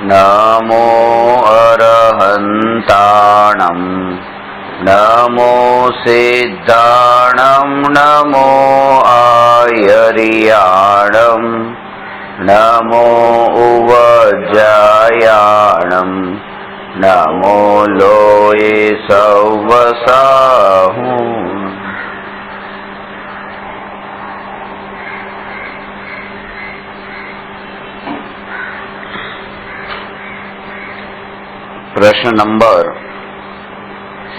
नमो अरहन्ताणं नमो सिद्धाणं नमो आयर्याणं नमो उवज्जायाणं नमो लोये सवसाहुं। प्रश्न नंबर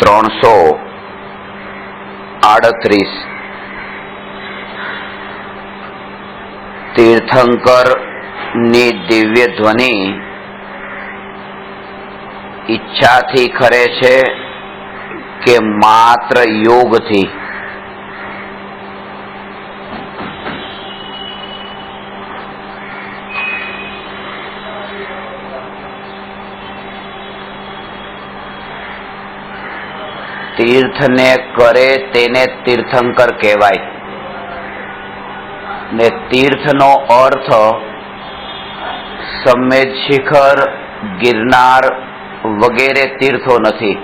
338। तीर्थंकर ની દિવ્ય ધ્વનિ ઈચ્છાથી ખરે છે કે માત્ર યોગથી? तीर्थने करे तेने तीर्थंकर कहेवाय ने तीर्थनो अर्थ समेध शिखर, गिरनार वगैरे तीर्थो नथी।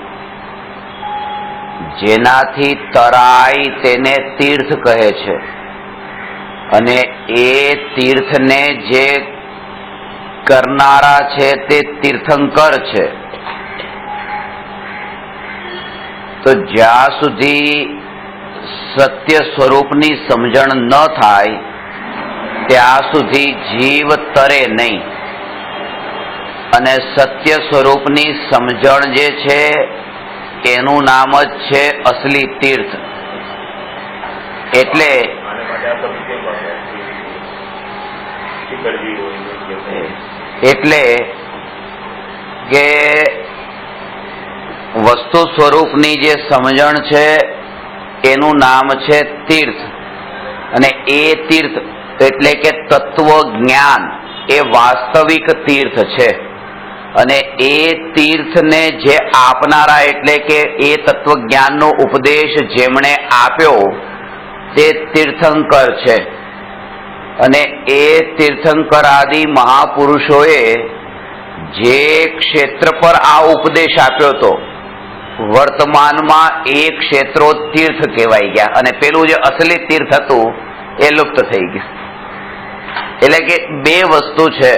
जेनाथी तराय तेने तीर्थ कहे छे अने ए तीर्थने जे करनारा छे ते तीर्थंकर छे। तो ज्यां सुधी सत्य स्वरूपनी समझण न थाय त्यां सुधी जीव तरे नहीं। अने सत्य स्वरूपनी समझण जे छे एनुं नाम ज छे असली तीर्थ। એટલે કે वस्तु स्वरूपनी जे समझण छे एनुं नाम छे तीर्थ। अने ए तीर्थ एटले के तत्व ज्ञान ए वास्तविक तीर्थ छे। अने ए तीर्थ ने जे आपनारा एटले के ए तत्व ज्ञान नो उपदेश जेमणे आप्यो ते तीर्थंकर छे। अने ए तीर्थंकर आदि महापुरुषोए जे क्षेत्र पर आ उपदेश आप्यो तो वर्तमान में एक क्षेत्रो तीर्थ कहवाई गया अने पेलू जे असली तीर्थ हतुं ए लुप्त थई गयुं। एटले के बे वस्तु छे,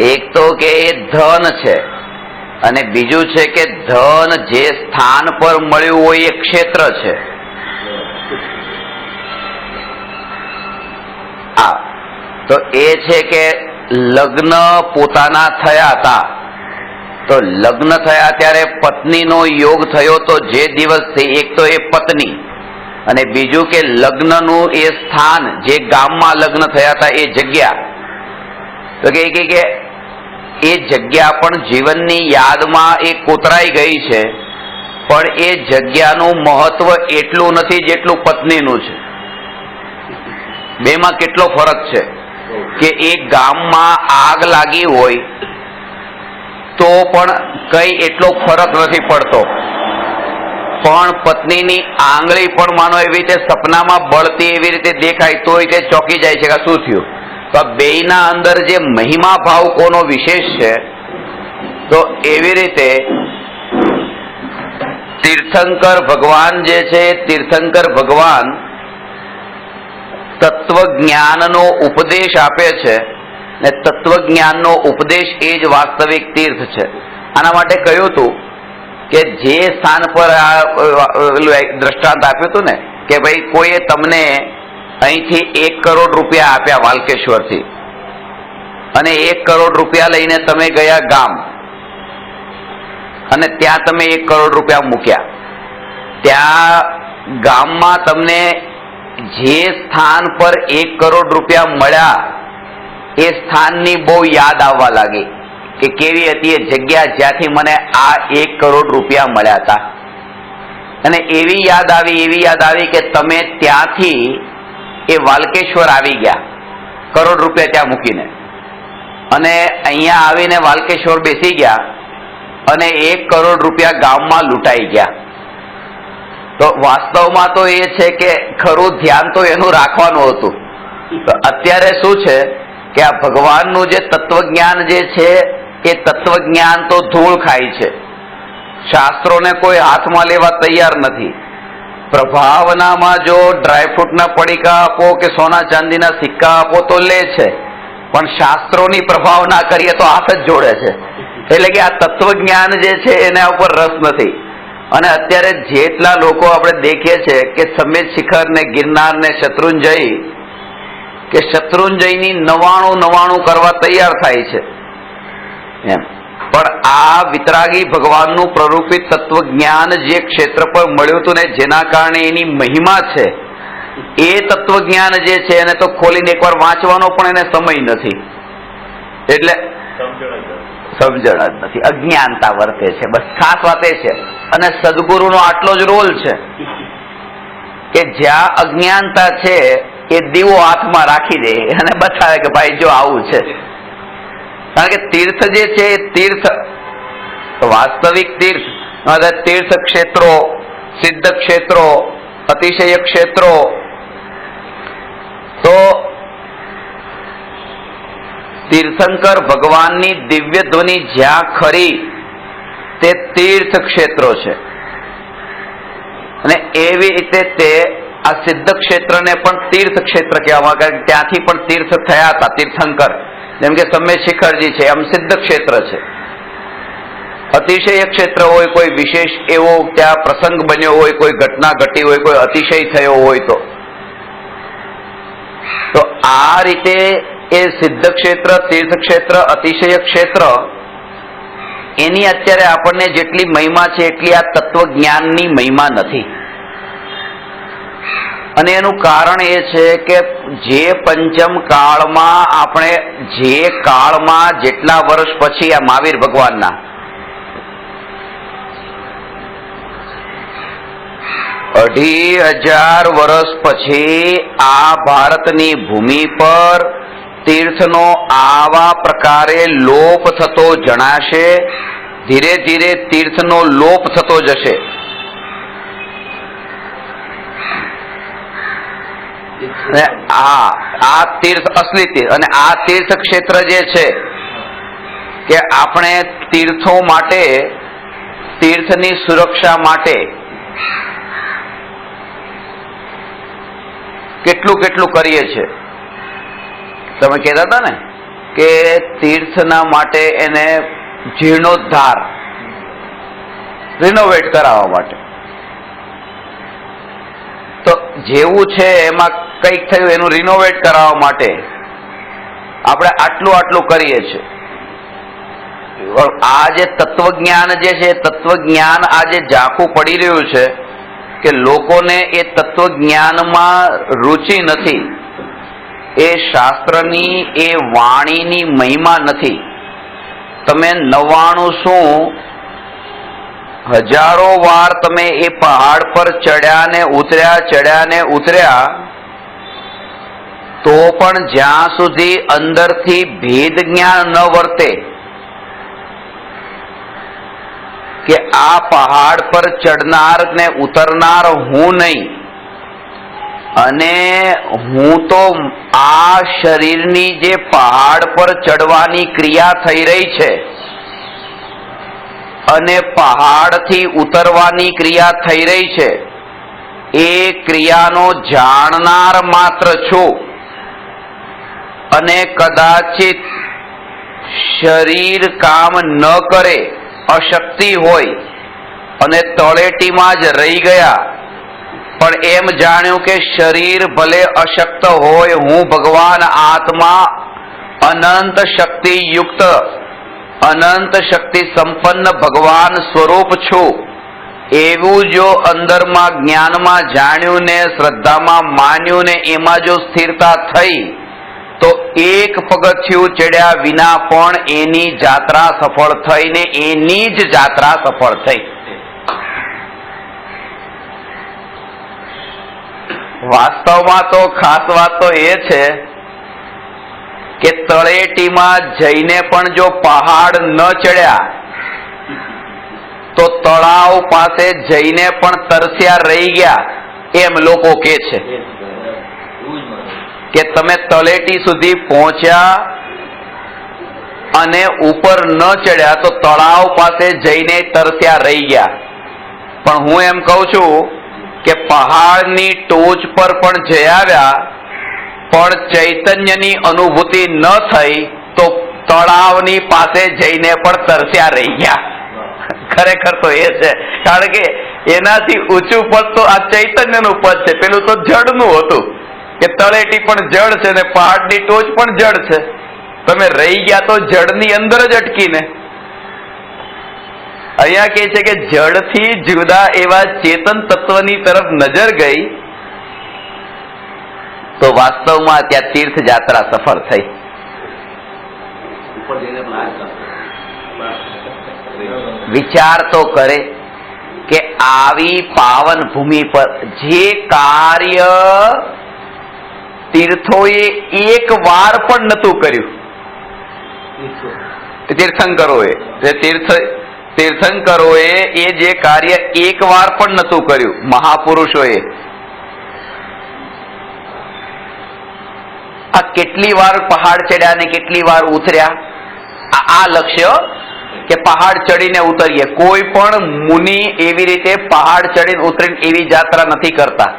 एक तो के धन छे अने बीजू छे के धन जे स्थान पर मळ्युं होय ए क्षेत्र छे। तो ए छे के लग्न पोताना थया हता तो लग्न थया त्यारे पत्नी नो योग थयो तो जे दिवस थी एक तो ए पत्नी अने बीजू के लग्न नु ए स्थान जे गाम में लग्न थया था ए जग्या। तो के ए जग्या पण जीवननी याद में ए कोतराई गई छे पण ए जग्यानु महत्व एटलुं नथी जेटलुं पत्नीनुं छे। बेमां केटलो फरक छे के एक गाम में आग लागी होय तो पण कई एटलो फरक नहीं पड़तो पण पत्नीनी आंगળી पण मानो एवी रीते सपनामां बळती एवी रीते देखाय तोय ते चौकी जाय छे के शुं थयुं। तो बेयना अंदर जे महिमा भाव कोनो विशेष छे तो एवी रीते तीर्थंकर भगवान जे छे तीर्थंकर भगवान तत्वज्ञाननो उपदेश आपे छे ने तत्वज्ञान नो उपदेश ए ज वास्तविक तीर्थ छे। आना माटे कह्युं हतुं के जे स्थान पर दृष्टांत आप्युं हतुं ने के भाई कोઈએ तमने અહીંથી 1 કરોડ રૂપિયા આપ્યા વાલકેશ્વરથી અને 1 કરોડ રૂપિયા લઈને તમે ગયા ગામ અને ત્યાં તમે 1 કરોડ રૂપિયા મૂક્યા। ત્યાં ગામમાં તમને જે સ્થાન પર 1 કરોડ રૂપિયા મળ્યા એ સ્થાનની બહુ યાદ આવવા લાગી કે કેવી હતી એ જગ્યા જ્યાંથી મને આ 1 કરોડ રૂપિયા મળ્યા હતા। અને એવી યાદ આવી કે તમે ત્યાંથી એ વાલકેશ્વર આવી ગયા કરોડ રૂપિયા ત્યાં મૂકીને અને અહીંયા આવીને વાલકેશ્વર બેસી ગયા અને 1 કરોડ રૂપિયા ગામમાં લૂંટાઈ ગયા। તો વાસ્તવમાં તો એ છે કે ખરું ધ્યાન તો એનું રાખવાનું હતું। તો અત્યારે શું છે કે આ ભગવાનનું જે તત્વજ્ઞાન જે છે એ તત્વજ્ઞાન તો ધૂળ ખાય છે. શાસ્ત્રોને કોઈ હાથમાં લેવા તૈયાર નથી. પ્રભાવનામાં જો ડ્રાયફ્રૂટના પડીકા આપો કે સોના ચાંદીના સિક્કા આપો તો લે છે, પણ શાસ્ત્રોની પ્રભાવના કરીએ તો હાથ જ જોડે છે. એટલે કે આ તત્વજ્ઞાન જે છે એના ઉપર રસ નથી. અને અત્યારે જેટલા લોકો આપણે દેખીએ છીએ કે સમેત શિખર ને ગિરનાર ને શત્રુંજય કે શત્રુંજયની 99 કરવા તૈયાર થાય છે એમ. પણ આ વિતરાગી ભગવાનનું પ્રરૂપિત તત્વજ્ઞાન જે ક્ષેત્ર પર મળ્યું હતું ને, જેના કારણે એની મહિમા છે, એ તત્વજ્ઞાન જે છે એને તો ખોલીને એકવાર વાંચવાનો પણ એને સમય નથી. એટલે સમજણ જ નથી, અજ્ઞાનતા વર્તે છે. બસ ખાસ વાત એ છે. અને સદગુરુનો આટલો જ રોલ છે કે જ્યાં અજ્ઞાનતા છે એ દીવો હાથમાં રાખી દે અને બતાવે કે ભાઈ જો આવું છે. કારણ કે તીર્થ જે છે એ તીર્થ, વાસ્તવિક તીર્થ, તીર્થ ક્ષેત્રો, સિદ્ધ ક્ષેત્રો, અતિશય ક્ષેત્રો, તો તીર્થંકર ભગવાનની દિવ્ય ધ્વનિ જ્યાં ખરી તે તીર્થ ક્ષેત્રો છે. અને એવી રીતે તે આ સિદ્ધ ક્ષેત્રને પણ તીર્થ ક્ષેત્ર કહેવામાં, કારણ કે ત્યાંથી પણ તીર્થ થયા હતા તીર્થંકર. જેમ કે સમ્ય શિખરજી છે, એમ સિદ્ધ ક્ષેત્ર છે. અતિશય ક્ષેત્ર હોય, કોઈ વિશેષ એવો ત્યાં પ્રસંગ બન્યો હોય, કોઈ ઘટના ઘટી હોય, કોઈ અતિશય થયો હોય તો આ રીતે એ સિદ્ધ ક્ષેત્ર, તીર્થ ક્ષેત્ર, અતિશય ક્ષેત્ર, એની અત્યારે આપણને જેટલી મહિમા છે એટલી આ તત્વજ્ઞાનની મહિમા નથી. અને એનું કારણ એ છે કે જે પંચમ કાળમાં આપણે, જે કાળમાં જેટલા વર્ષ પછી આ મહાવીર ભગવાનના 2500 વર્ષ પછી આ ભારતની ભૂમિ પર તીર્થનો આવા પ્રકારે લોપ થતો જણાશે. ધીરે ધીરે તીર્થનો લોપ થતો જશે. આ તીર્થ અસલી તીર્થ. અને આ તીર્થ ક્ષેત્ર જે છે કે આપણે તીર્થો માટે, તીર્થની સુરક્ષા માટે કેટલું કેટલું કરીએ છીએ. તમે કહેતા હતા ને કે તીર્થના માટે એને જીર્ણોદ્ધાર, રિનોવેટ કરાવવા માટે. તો જેવું છે એમાં કંઈક થયું, એનું રિનોવેટ કરાવવા માટે આપણે આટલું કરીએ છીએ. આ જે તત્વજ્ઞાન જે છે, તત્વજ્ઞાન આજે ઝાંખું પડી રહ્યું છે કે લોકોને એ તત્વજ્ઞાનમાં રુચિ નથી. એ શાસ્ત્રની, એ વાણીની મહિમા નથી. તમે 99 શું, હજારો વાર તમે એ પહાડ પર ચડ્યા ને ઉતર્યા, ચડ્યા ને ઉતર્યા, તો પણ જ્યાં સુધી અંદરથી ભેદ જ્ઞાન ન વર્તે કે આ પહાડ પર ચડનાર ને ઉતરનાર હું નહીં, અને હું તો આ શરીરની જે પહાડ પર ચડવાની ક્રિયા થઈ રહી છે અને પહાડથી ઉતરવાની ક્રિયા થઈ રહી છે, એ ક્રિયાનો જાણનાર માત્ર છું. અને કદાચિત શરીર કામ ન કરે, અશક્તિ હોય અને તળેટીમાં જ રહી ગયા, પણ એમ જાણ્યું કે શરીર ભલે અશક્ત હોય, હું ભગવાન આત્મા અનંત શક્તિ યુક્ત, અનંત શક્તિ સંપન્ન ભગવાન સ્વરૂપ છું. એવું જો અંદરમાં જ્ઞાનમાં જાણ્યું ને શ્રદ્ધામાં માન્યું ને એમાં જો સ્થિરતા થઈ, તો એક પગથિયું ચડ્યા વિના પણ એની જાત્રા સફળ થઈ ને એની જ જાત્રા સફળ થઈ. વાસ્તવમાં તો ખાસ વાત તો એ છે કે તળેટીમાં જઈને પણ જો પહાડ ન ચડ્યા તો તળાવ પાસે જઈને પણ તરસ્યા રહી ગયા, એમ લોકો કહે છે કે તમે તળેટી સુધી પહોંચ્યા, અને ઉપર ન ચડ્યા તો તળાવ પાસે જઈને તરસ્યા રહી ગયા. પણ હું એમ કહું છું કે પહાડની ટોચ પર પણ જઈ આવ્યા પણ ચૈતન્યની અનુભૂતિ ન થઈ તો તળાવની પાસે જઈને પણ તરસ્યા રહી ગયા. ખરેખર તો એ છે, કારણ કે એનાથી ઊંચું પદ તો આ ચૈતન્યનું પદ છે. પેલું તો જળનું હતું કે તળેટી પણ જળ છે ને પહાડની ટોચ પણ જળ છે. તમે રહી ગયા તો જળની અંદર જ અટકીને. અહીંયા કહે છે કે જળથી જુદા એવા ચેતન તત્વની તરફ નજર ગઈ તો વાસ્તવમાં ત્યાં તીર્થ યાત્રા સફળ થઈ. વિચાર તો કરે કે આવી પાવન ભૂમિ પર જે કાર્ય તીર્થોએ એક વાર પણ નતું કર્યું, તીર્થંકરોએ એ જે કાર્ય એક વાર પણ નતું કર્યું, મહાપુરુષોએ આ કેટલી વાર પહાડ ચડ્યા ને કેટલી વાર ઉતર્યા. આ લક્ષ્ય કે પહાડ ચડીને ઉતરીએ. કોઈ પણ મુનિ એવી રીતે પહાડ ચડીને ઉતરીને એવી યાત્રા નથી કરતા.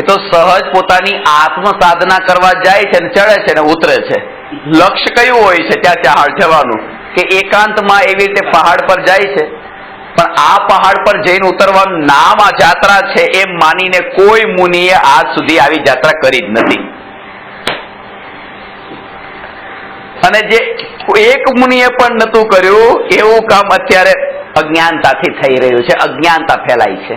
એ તો સહજ પોતાની આત્મ સાધના કરવા જાય છે ને ચડે છે ને ઉતરે છે. લક્ષ્ય કયું હોય છે ત્યાં ત્યાં જવાનું કે એકાંતમાં એવી રીતે પહાડ પર જાય છે. પણ આ પહાડ પર જઈને ઉતરવાનું નામ આ યાત્રા છે એમ માનીને કોઈ મુનિએ આજ સુધી આવી યાત્રા કરી જ નથી. અને જે એક મુનિએ પણ નતું કર્યું એવું કામ અત્યારે અજ્ઞાનતાથી થઈ રહ્યું છે. અજ્ઞાનતા ફેલાઈ છે.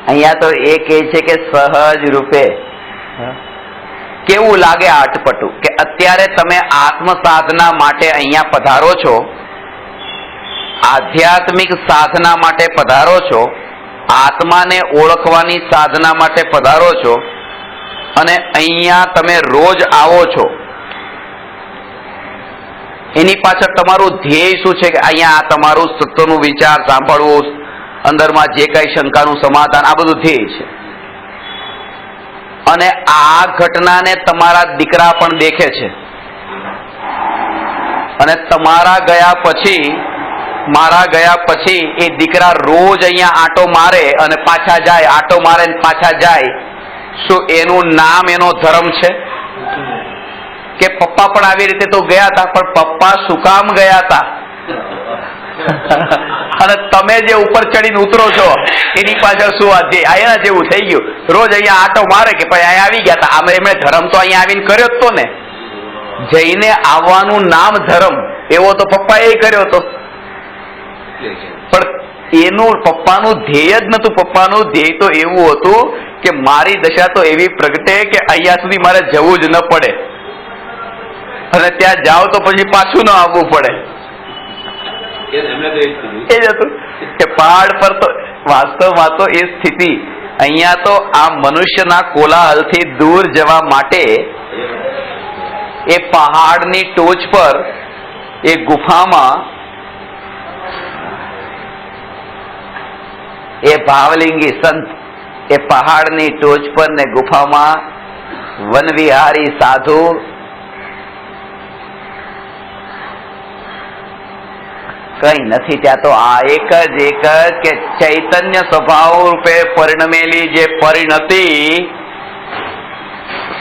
અહીંયા તો એ કહે છે કે સહજ રૂપે કેવું લાગે અટપટું કે અત્યારે તમે આત્મ સાધના માટે અહીંયા પધારો છો, આધ્યાત્મિક સાધના માટે પધારો છો, આત્માને ઓળખવાની સાધના માટે પધારો છો અને અહીંયા તમે રોજ આવો છો. એની પાછળ તમારું ધ્યેય શું છે કે અહીંયા તમારું સત્યનું વિચાર સાંભળવું, અંદરમાં જે કઈ શંકાનું સમાધાન, આ બધું ધ્યેય છે. અને આ ઘટનાને તમારા દીકરા પણ દેખે છે અને મારા ગયા પછી એ દીકરા રોજ અહીંયા આંટો મારે અને પાછા જાય, આંટો મારે ને પાછા જાય. શું એનું નામ એનો ધર્મ છે? કે પપ્પા પણ આવી રીતે તો ગયા હતા, પણ પપ્પા શું કામ ગયા હતા? અને તમે જે ઉપર ચડીને ઉતરો છો એની પાછળ શું આયા જેવું થઈ ગયું. રોજ અહીંયા આંટો મારે કે ભાઈ અહીંયા આવી ગયા હતા, આમ એમણે ધર્મ તો અહીંયા આવીને કર્યો જ તો ને. જઈને આવવાનું નામ ધર્મ, એવો તો પપ્પાએ કર્યો હતો. પણ એનું પપ્પાનું ધ્યેય જ નતું. પપ્પાનું ધ્યેય તો એવું હતું કે મારી દશા તો એવી પ્રગટે કે અહીંયા સુધી મારે જવું જ ન પડે અને ત્યાં જાઓ તો પછી પાછું ન આવવું પડે. એ જ હતું કે પહાડ પર તો વાસ્તવમાં તો એ સ્થિતિ. અહીંયા તો આ મનુષ્યના કોલાહલથી દૂર જવા માટે એ પહાડની ટોચ પર એ ગુફામાં એ ભાવલિંગી સંત એ પહાડની ટોચ પર ને ગુફામાં વનવિહારી સાધુ કઈ નથી. ત્યાં તો આ એક જ કે ચૈતન્ય સ્વભાવ રૂપે પરિણમેલી જે પરિણતિ,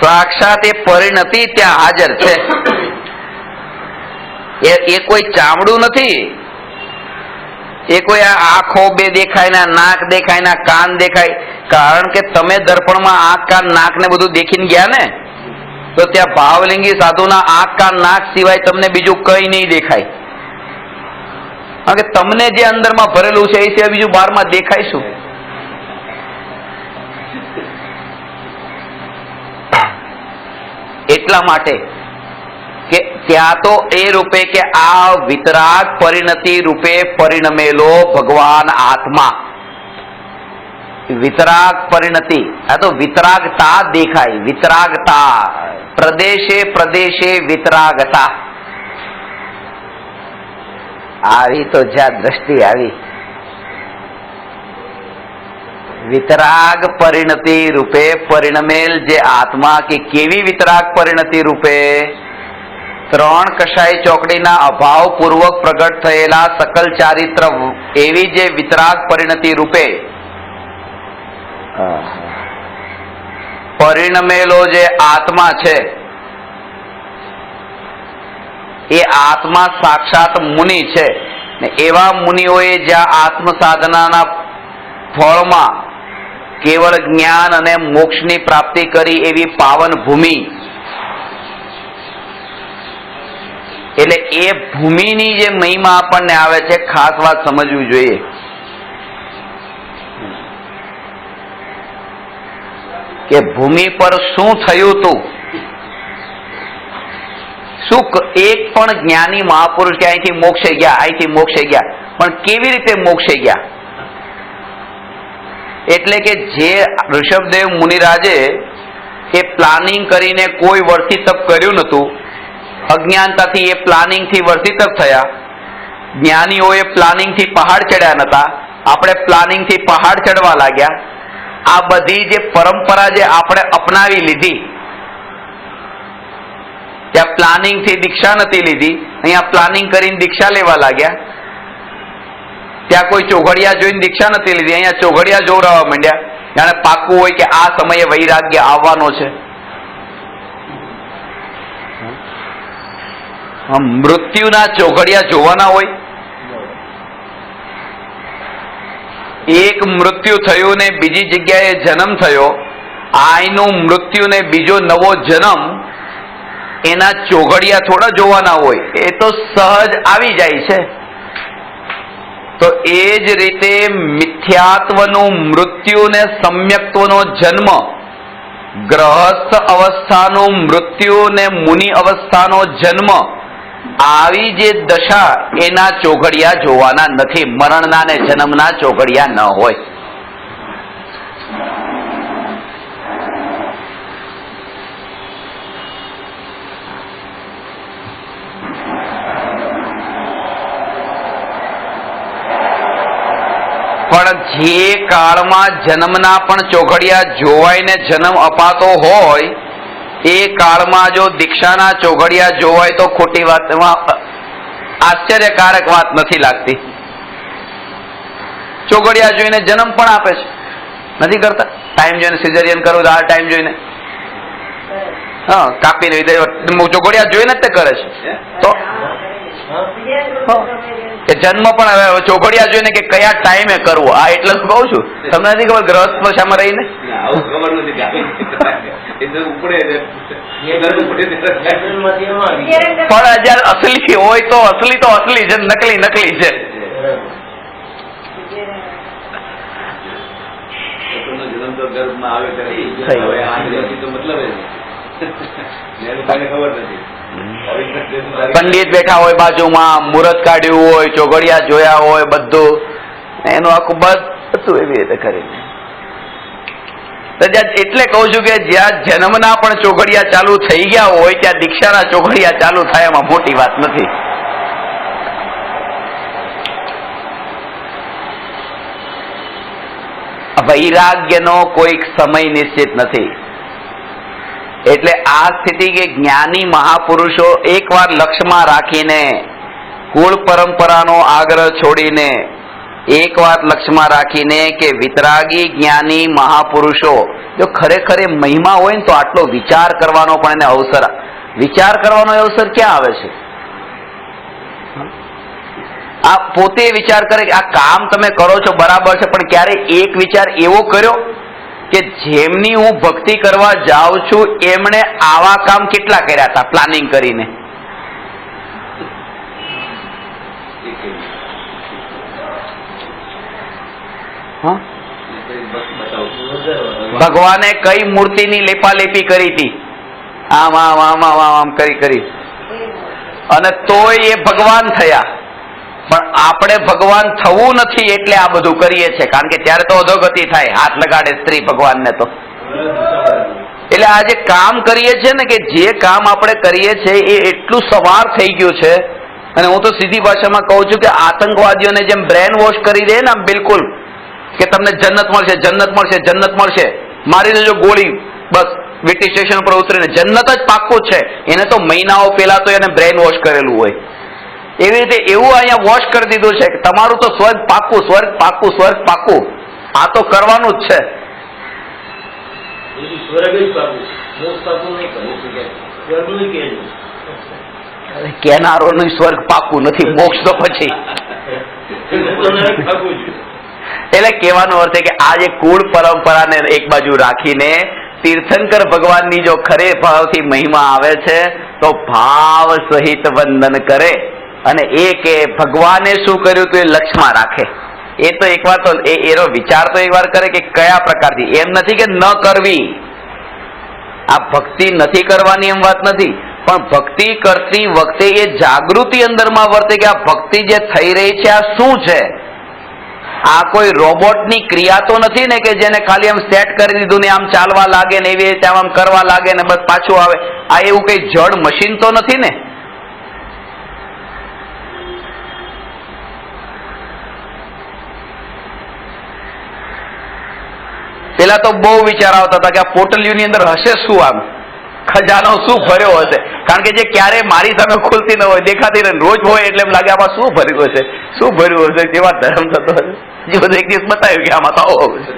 સાક્ષાત એ પરિણતિ ત્યાં હાજર છે. એ કોઈ ચામડું નથી, એ કોઈ આંખો બે દેખાય ના, નાક દેખાય ના, કાન દેખાય. કારણ કે તમે દર્પણમાં આંખ કાન નાક ને બધું દેખીને ગયા ને, તો ત્યાં ભાવલિંગી સાધુના આંખ કાન નાક સિવાય તમને બીજું કઈ નહીં દેખાય. કારણ કે તમને જે અંદરમાં ભરેલું છે એ સિવાય બીજું બહારમાં દેખાય શું? એટલા માટે કે ત્યાં તો એ રૂપે કે આ વિતરાગ પરિણતિ રૂપે પરિણમેલો ભગવાન આત્મા, વિતરાગ પરિણતિ, આ તો વિતરાગતા દેખાય. વિતરાગતા, પ્રદેશે પ્રદેશે વિતરાગતા આવી તો જ્યાં દ્રષ્ટિ આવી. વિતરાગ પરિણતિ રૂપે પરિણમેલ જે આત્મા, કે કેવી વિતરાગ પરિણતિ રૂપે ત્રણ કશાય ચોકડીના અભાવપૂર્વક પ્રગટ થયેલા સકલ ચારિત્ર એવી જે વિતરાગ પરિણતિ રૂપે પરિણમેલો જે આત્મા છે એ આત્મા સાક્ષાત મુનિ છે ને એવા મુનિઓએ જ્યાં આત્મ સાધનાના ફળમાં કેવળ જ્ઞાન અને મોક્ષની પ્રાપ્તિ કરી એવી પાવન ભૂમિ, એટલે એ ભૂમિની જે મહિમા આપણને આવે છે, ખાસ વાત સમજવી જોઈએ. કે ભૂમિ પર શું થયું હતું, શું એક પણ જ્ઞાની મહાપુરુષ કે અહીંથી મોક્ષે ગયા, અહીંથી મોક્ષે ગયા, પણ કેવી રીતે મોક્ષે ગયા? એટલે કે જે ઋષભદેવ મુનિરાજે એ પ્લાનિંગ કરીને કોઈ વર્ષી તપ કર્યું નતું, અજ્ઞાનતાથી એ પ્લાનિંગ થી વર્ષી તપ થયા. જ્ઞાનીઓએ પ્લાનિંગ થી પહાડ ચડ્યા નતા, આપણે પ્લાનિંગ થી પહાડ ચડવા લાગ્યા. આ બધી જે પરંપરા જે આપણે અપનાવી લીધી, ત્યાં પ્લાનિંગ થી દીક્ષા નથી લીધી, અહીંયા પ્લાનિંગ કરીને દીક્ષા લેવા લાગ્યા. ત્યાં કોઈ ચોઘડિયા જોઈને દીક્ષા નથી લીધી, અહીંયા ચોઘડિયા જોવરાવા માંડ્યા. જાણે પાકું હોય કે આ સમયે વૈરાગ્ય આવવાનો છે. મૃત્યુના ચોઘડિયા જોવાના હોય? એક મૃત્યુ થયું ને બીજી જગ્યાએ જન્મ થયો, આયનું મૃત્યુ ને બીજો નવો જન્મ, એના ચોઘડિયા થોડા જોવાના હોય? એ તો સહજ આવી જાય છે. તો એ જ રીતે મિથ્યાત્વનું મૃત્યુ ને સમ્યક્ત્વનો જન્મ, ગ્રહસ્થ અવસ્થાનું મૃત્યુ ને મુનિ અવસ્થાનો જન્મ, આવી જે દશા એના ચોઘડિયા જોવાના નથી. મરણના ને જન્મના ચોઘડિયા ન હોય. પણ જે કાળમાં જન્મના પણ ચોઘડિયા જોવાય ને જન્મ અપાતો હોય, એ કાળમાં જો દીક્ષાના ચોઘડિયા જોવાય તો ખોટી વાત, આશ્ચર્યકારક વાત નથી લાગતી. ચોઘડિયા જોઈને જન્મ પણ આપે છે, નથી કરતા? ટાઈમ જોઈને સિઝેરિયન કરવું તો આ ટાઈમ જોઈને કાપીને ચોઘડિયા જોઈને જ તે કરે છે. તો કે જન્મ પણ હવે ચોઘડિયા જોઈને કે કયા ટાઈમે કરવો, આ એટલે જ કહું છું. તમને નથી ખબર ગ્રહસ્થ દશામાં રહીને? પણ જયારે અસલી હોય તો અસલી છે, નકલી નકલી છે. પંડિત બેઠા હોય બાજુમાં, મુહૂર્ત કાઢ્યું હોય, ચોઘડિયા જોયા હોય, બધું એનું આખું બધું એવી રીતે કરીને. એટલે કહું છું કે જ્યાં જન્મના પણ ચોઘડિયા ચાલુ થઈ ગયા હોય ત્યાં દીક્ષાના ચોઘડિયા ચાલુ થાય એમાં મોટી વાત નથી. વૈરાગ્યનો કોઈ સમય નિશ્ચિત નથી. એટલે આ સ્થિતિ કે જ્ઞાની મહાપુરુષો એકવાર લક્ષ્યમાં રાખીને, કુળ પરંપરાનો આગ્રહ છોડીને, એકવાર લક્ષ્યમાં રાખીને કે વિતરાગી જ્ઞાની મહાપુરુષો જો ખરેખર મહિમા હોય ને તો આટલો વિચાર કરવાનો પણ એને અવસર, વિચાર કરવાનો અવસર ક્યાં આવે છે? આ પોતે વિચાર કરે કે આ કામ તમે કરો છો બરાબર છે, પણ ક્યારે એક વિચાર એવો કર્યો કે જેમની હું ભક્તિ કરવા જાઉં છું એમણે આવા કામ કેટલા કર્યા હતા પ્લાનિંગ કરીને? ભગવાને કઈ મૂર્તિની લેપાલેપી કરી હતી? આમ આમ આમ આમ આમ કરી કરી, અને તોય એ ભગવાન થયા. પણ આપણે ભગવાન થવું નથી એટલે આ બધું કરીએ છીએ, કારણ કે ત્યારે તો અધોગતિ થાય, હાથ લગાડે સ્ત્રી ભગવાનને. તો એટલે આ જે કામ કરીએ છીએ ને, કે જે કામ આપણે કરીએ છીએ એ એટલું સવાર થઈ ગયું છે. અને હું તો સીધી ભાષામાં કહું છું કે આતંકવાદીઓને જેમ બ્રેન વોશ કરી દે ને આમ બિલકુલ, કે તમને જન્નત મળશે, જન્નત મળશે, જન્નત મળશે, મારી દેજો ગોળી, બસ વેટી સ્ટેશન પર ઉતરીને જન્નત જ પાક્કું છે, એને તો મહિનાઓ પહેલા તો એને બ્રેન વોશ કરેલું હોય. એવી રીતે એવું અહીંયા વોશ કરી દીધું છે કે તમારું તો સ્વર્ગ પાક્કું, સ્વર્ગ પાક્કું, સ્વર્ગ પાક્કું. આ તો કરવાનું જ છે. કેનારોનું સ્વર્ગ પાક્કું નથી, મોક્ષ તો પછી. એટલે કહેવાનો અર્થ કે આ જે કુળ પરંપરાને એક બાજુ રાખીને તીર્થંકર ભગવાનની જો ખરે ભાવથી મહિમા આવે છે તો ભાવ સહિત વંદન કરે અને એ કે ભગવાને શું કર્યું તો એ લક્ષમાં રાખે. એ તો એકવાર તો એનો વિચાર તો એકવાર કરે કે કયા પ્રકારથી. એમ નથી કે ન કરવી, આ ભક્તિ નથી કરવાની એમ વાત નથી, પણ ભક્તિ કરતી વખતે એ જાગૃતિ અંદરમાં વર્તે કે આ ભક્તિ જે થઈ રહી છે આ શું છે. આ કોઈ રોબોટની ક્રિયા તો નથી ને કે જેને ખાલી આમ સેટ કરી દીધું ને આમ ચાલવા લાગે ને એવી રીતે આમ કરવા લાગે ને બસ પાછું આવે. આ એવું કઈ જડ મશીન તો નથી ને. પેલા તો બહુ વિચાર આવતા હતા કે આ પોટલીઓની અંદર હશે શું, આમ ખજાનો શું ભર્યો હશે. કારણ કે જે ક્યારે મારી સામે ખુલતી ન હોય, દેખાતી રહે, રોજ હોય એટલે એમ લાગે આમાં શું ભર્યું હશે, શું ભર્યું હશે. જેવા ધર્મ થતો હશે જે બધું એક દિવસ બતાવ્યું કે આમાં તો આવો હશે.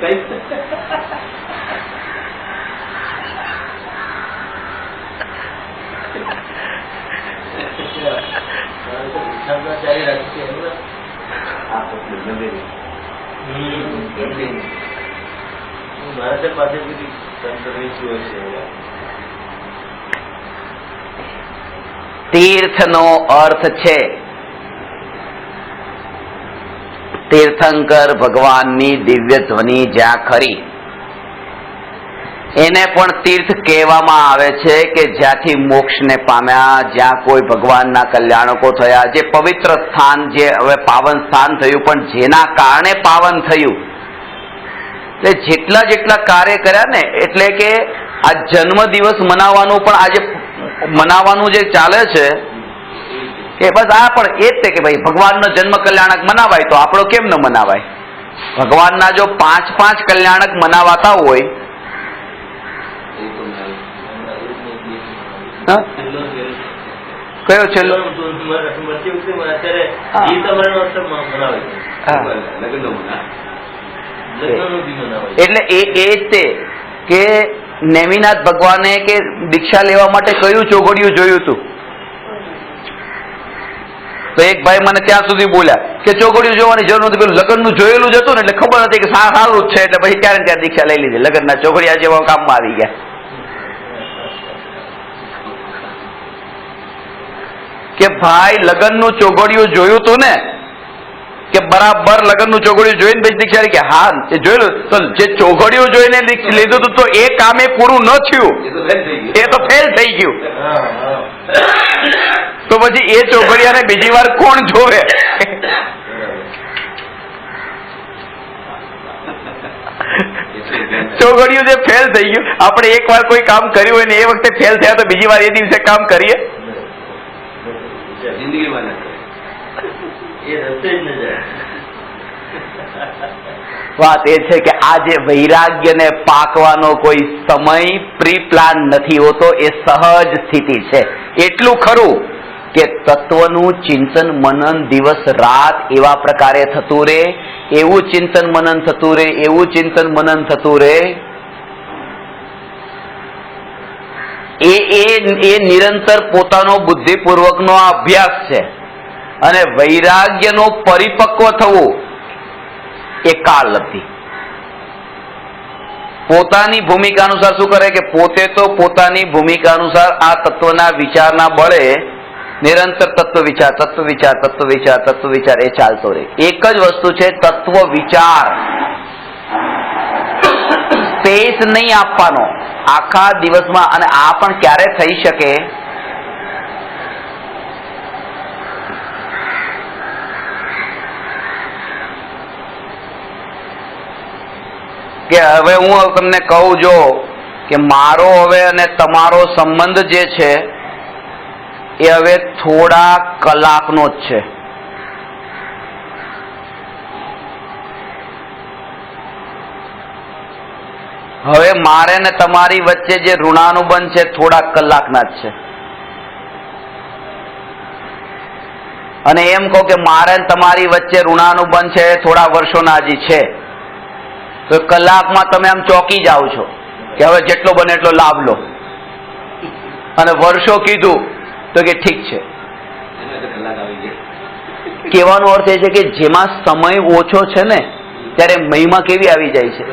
તીર્થનો અર્થ છે તીર્થંકર ભગવાનની દિવ્ય ધ્વનિ જ્યાં ખરી એને પણ તીર્થ કહેવામાં આવે છે કે જ્યાંથી મોક્ષને પામ્યા, જ્યાં કોઈ ભગવાનના કલ્યાણકો થયા, જે પવિત્ર સ્થાન, જે હવે પાવન સ્થાન થયું, પણ જેના કારણે પાવન થયું. એટલે જેટલા જેટલા કાર્ય કર્યા ને, એટલે કે આ જન્મ દિવસ મનાવવાનું પણ આજે મનાવવાનું જે ચાલે છે કે બસ આ પણ એ જ છે કે ભાઈ ભગવાનનો જન્મ કલ્યાણક મનાવાય તો આપણો કેમ ન મનાવાય. ભગવાનના જો 5 કલ્યાણક મનાવાતા હોય, કયો છેલ્લો એટલે એ જ તે કે નેમિનાથ ભગવાને કે દીક્ષા લેવા માટે કયું ચોઘડિયું જોયું હતું. તો એક ભાઈ મને ત્યાં સુધી બોલ્યા કે ચોઘડિયું જોવાની જરૂર નથી, પેલું લગ્નનું જોયેલું જ હતું ને એટલે ખબર હતી કે સારું જ છે, એટલે પછી ત્યારે ત્યાં દીક્ષા લઈ લીધી. લગ્નના ચોઘડિયા જેવા કામમાં આવી ગયા. કે ભાઈ લગ્નનું ચોઘડિયું જોયું તું ને, કે બરાબર લગ્નનું ચોઘડિયું જોઈને પછી દીક્ષા લીધી. કે હા એ જોયેલું, તો જે ચોઘડિયું જોઈને લીધું હતું તો એ કામ એ પૂરું ન થયું, એ તો ફેલ થઈ ગયું. તો પછી એ ચોઘડિયાને બીજી વાર કોણ જોવે? ચોઘડિયું જે ફેલ થઈ ગયું, આપણે એક વાર કોઈ કામ કર્યું હોય ને એ વખતે ફેલ થયા તો બીજી વાર એ દિવસે કામ કરીએ? વાત એ છે કે આજે વૈરાગ્યને પાકવાનો કોઈ સમય પ્રી પ્લાન નથી હોતો, એ સહજ સ્થિતિ છે. એટલું ખરું કે તત્વનું ચિંતન મનન દિવસ રાત એવા પ્રકારે થતું રહે, એવું ચિંતન મનન થતું રહે, એવું ચિંતન મનન થતું રહે. એ નિરંતર પોતાનો બુદ્ધિપૂર્વકનો અભ્યાસ છે. અને વૈરાગ્યનો પરિપક્વ થવું એ કાળ નથી. પોતાની ભૂમિકા અનુસાર શું કરે કે પોતે તો પોતાની ભૂમિકા અનુસાર આ તત્વના વિચારના બળે નિરંતર તત્વ વિચાર, તત્વ વિચાર, તત્વ વિચાર, તત્વ વિચાર એ ચાલતો રહે. એક જ વસ્તુ છે તત્વ વિચાર. સ્પેસ નહીં આપવાનો આખા દિવસમાં. અને આ પણ ક્યારે થઈ શકે કે હવે હું તમને કહું જો કે મારો હવે અને તમારો સંબંધ જે છે એ હવે થોડા કલાકનો જ છે. હવે મારે ને તમારી વચ્ચે જે ઋણાનુબંધ છે થોડા કલાકના જ છે, અને એમ કહો કે મારે ને તમારી વચ્ચે ઋણાનુબંધ છે થોડા વર્ષોના હજી છે, તો કલાકમાં તમે આમ ચોકી જાઓ છો કે હવે જેટલો બને એટલો લાભ લો, અને વર્ષો કીધું તો કે ઠીક છે. કહેવાનો અર્થ એ છે કે જેમાં સમય ઓછો છે ને ત્યારે મહિમા કેવી આવી જાય છે.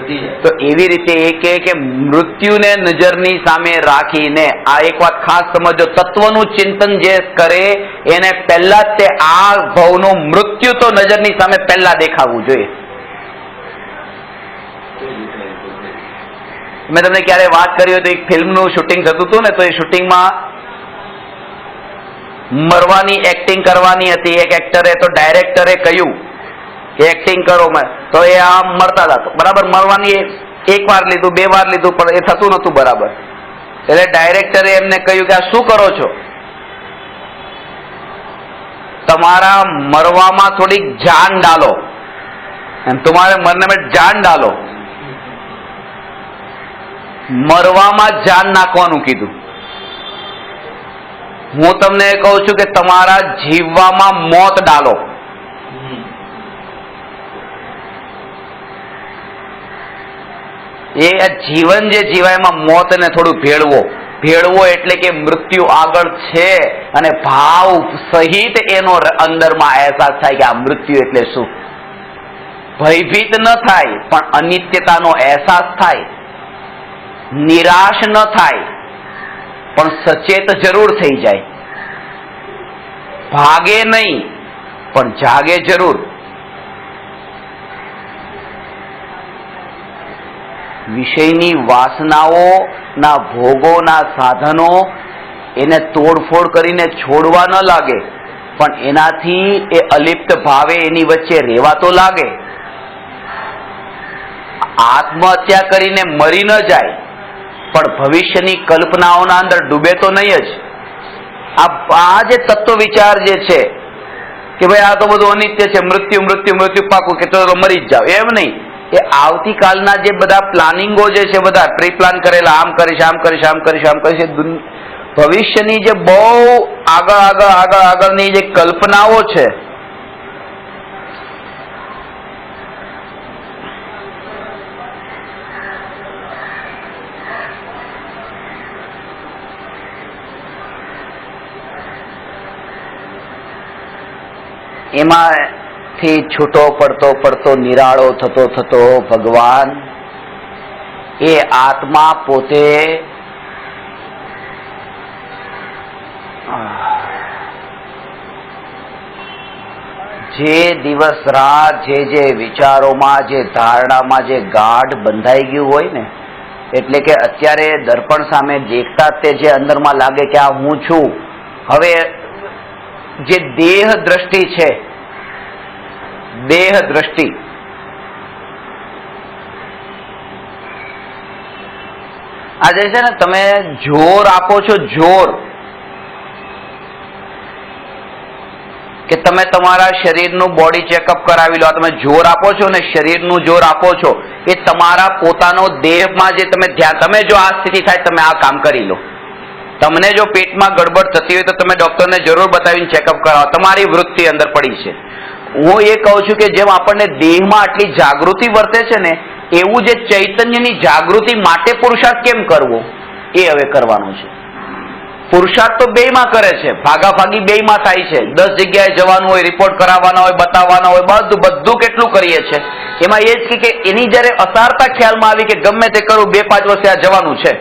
તો એવી રીતે એ કહે કે મૃત્યુને નજરની સામે રાખીને, આ એક વાત ખાસ સમજો, તત્વનું ચિંતન જે કરે એને પહેલા જ તે આ ભવનું મૃત્યુ તો નજરની સામે પહેલા દેખાવું જોઈએ. મેં તમને ક્યારે વાત કરી હતી, એક ફિલ્મનું શૂટિંગ થતું હતું ને, તો એ શૂટિંગમાં મરવાની એક્ટિંગ કરવાની હતી એક એક્ટરે, તો ડાયરેક્ટરે કહ્યું કે એક્ટિંગ કરો, તો એ આમ મરતા હતા. બરાબર, મરવાની એક વાર લીધું, 2 વાર લીધું, પણ એ થતું નતું બરાબર. એટલે ડાયરેક્ટરે એમને કહ્યું કે આ શું કરો છો, તમારા મરવામાં થોડીક જાન ડાલો, તમારે મરને में જાન ડાલો. મરવામાં જાન નાખવાનું કીધું. હું તમને કહું છું કે તમારા જીવવામાં મોત ડાલો. એ જીવન જે જીવાય એમાં મોતને થોડું ભેળવો એટલે કે મૃત્યુ આગળ છે, અને ભાવ સહિત એનો અંદરમાં અહેસાસ થાય કે આ મૃત્યુ એટલે શું. ભયભીત ન થાય પણ અનિત્યતાનો અહેસાસ થાય, નિરાશ ન થાય પણ સચેત જરૂર થઈ જાય, ભાગે નહીં પણ જાગે જરૂર. વિષયની વાસનાઓ ના ભોગોના સાધનો એને તોડફોડ કરીને છોડવા ન લાગે, પણ એનાથી એ અલિપ્ત ભાવે એની વચ્ચે રહેવા તો લાગે. આત્મહત્યા કરીને મરી ન જાય પણ ભવિષ્યની કલ્પનાઓના અંદર ડૂબે તો નહીં જ. આ જે તત્વ વિચાર જે છે કે ભાઈ આ તો બધું અનિત્ય છે, મૃત્યુ મૃત્યુ મૃત્યુ પાકું, કે તો મરી જ જાવ, એમ નહીં. એ આવતીકાલના જે બધા પ્લાનિંગો જે છે, બધા પ્રી પ્લાન કરેલા, આમ કરીશ આમ કરીશ આમ કરીશ આમ કરીશ, ભવિષ્યની જે બહુ આગળની જે કલ્પનાઓ છે, એમાંથી છૂટો પડતો નિરાળો થતો ભગવાન એ આત્મા પોતે જે દિવસ રાત જે વિચારોમાં, જે ધારણામાં જે ગાઢ બંધાઈ ગયું હોય ને, એટલે કે અત્યારે દર્પણ સામે દેખતા તે જે અંદરમાં લાગે કે આ હું છું. હવે જે દેહ દ્રષ્ટિ છે, દેહ દ્રષ્ટિ, આજે છે ને તમે જોર આપો છો, જોર કે તમે તમારા શરીરનું બોડી ચેકઅપ કરાવી લો, તમે જોર આપો છો ને, શરીરનું જોર આપો છો, એ તમારા પોતાનો દેહમાં જે તમે ધ્યાન, તમે જો આ સ્થિતિ થાય તમે આ કામ કરી લો. તમને જો પેટમાં ગડબડ થતી હોય તો તમે ડોક્ટરને જરૂર બતાવીને ચેકઅપ કરાવો, તમારી વૃત્તિ અંદર પડી છે. હું એ કહું છું કે જેમ આપણને દેહમાં આટલી જાગૃતિ વર્તે છે ને, એવું જે ચૈતન્યની જાગૃતિ માટે પુરુષાર્થ કેમ કરવો એ હવે કરવાનું છે. પુરુષાર્થ તો બેયમાં કરે છે, ભાગાભાગી બેયમાં થાય છે. 10 જગ્યાએ જવાનું હોય, રિપોર્ટ કરાવવાના હોય, બતાવવાના હોય, બધું કેટલું કરીએ છે. એમાં એ જ કે એની જયારે અસારતા ખ્યાલમાં આવી કે ગમે તે કરું 2-5 વર્ષે આ જવાનું છે,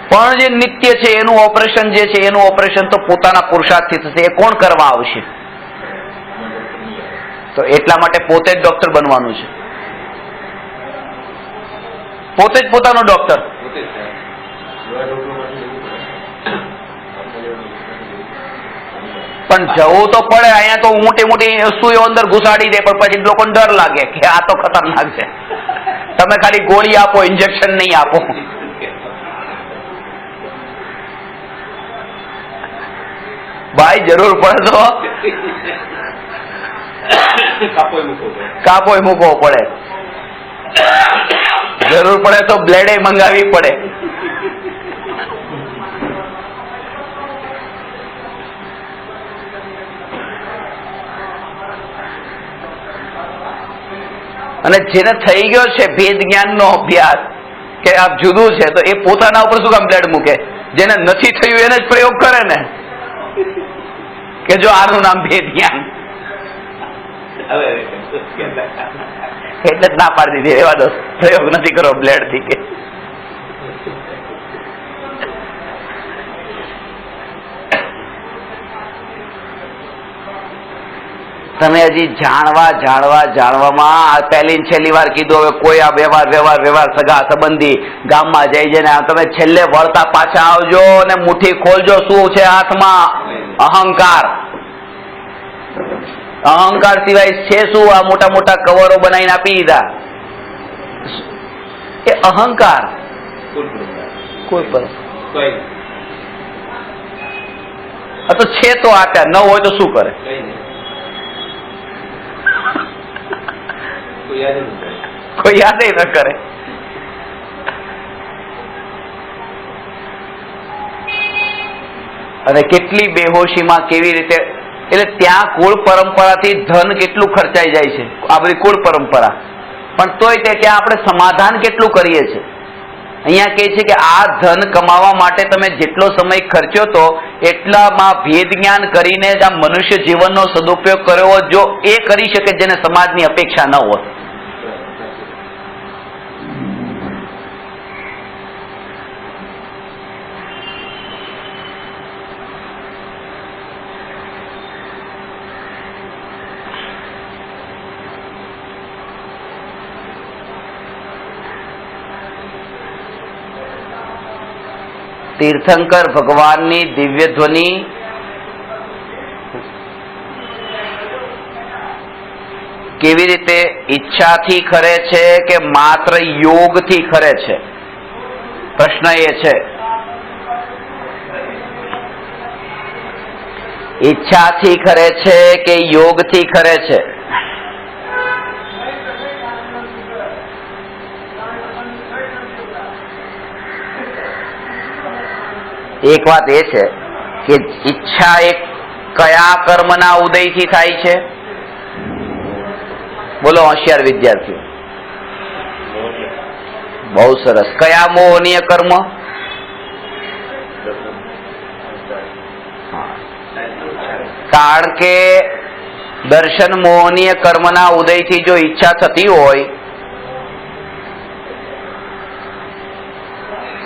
પણ જે નિત્ય છે એનું ઓપરેશન જે છે, એનું ઓપરેશન તો પોતાના પુરુષાર્થથી થશે. એ કોણ કરવા આવશે? તો એટલા માટે પોતે જ ડોક્ટર બનવાનું છે, પોતે જ પોતાનો ડોક્ટર. પણ જવું તો પડે. અહીંયા તો મોટી સુઈઓ અંદર ઘુસાડી દે, પણ પછી લોકોને ડર લાગે કે આ તો ખતરનાક છે. તમે ખાલી ગોળી આપો, ઇન્જેક્શન નહીં આપો. ભાઈ જરૂર પડે તો કાપોય મૂકવો પડે. જરૂર પડે તો બ્લેડે મંગાવી પડે. અને જેને થઈ ગયો છે ભેદ જ્ઞાનનો અભ્યાસ કે આ જુદું છે, તો એ પોતાના ઉપર શું કામ બ્લેડ મૂકે? જેને નથી થયું એને જ પ્રયોગ કરે ને, કે જો આનું નામ ભેદ જ્ઞાન. એટલે જ ના પાડી દીધી, એવા દોસ્ત પ્રયોગ નથી કરો બ્લેડ થી. કે તમે હજી જાણવામાં પહેલી છેલ્લી વાર કીધું. હવે કોઈ આ વ્યવહાર સગા સંબંધી ગામમાં જઈ જઈને તમે છેલ્લે વળતા પાછા આવજો અને મુઠ્ઠી ખોલજો. શું છે હાથમાં? અહંકાર. અહંકાર સિવાય છે શું? આ મોટા મોટા કવરો બનાવીને આપી દીધા. એ અહંકાર કોઈ પણ તો છે તો આપ્યા, ન હોય તો શું કરે? કોઈ યાદ ન કરે. અને કેટલી બેહોશીમાં કેવી રીતે, એટલે ત્યાં કુળ પરંપરાથી ધન કેટલું ખર્ચાઈ જાય છે, આ બધી કુળ પરંપરા. પણ તોય તે ત્યાં આપણે સમાધાન કેટલું કરીએ છીએ. અહીંયા કહે છે કે આ ધન કમાવા માટે તમે જેટલો સમય ખર્ચ્યો તો એટલામાં ભેદ જ્ઞાન કરીને જ આ મનુષ્ય જીવનનો સદુપયોગ કર્યો હોત, જો એ કરી શકે જેને સમાજની અપેક્ષા ન હોત. તીર્થંકર ભગવાનની દિવ્ય ધ્વનિ કેવી રીતે ઈચ્છાથી ખરે છે કે માત્ર યોગથી ખરે છે? પ્રશ્ન એ છે. ઈચ્છાથી ખરે છે કે યોગથી ખરે છે? એક વાત એ છે કે ઈચ્છા એક કયા કર્મના ઉદયથી થાય છે? બોલો હોશિયાર વિદ્યાર્થીઓ. બહુ સરસ. કયા મોહનીય કર્મ? કારણ કે દર્શન મોહનીય કર્મના ઉદયથી જો ઈચ્છા થતી હોય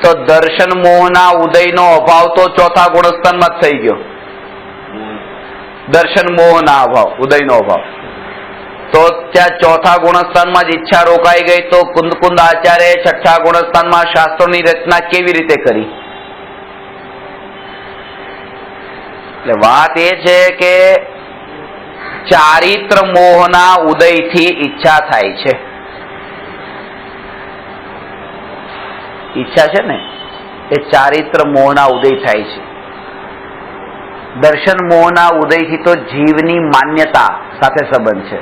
તો દર્શન મોહના ઉદયનો અભાવ તો ચોથા ગુણસ્થાનમાં જ થઈ ગયો. દર્શન મોહના અભાવ, ઉદયનો અભાવ, તો ત્યાં ચોથા ગુણસ્થાનમાં જ ઈચ્છા રોકાઈ ગઈ. તો કુંદ આચાર્ય છઠ્ઠા ગુણસ્થાનમાં શાસ્ત્રોની રચના કેવી રીતે કરી? એટલે વાત એ છે કે ચારિત્ર મોહના ઉદયથી ઈચ્છા થાય છે. ઈચ્છા છે ને એ ચારિત્ર મોહના ઉદય થાય છે. દર્શન મોહના ઉદયથી તો જીવની માન્યતા સાથે સંબંધ છે.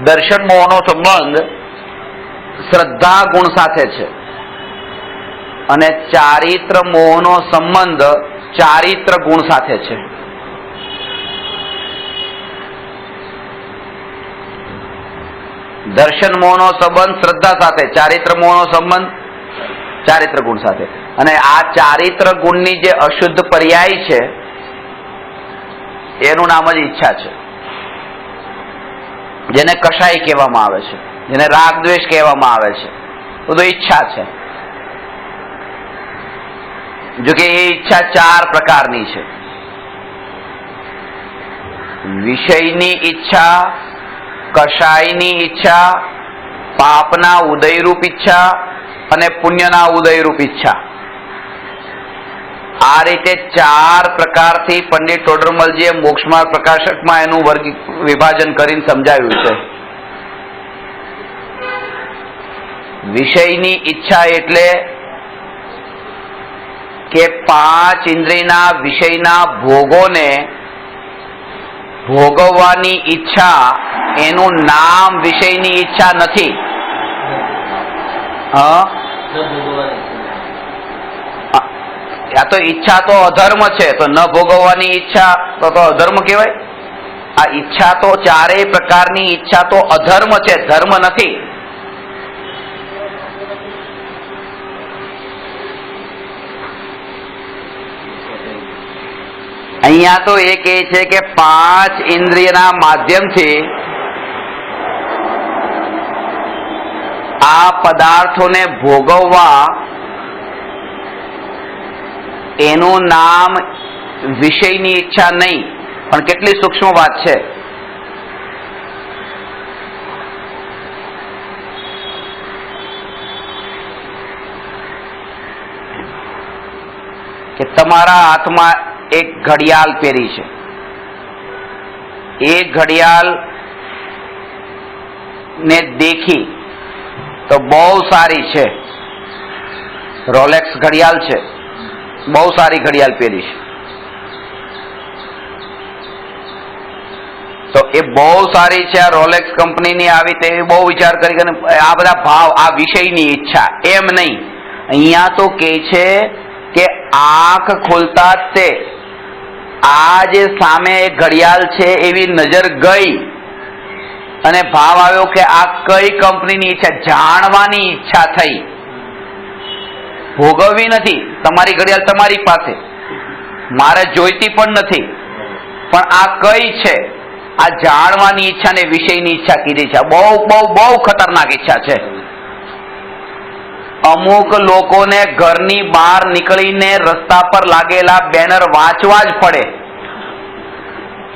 દર્શન મોહનો સંબંધ શ્રદ્ધા ગુણ સાથે છે અને ચારિત્ર મોહનો સંબંધ ચારિત્ર ગુણ સાથે છે. દર્શન મોહનો સંબંધ શ્રદ્ધા સાથે, ચારિત્ર મોહનો સંબંધ ચારિત્ર ગુણ સાથે. અને આ ચારિત્ર ગુણની જે અશુદ્ધ પર્યાય છે એનું નામ જ ઈચ્છા છે, જેને કષાય કહેવામાં આવે છે, જેને રાગ દ્વેષ કહેવામાં આવે છે. બધું ઈચ્છા છે. જો કે એ ઈચ્છા ચાર પ્રકારની છે. વિષયની ઈચ્છા, કષાયની ઈચ્છા, પાપના ઉદયરૂપ ઈચ્છા અને પુણ્યના ઉદયરૂપ ઈચ્છા. આ રીતે ચાર પ્રકારથી પંડિત ટોડરમલજીએ મોક્ષમાર્ગ પ્રકાશકમાં એનું વિભાજન કરીને સમજાવ્યું છે. વિષયની ઈચ્છા એટલે કે પાંચ ઇન્દ્રિયના વિષયના ભોગોને ભોગવવાની ઈચ્છા, એનું નામ વિષયની ઈચ્છા નથી. હા, આ તો ઈચ્છા તો અધર્મ છે, તો ન ભોગવવાની ઈચ્છા તો અધર્મ કહેવાય. આ ઈચ્છા તો ચારેય પ્રકારની ઈચ્છા તો અધર્મ છે, ધર્મ નથી. અહીંયા તો એ કહે છે કે 5 ઇન્દ્રિયના માધ્યમથી આ પદાર્થોને ભોગવવા, એનું નામ વિષયની ઈચ્છા નહીં. પણ કેટલી સૂક્ષ્મ વાત છે. કે તમારા હાથમાં એક ઘડિયાળ પહેરી છે, એ ઘડિયાળ ને દેખી તો બહુ સારી છે, રોલેક્સ ઘડિયાળ છે, બહુ સારી ઘડિયાળ પહેરી છે. તો એ બહુ સારી છે, આ રોલેક્સ કંપનીની આવી તેવી બહુ વિચાર કરી, આ બધા ભાવ, આ વિષયની ઈચ્છા. એમ નહીં, અહીંયા તો કે છે કે આંખ ખોલતા તે આ જે સામે ઘડિયાળ છે એવી નજર ગઈ અને ભાવ આવ્યો કે આ કઈ કંપનીની ઈચ્છા, જાણવાની ઈચ્છા થઈ, ભોગવવી નથી. તમારી ઘડિયાળ તમારી પાસે, મારે જોઈતી પણ નથી, પણ આ કઈ છે, આ જાણવાની ઈચ્છા ને વિષયની ઈચ્છા કીધી છે. બહુ બહુ બહુ ખતરનાક ઈચ્છા છે. અમુક લોકોને ઘરની બહાર નીકળીને રસ્તા પર લાગેલા બેનર વાંચવા જ પડે.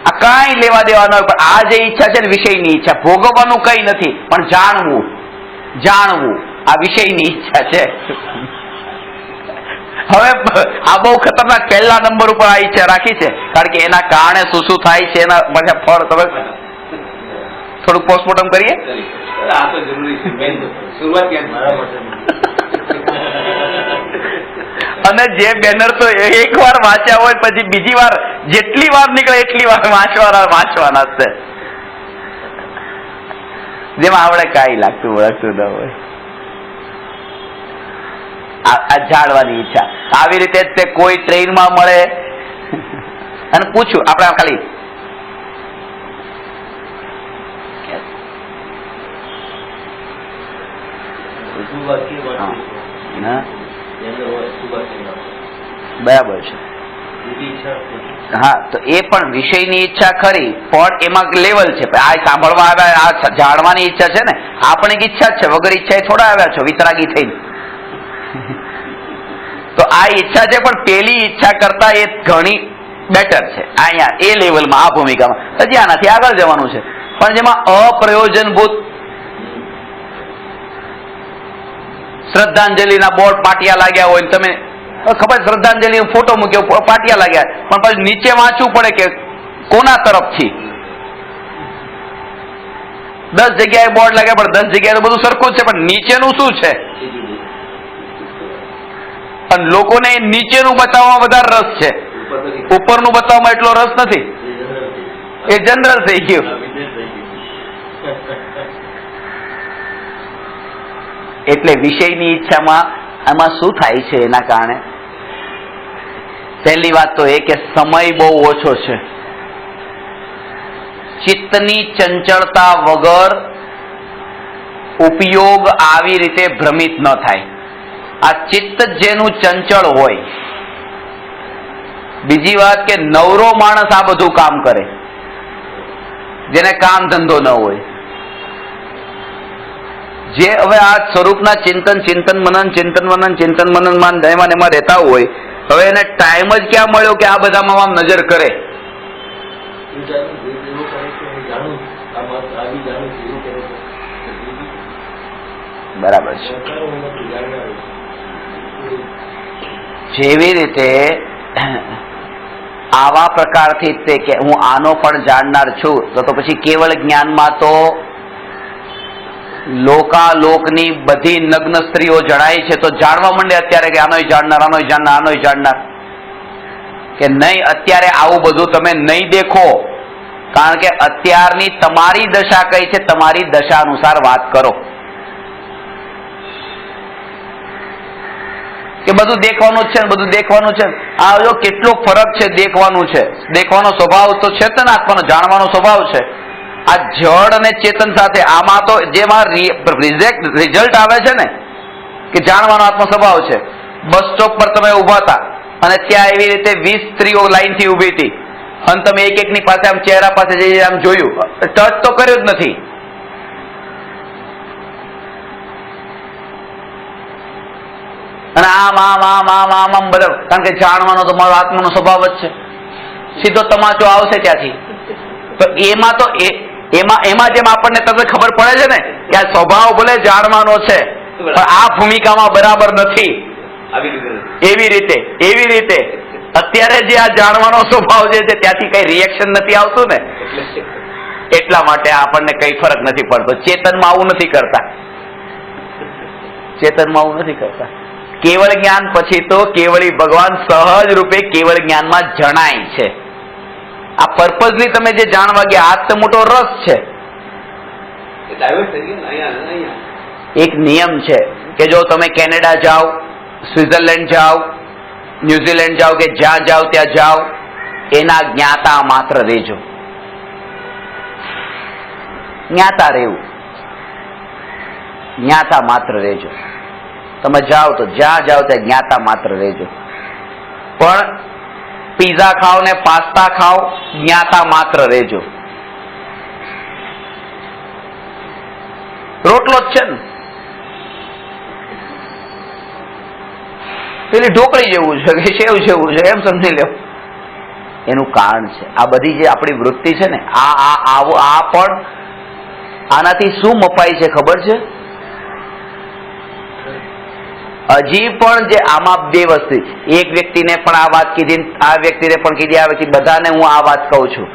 આ કઈ લેવા દેવા ન હોય, પણ આ જે ઈચ્છા છે ને વિષયની ઈચ્છા, ભોગવવાનું કઈ નથી, પણ જાણવું, જાણવું આ વિષયની ઈચ્છા છે. હવે આ બહુ ખતરનાક પહેલા નંબર ઉપર આ ઈચ્છા રાખી છે, કારણ કે એના કારણે શું શું થાય છે, એના પાછા ફળ. તમે થોડુંક પોસ્ટમોર્ટમ કરીએ. આ તો જરૂરી છે, શરૂઆત ક્યાં. અને જે બેનર તો એક વાર વાંચ્યા હોય પછી બીજી વાર જેટલી વાર નીકળે એટલી વાર વાંચવાના છે, જેમાં આપણે કાંઈ લાગતું વળગતું ન હોય. આ જાણવાની ઈચ્છા. આવી રીતે તે કોઈ ટ્રેનમાં મળે અને પૂછ્યું, આપણે ખાલી બરાબર છે. હા, તો એ પણ વિષયની ઈચ્છા ખરી, પણ એમાં લેવલ છે. આ સાંભળવા આવ્યા, આ જાણવાની ઈચ્છા છે ને, આ પણ એક ઈચ્છા છે. વગર ઈચ્છા થોડા આવ્યા છો વિતરાગી થઈને. તો આ ઈચ્છા છે, પણ પેલી ઈચ્છા કરતા એ ઘણી બેટર છે. અહીંયા એ લેવલમાં, આ ભૂમિકામાં હજી આનાથી આગળ જવાનું છે, પણ જેમાં અપ્રયોજનભૂત શ્રદ્ધાંજલિના બોર્ડ પાટિયા લાગ્યા હોય, તમે ખબર શ્રદ્ધાંજલિ ફોટો મૂક્યો, પાટિયા લાગ્યા, પણ પછી નીચે વાંચવું પડે કે કોના તરફથી. 10 જગ્યાએ બોર્ડ લાગ્યા, પણ 10 જગ્યાએ બધું સરખું જ છે, પણ નીચેનું શું છે. અને લોકોને નીચેનું બતાવવામાં વધારે રસ છે, ઉપરનું બતાવવામાં એટલો રસ નથી. એ જનરલ થઈ ગયું. એટલે વિષયની ઈચ્છામાં આમાં શું થાય છે, એના કારણે પહેલી વાત તો એ કે સમય બહુ ઓછો છે. ચિત્તની ચંચળતા વગર ઉપયોગ આવી રીતે ભ્રમિત ન થાય. આ ચિત્ત જેનું ચંચળ હોય. બીજી વાત કે નવરો માણસ આ બધું કામ કરે, જેને કામ ધંધો ન હોય. જે હવે આ સ્વરૂપના ચિંતન મનન માન એમાં રહેતા હોય, હવે એને ટાઈમ જ ક્યાં મળ્યો કે આ બધામાં આમ નજર કરે. બરાબર છે. જેવી રીતે આવા પ્રકારથી તે કે હું આનો પણ જાણનાર છું, તો પછી કેવળ જ્ઞાનમાં તો લોકાલોકની બધી નગ્ન સ્ત્રીઓ જણાય છે, તો જાણવા માંડે અત્યારે કે આનોય જાણનાર કે નહીં. અત્યારે આવું બધું તમે નહીં દેખો, કારણ કે અત્યારની તમારી દશા કઈ છે, તમારી દશા અનુસાર વાત કરો. કે બધું દેખવાનું જ છે, બધું દેખવાનું છે. આ જો કેટલો ફરક છે. દેખવાનું છે, દેખવાનો સ્વભાવ તો ચેતન આત્માનો, જાણવાનો સ્વભાવ છે. આ જડ અને ચેતન સાથે આમાં તો જેમાં રિઝલ્ટ આવે છે ને કે જાણવાનો આત્મા સ્વભાવ છે. બસ સ્ટોપ પર તમે ઉભા હતા અને ત્યાં એવી રીતે 20 સ્ત્રીઓ લાઈન થી ઉભી હતી અને તમે એક એકની પાસે આમ ચહેરા પાસે જઈ આમ જોયું, ટચ તો કર્યો જ નથી. અને આમ આમ આમ આમ આમ આમ બધા, કારણ કે જાણવાનો તો મારો આત્માનો સ્વભાવ જ છે. સીધો તમાચો આવશે ત્યાંથી. તો એમાં જેમ આપણને તમને ખબર પડે છે ને કે આ સ્વભાવ ભલે જાણવાનો છે પણ આ ભૂમિકામાં બરાબર નથી. એવી રીતે અત્યારે જે આ જાણવાનો સ્વભાવ જે છે ત્યાંથી કઈ રિએક્શન નથી આવતું ને, એટલા માટે આપણને કઈ ફરક નથી પડતો. ચેતનમાં આવું નથી કરતા, ચેતનમાં આવું નથી કરતા. કેવળ જ્ઞાન પછી તો કેવળી ભગવાન સહજ રૂપે કેવળ જ્ઞાનમાં જણાય છે. આ પર્પઝલી તમે જે જાણવા ગયા, આ તો મોટો રસ છે. એક નિયમ છે કે જો તમે કેનેડા જાઓ, સ્વિટ્ઝરલેન્ડ જાઓ, ન્યુઝીલેન્ડ જાઓ, કે જ્યાં જાઓ ત્યાં જાઓ, એના જ્ઞાતા માત્ર રહેજો. જ્ઞાતા રહેવું, જ્ઞાતા માત્ર રહેજો. તમે જાઓ તો જ્યાં જાઓ ત્યાં જ્ઞાતા માત્ર રહેજો. પણ પીઝા ખાઓ ને પાસ્તા ખાઓ, જ્ઞાતા માત્ર રહેજો. રોટલો જ છે ને, પેલી ઢોકળી જેવું છે કે સેવ જેવું છે એમ સમજી લો. એનું કારણ છે આ બધી જે આપણી વૃત્તિ છે ને, આ પણ આનાથી શું મપાય છે ખબર છે? હજી પણ જે આમાં બે વસ્તુ, એક વ્યક્તિને પણ આ વાત કીધી, આ વ્યક્તિને પણ કીધી, આ વ્યક્તિ, બધાને હું આ વાત કહું છું.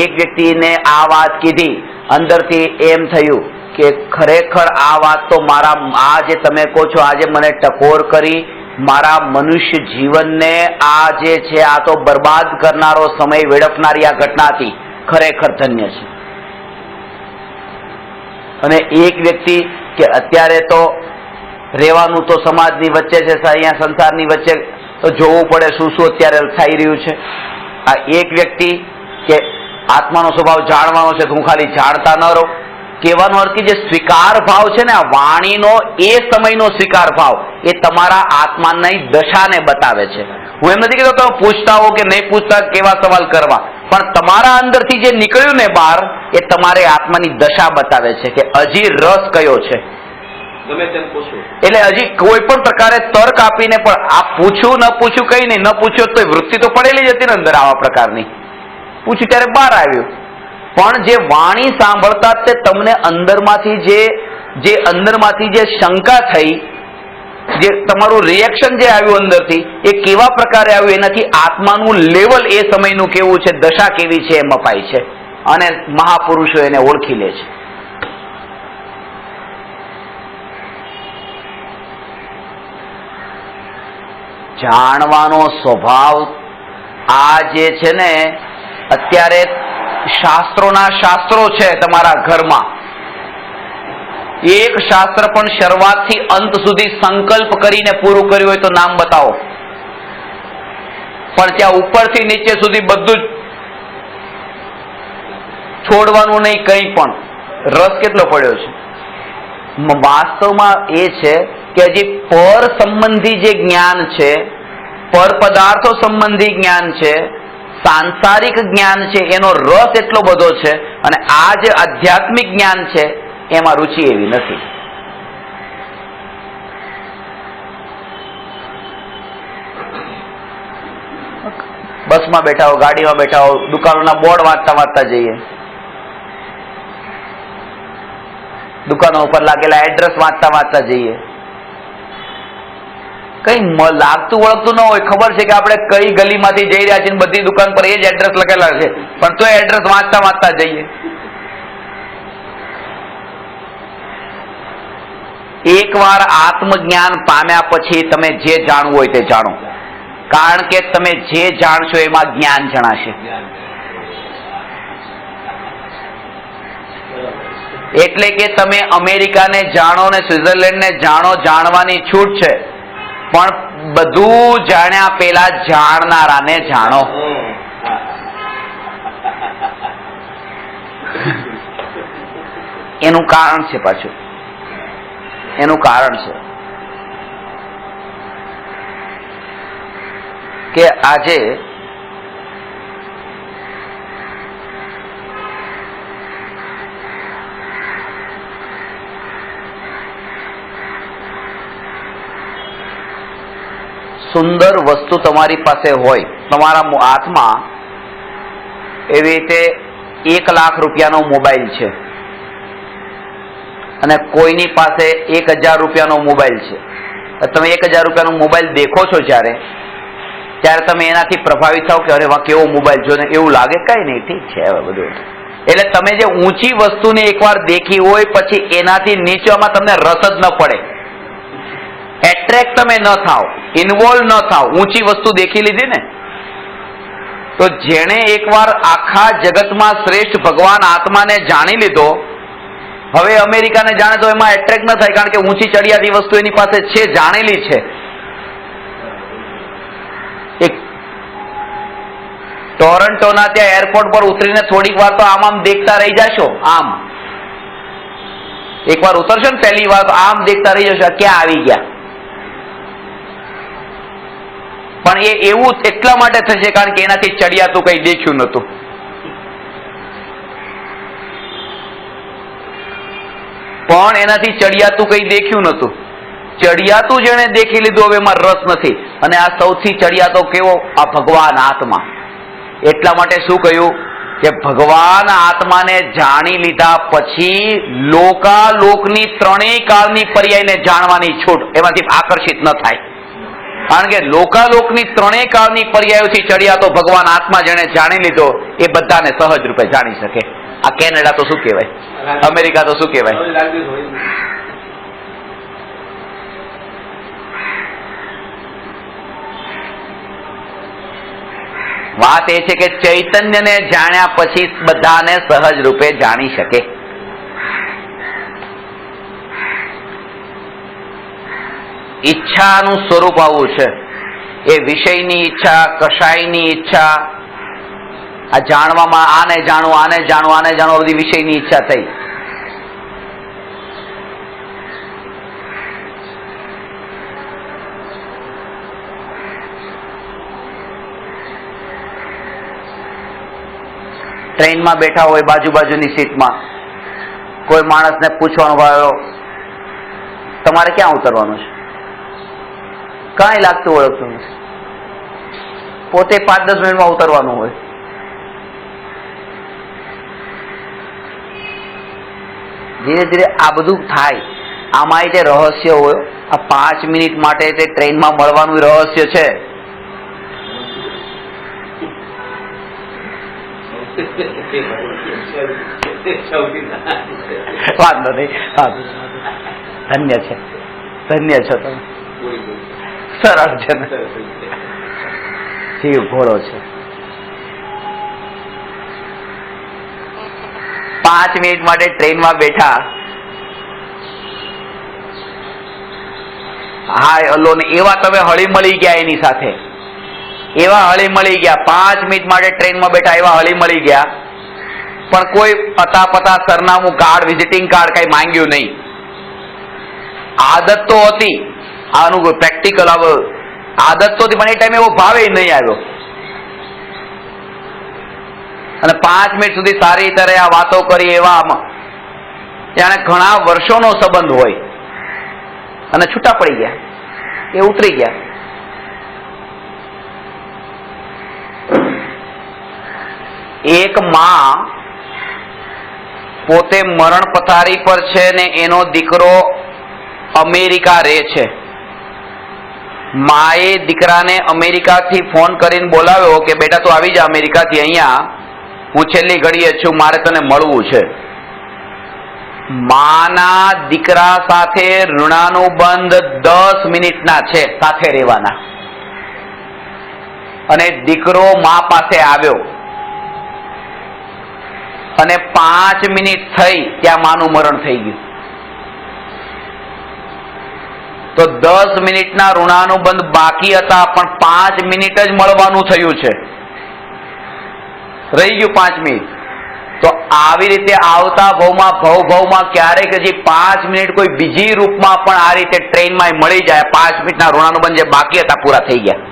એક વ્યક્તિને આ વાત કીધી, અંદરથી એમ થયું કે ખરેખર આ વાત તો મારા, આ જે તમે કહો છો આજે મને ટકોર કરી, મારા મનુષ્ય જીવનને આ જે છે આ તો બરબાદ કરનારો, સમય વેડફનારી આ ઘટના હતી, ખરેખર ધન્ય છે. અને એક વ્યક્તિ કે અત્યારે તો રહેવાનું તો સમાજની વચ્ચે છે, અહીંયા સંસારની વચ્ચે તો જોવું પડે શું શું અત્યારે થઈ રહ્યું છે. આ એક વ્યક્તિ કે આત્માનો સ્વભાવ જાણવાનો છે તો હું ખાલી જાણતા ન રહું. કહેવાનો અર્થ કે જે સ્વીકાર ભાવ છે ને, આ વાણીનો એ સમયનો સ્વીકાર ભાવ એ તમારા આત્માની દશાને બતાવે છે. હું એમ નથી કહેતો તમે પૂછતા હો કે નહીં પૂછતા કેવા સવાલ કરવા, પણ તમારા અંદરથી જે નીકળ્યું ને બહાર એ તમારે આત્માની દશા બતાવે છે કે હજી રસ કયો છે. એટલે હજી કોઈ પણ પ્રકારે તર્ક આપીને પણ આ પૂછ્યું ન પૂછ્યું કઈ નહીં, ન પૂછ્યું તો વૃત્તિ તો પડેલી જ હતી ને અંદર આવા પ્રકારની. પૂછ્યું ત્યારે બહાર આવ્યું. પણ જે વાણી સાંભળતા તે તમને અંદરમાંથી જે શંકા થઈ, જે તમારું રિએક્શન જે આવ્યું અંદરથી, એ કેવા પ્રકારે આવ્યું એનાથી આત્માનું લેવલ એ સમયનું કેવું છે, દશા કેવી છે એ મપાય છે. અને મહાપુરુષો એને ઓળખી લે છે. જાણવાનો સ્વભાવ આ જે છે ને, અત્યારે શાસ્ત્રોના શાસ્ત્રો છે તમારા ઘરમાં. એક શાસ્ત્ર પણ શરૂઆતથી અંત સુધી સંકલ્પ કરીને પૂરું કર્યું હોય તો નામ બતાવો. પણ ત્યાં ઉપરથી નીચે સુધી બધું જ છોડવાનું નહીં, કંઈ પણ. રસ કેટલો પડ્યો છે. વાસ્તવમાં એ છે કે હજી પર સંબંધી જે જ્ઞાન છે, પર પદાર્થો સંબંધી જ્ઞાન છે, સાંસારિક જ્ઞાન છે, એનો રસ એટલો બધો છે. અને આ જે આધ્યાત્મિક જ્ઞાન છે એમાં રુચિ એવી નથી. બસમાં બેઠા હો, ગાડીમાં બેઠા હો, દુકાનોના બોર્ડ વાંચતા જઈએ, દુકાનો ઉપર લાગેલા એડ્રેસ વાંચતા જઈએ. કઈ લાગતું વળગતું ન હોય, ખબર છે કે આપણે કઈ ગલીમાંથી જઈ રહ્યા છીએ, બધી દુકાન પર એ જ એડ્રેસ લખેલા છે, પણ તો એડ્રેસ વાંચતા જઈએ. એકવાર આત્મજ્ઞાન પામ્યા પછી તમે જે જાણવું હોય તે જાણો, કારણ કે તમે જે જાણશો એમાં જ્ઞાન જણાશે. એટલે કે તમે અમેરિકાને જાણો ને સ્વિટ્ઝરલેન્ડને જાણો, જાણવાની છૂટ છે, પણ બધું જાણ્યા પેલા જાણનારાને જાણો. એનું કારણ છે, પાછું એનું કારણ છે કે આજે સુંદર વસ્તુ તમારી પાસે હોય, તમારા હાથમાં એવી રીતે 1 લાખ રૂપિયાનો મોબાઈલ છે અને કોઈની પાસે 1000 રૂપિયાનો મોબાઈલ છે. તમે 1000 રૂપિયાનો મોબાઈલ દેખો છો ત્યારે તમે એનાથી પ્રભાવિત થાવ કે અરે વાહ કેવો મોબાઈલ જો ને, એવું લાગે કઈ નહીં ઠીક છે હવે બધું. એટલે તમે જે ઊંચી વસ્તુને એકવાર દેખી હોય પછી એનાથી નીચેમાં તમને રસ જ ન પડે, એટ્રેક્ટ તમે ન થાવ, ઇન્વોલ્વ ન થાવ. ઊંચી વસ્તુ દેખી લીધી ને, તો જેણે એકવાર આખા જગતમાં શ્રેષ્ઠ ભગવાન આત્માને જાણી લીધો, હવે અમેરિકાને જાણે તો એમાં એટ્રેક્ટ ન થાય, કારણ કે ઊંચી ચડિયાતી વસ્તુ એની પાસે છે, જાણેલી છે. એક ટોરન્ટોના ત્યાં એરપોર્ટ પર ઉતરીને થોડીક વાર તો આમ દેખતા રહી જશો. આમ એકવાર ઉતરશો ને પહેલી વાર તો આમ દેખતા રહી જશો, ક્યાં આવી ગયા. પણ એ એવું એટલા માટે થશે કારણ કે એનાથી ચડિયાતું કઈ દેખ્યું નતું. પણ એનાથી ચડિયાતું કઈ દેખ્યું નતું. ચડિયાતું જેને દેખી લીધું હવે એમાં રસ નથી. અને આ સૌથી ચડિયાતો કેવો? આ ભગવાન આત્મા. એટલા માટે શું કહ્યું કે ભગવાન આત્માને જાણી લીધા પછી લોકાલોકની ત્રણેય કાળની પર્યાયને જાણવાની છૂટ, એમાંથી આકર્ષિત ન થાય. કારણ કે લોકાલોકની ત્રણેય કાળની પર્યાયોથી ચડિયાતો ભગવાન આત્મા જેને જાણી લીધો એ બધાને સહજ રૂપે જાણી શકે. આ કેનેડા તો શું કહેવાય, અમેરિકા તો શું કહેવાય. વાત એ છે કે ચૈતન્યને જાણ્યા પછી બધાને સહજ રૂપે જાણી શકે. ઈચ્છાનું સ્વરૂપ આવું છે. એ વિષયની ઈચ્છા, કશાયની ઈચ્છા, આ જાણવામાં આને જાણવું, આને જાણવું, આને જાણવું, બધી વિષયની ઈચ્છા થઈ. ટ્રેનમાં બેઠા હોય બાજુની સીટમાં, કોઈ માણસને પૂછવાનું ભાઈ તમારે ક્યાં ઉતરવાનું છે, કાંઈ લાગતું ઓળખતું નથી, પોતે 5-10 મિનિટમાં ઉતરવાનું હોય. ધીરે ધીરે આ બધું થાય. આમાં તે રહસ્ય હોય. આ 5 મિનિટ માટે તે ટ્રેનમાં મળવાનું રહસ્ય છે. વાંધો નહીં, ધન્ય છે, ધન્ય છો તમે. સરળ છે ને, જીવ ભોળો છે. 5 મિનિટ માટે ટ્રેનમાં બેઠા, હાય હલો ને એવા તમે હળી મળી ગયા એની સાથે, એવા હળી મળી ગયા. 5 મિનિટ માટે ટ્રેનમાં બેઠા એવા હળી મળી ગયા, પણ કોઈ પતા પતા સરનામું કાર્ડ, વિઝિટિંગ કાર્ડ કઈ માંગ્યું નહીં. આદત તો હતી, આનું પ્રેક્ટિકલ આદત તો હતી, પણ એ ટાઈમે એવો ભાવે નહીં આવ્યો. અને 5 મિનિટ સુધી સારી રીતે આ વાતો કરી, એવા જાણે ઘણા વર્ષોનો સંબંધ હોય, અને છૂટા પડી ગયા, એ ઉતરી ગયા. એક માં પોતે મરણ પથારી પર છે ને એનો દીકરો અમેરિકા રહે છે. માએ દીકરાને અમેરિકાથી ફોન કરીને બોલાવ્યો કે બેટા તું આવી જા અમેરિકાથી, અહીંયા હું છેલ્લી ઘડીએ છું, મારે તને મળવું છે. માના દીકરા સાથે ઋણાનુબંધ 10 મિનિટના છે, સાથે રહેવાના. અને દીકરો મા પાસે આવ્યો અને 5 મિનિટ થઈ ત્યાં માનું મરણ થઈ ગયું. તો 10 મિનિટના ઋણાનુબંધ બાકી હતા, પણ 5 મિનિટ જ મળવાનું થયું છે, રહી ગયું 5 મિનિટ. તો આવી રીતે આવતા ભવમાં ક્યારેક હજી 5 મિનિટ કોઈ બીજી રૂપમાં પણ આ રીતે ટ્રેનમાં મળી જાય, 5 મિનિટના ઋણાનુબંધ જે બાકી હતા પૂરા થઈ ગયા.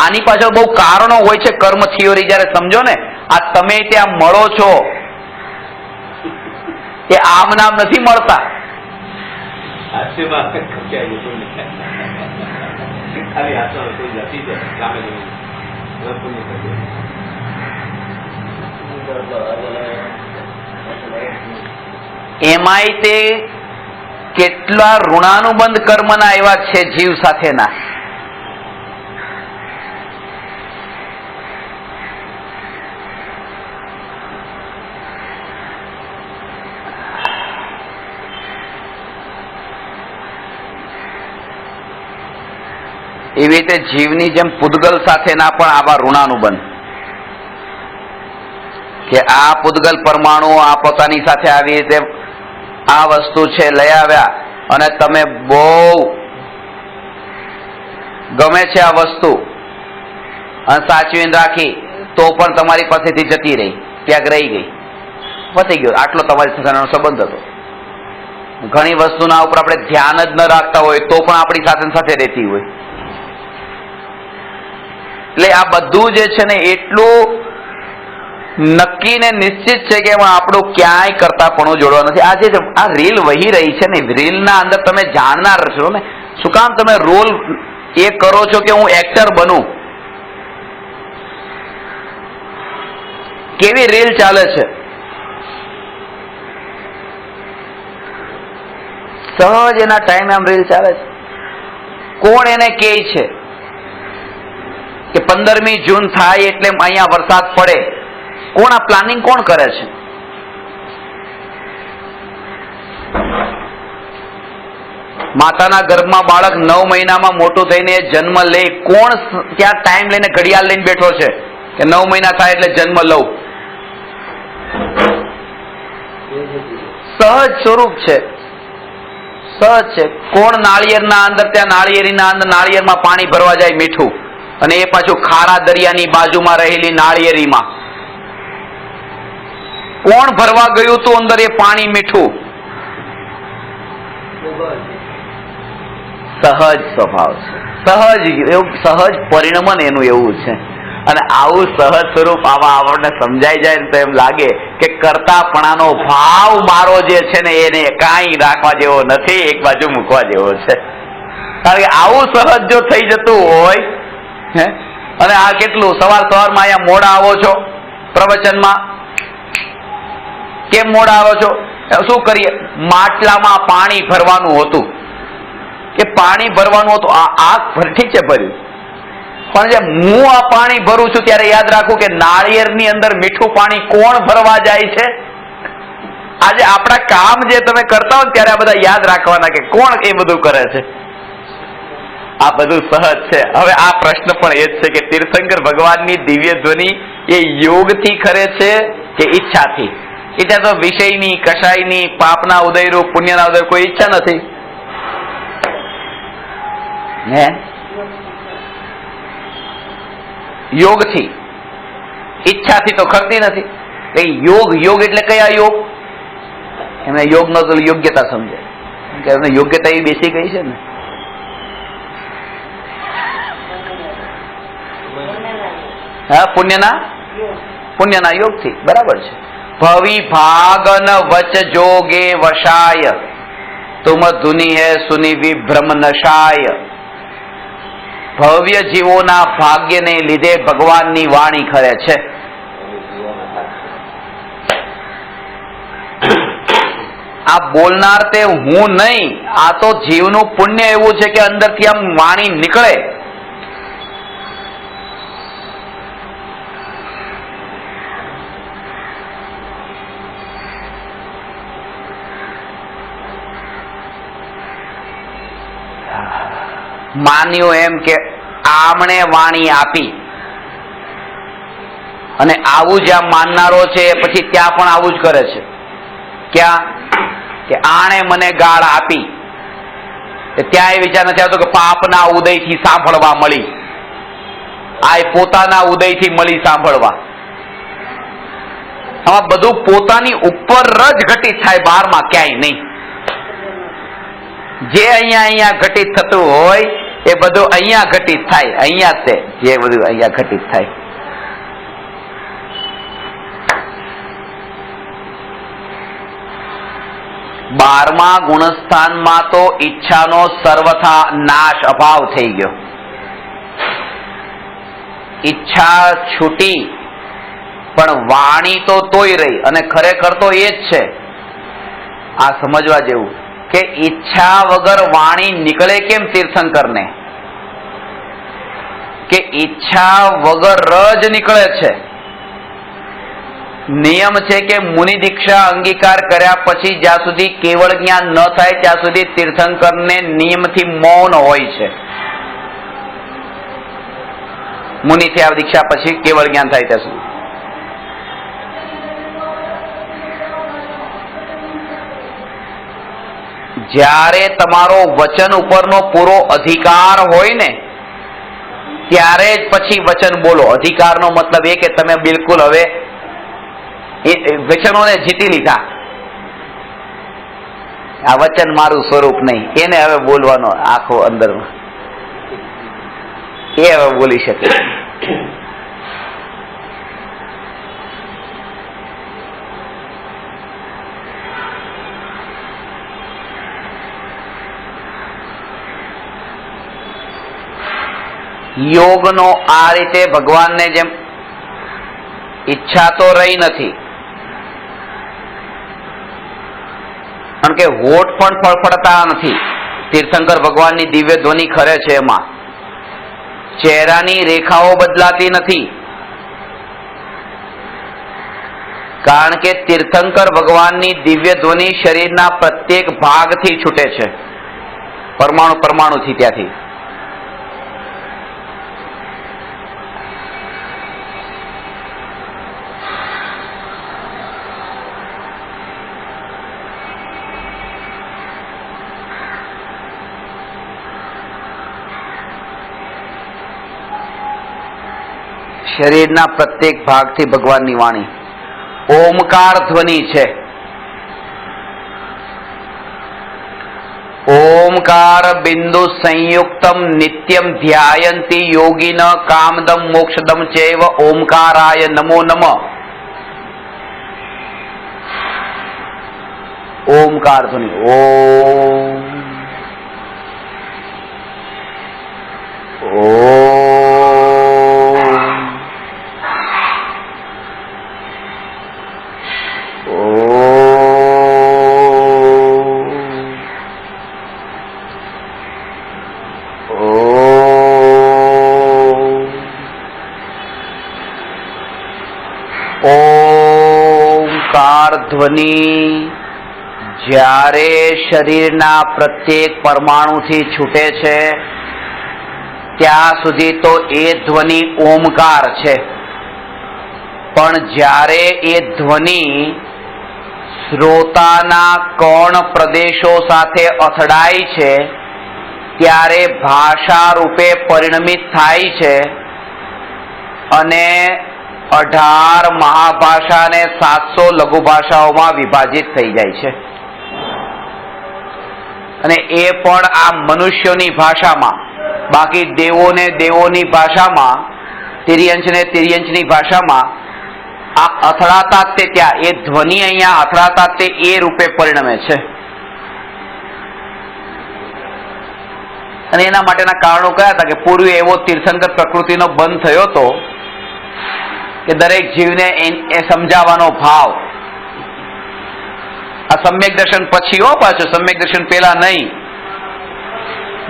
આની પાછળ બહુ કારણો હોય છે. કર્મ થિયોરી જયારે સમજો ને, આ તમે ત્યાં મળો છો એ આમ નામ નથી મળતા. એમાંય તે કેટલા ઋણાનુબંધ કર્મના એવા છે જીવ સાથેના. એવી રીતે જીવની જેમ પૂતગલ સાથેના પણ આવા ઋણાનુબંધ, કે આ પૂતગલ પરમાણુ આ પોતાની સાથે આવી રીતે આ વસ્તુ છે લઈ આવ્યા, અને તમે બહુ ગમે છે આ વસ્તુ અને સાચવીને રાખી, તો પણ તમારી પાસેથી જતી રહી, ક્યાંક રહી ગઈ, પતી ગયો. આટલો તમારી સાથેનો સંબંધ હતો. ઘણી વસ્તુના ઉપર આપણે ધ્યાન જ ન રાખતા હોય તો પણ આપણી સાથે સાથે રહેતી હોય. એટલે આ બધું જે છે ને એટલું નક્કી ને નિશ્ચિત છે કે એમાં આપણું ક્યાંય કરતાપણું જોડવા નથી. આ જે આ રીલ વહી રહી છે ને, રીલના અંદર તમે જાણનાર છો ને, શું કામ તમે રોલ એ કરો છો કે હું એક્ટર બનું? કેવી રીલ ચાલે છે? સહજ એના ટાઈમે આમ રીલ ચાલે છે. કોણ એને કહે છે કે 15મી જૂન થાય એટલે અહીંયા વરસાદ પડે? કોણ આ પ્લાનિંગ કોણ કરે છે? માતાના ગર્ભમાં બાળક 9 મહિનામાં મોટું થઈને જન્મ લે, કોણ ત્યાં ટાઈમ લઈને ઘડિયાળ લઈને બેઠો છે કે 9 મહિના થાય એટલે જન્મ લઉં? સહજ સ્વરૂપ છે, સહજ છે. કોણ નાળિયેરના અંદર, ત્યાં નાળિયેરીના અંદર નાળિયેરમાં પાણી ભરવા જાય મીઠું, અને એ પાછું ખારા દરિયાની બાજુમાં રહેલી નાળિયેરીમાં કોણ ભરવા ગયું હતું અંદર એ પાણી મીઠું? સહજ સ્વભાવ છે, સહજ એવું સહજ પરિણમન એનું એવું છે. અને આવું સહજ સ્વરૂપ આવા આપણને સમજાઈ જાય ને તો એમ લાગે કે કરતાપણાનો ભાવ મારો જે છે ને એને કાંઈ રાખવા જેવો નથી, એક બાજુ મૂકવા જેવો છે. કારણ કે આવું સહજ જો થઈ જતું હોય, અને આ કેટલું સવારમાં અહીંયા મોડા આવો છો પ્રવચનમાં, કેમ મોડા આવો છો? શું કરીએ? માટલામાં પાણી ભરવાનું હતું, કે પાણી ભરવાનું હતું. આ ઠીક છે ભર્યું, પણ જે હું આ પાણી ભરું છું ત્યારે યાદ રાખું કે નાળિયેરની અંદર મીઠું પાણી કોણ ભરવા જાય છે? આજે આપણા કામ જે તમે કરતા હો ત્યારે આ બધા યાદ રાખવાના કે કોણ એ બધું કરે છે. આ બધું સહજ છે. હવે આ પ્રશ્ન પણ એ જ છે કે તીર્થંકર ભગવાનની દિવ્ય ધ્વનિ એ યોગથી કરે છે કે ઈચ્છાથી? ઈચ્છા તો વિષયની, કશાયની, પાપના ઉદયરૂપ, પુણ્યના ઉદય, કોઈ ઈચ્છા નથી. હે? યોગથી, ઈચ્છાથી તો કરતી નથી. યોગ, યોગ એટલે કયા યોગ? એમને યોગ નો તો યોગ્યતા સમજે, કે એમને યોગ્યતા એવી બેસી ગઈ છે ને. હા, પુણ્યના યોગથી બરાબર છે. ભવિ ભાગન વચ જોગે વશાય, તુમ ધુની હે સુની વિભ્રમ નશાય. ભવ્ય જીવોના ભાગ્યને લીધે ભગવાનની વાણી કરે છે. આ બોલનાર તે હું નહીં, આ તો જીવનું પુણ્ય એવું છે કે અંદરથી આમ વાણી નીકળે. માન્યું એમ કે આમણે વાણી આપી, અને આવું જ્યાં માનનારો છે પછી ત્યાં પણ આવું જ કરે છે. ક્યાં? કે આણે મને ગાળ આપી. ત્યાં એ વિચાર નથી આવતો કે પાપના ઉદયથી સાંભળવા મળી, આ પોતાના ઉદયથી મળી સાંભળવા. આમાં બધું પોતાની ઉપર જ ઘટિત થાય, બહારમાં ક્યાંય નહીં. જે અહીંયા ઘટિત થતું હોય એ બધું અહીંયા ઘટિત થાય, અહીંયા તે જે બધું અહીંયા ઘટિત થાય. બારમા ગુણસ્થાનમાં તો ઈચ્છાનો સર્વથા નાશ, અભાવ થઈ ગયો. ઈચ્છા છૂટી પણ વાણી તો તોય રહી, અને ખરેખર તો એ જ છે. આ સમજવા જેવું કે ઈચ્છા વગર વાણી નીકળે કેમ તીર્થંકરને, કે ઈચ્છા વગર જ નીકળે છે. નિયમ છે કે મુનિ દીક્ષા અંગીકાર કર્યા પછી જ્યાં સુધી કેવળ જ્ઞાન ન થાય ત્યાં સુધી તીર્થંકરને નિયમથી મૌન હોય છે. મુનિથી આ દીક્ષા પછી કેવળ જ્ઞાન થાય ત્યાં સુધી. જ્યારે તમારો વચન ઉપરનો પૂરો અધિકાર હોય ને ત્યારે જ પછી વચન બોલો. અધિકારનો મતલબ એ કે તમે બિલકુલ હવે વચનોને જીતી લીધા, આ વચન મારું સ્વરૂપ નહીં, એને હવે બોલવાનો આખો અંદર એ હવે બોલી શકે. યોગનો આ રીતે ભગવાનને જેમ ઈચ્છા તો રહી નથી, કારણ કે હોઠ પણ ફળફળતા નથી. તીર્થંકર ભગવાનની દિવ્ય ધ્વનિ ખરે છે, એમાં ચહેરાની રેખાઓ બદલાતી નથી, કારણ કે તીર્થંકર ભગવાનની દિવ્ય ધ્વનિ શરીરના પ્રત્યેક ભાગથી છૂટે છે, પરમાણુ પરમાણુથી. ત્યાંથી શરીરના પ્રત્યેક ભાગથી ભગવાનની વાણી ઓમકાર ધ્વનિ છે. ઓમકાર બિંદુ સંયુક્તમ નિત્યમ ધ્યાયંતી યોગિન કામદમ મોક્ષદમ ચૈવ ઓમકારાય નમો નમઃ. ઓમકાર ધ્વનિ ઓમ ધ્વનિ જ્યારે શરીરના પ્રત્યેક પરમાણુથી છૂટે છે ત્યાં સુધી તો એ ધ્વનિ ઓમકાર છે. પણ જ્યારે એ ધ્વનિ શ્રોતાના કોણ પ્રદેશો સાથે અથડાય છે ત્યારે ભાષા રૂપે પરિણમિત થાય છે અને 18 મહાભાષા ને 700 લઘુ ભાષાઓમાં વિભાજિત થઈ જાય છે. અને એ પણ આ મનુષ્યોની ભાષામાં, બાકી દેવોને દેવોની ભાષામાં, તિર્યંચ ને તિર્યંચની ભાષામાં આ અથડાતા તે ત્યાં એ ધ્વનિ અહીંયા અથડાતા તે એ રૂપે પરિણમે છે. અને એના માટેના કારણો કયા હતા કે પૂર્વે એવો તીર્થંકર પ્રકૃતિનો બંધ થયો હતો કે દરેક જીવને એ સમજાવવાનો ભાવ, આ સમ્યક દર્શન પછી હો, પાછું સમ્યક દર્શન પેલા નહીં,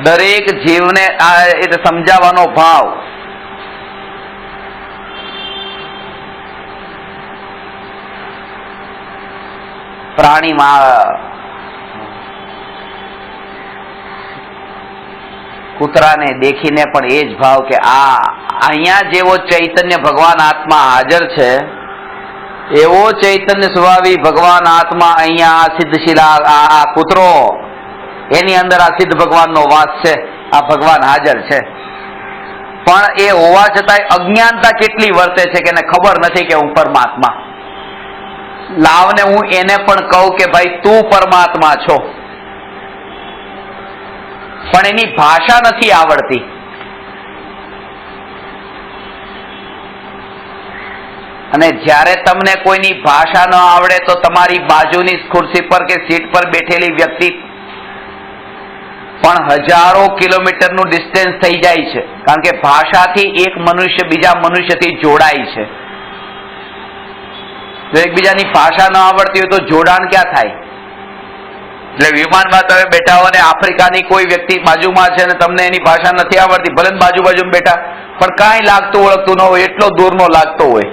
દરેક જીવને આ સમજાવવાનો ભાવ. પ્રાણીમાં કૂતરાને દેખીને પણ એ જ ભાવ કે આ અહીંયા જેવો ચૈતન્ય ભગવાન આત્મા હાજર છે એવો ચૈતન્ય સ્વભાવી ભગવાન આત્મા અહીંયા સિદ્ધશિલા આ કૂતરો એની અંદર આ સિદ્ધ ભગવાનનો વાસ છે, આ ભગવાન હાજર છે. પણ એ હોવા છતાંય અજ્ઞાનતા કેટલી વર્તે છે કે એને ખબર નથી કે હું પરમાત્મા. લાવને હું એને પણ કહું કે ભાઈ તું પરમાત્મા છો, પણ એની ભાષા નથી આવડતી. અને જ્યારે તમને કોઈની ભાષા ન આવડે તો તમારી બાજુની ખુરશી પર કે સીટ પર બેઠેલી વ્યક્તિ પણ હજારો કિલોમીટરનું ડિસ્ટન્સ થઈ જાય છે, કારણ કે ભાષાથી એક મનુષ્ય બીજા મનુષ્યથી જોડાય છે. જો એકબીજાની ભાષા ન આવડતી હોય તો જોડાણ ક્યાં થાય? એટલે વિમાનમાં તમે બેઠા હો અને આફ્રિકાની કોઈ વ્યક્તિ બાજુમાં છે અને તમને એની ભાષા નથી આવડતી, ભલે બાજુ બેઠા, પણ કાંઈ લાગતું ઓળખતું ન હોય, એટલો દૂરનો લાગતો હોય.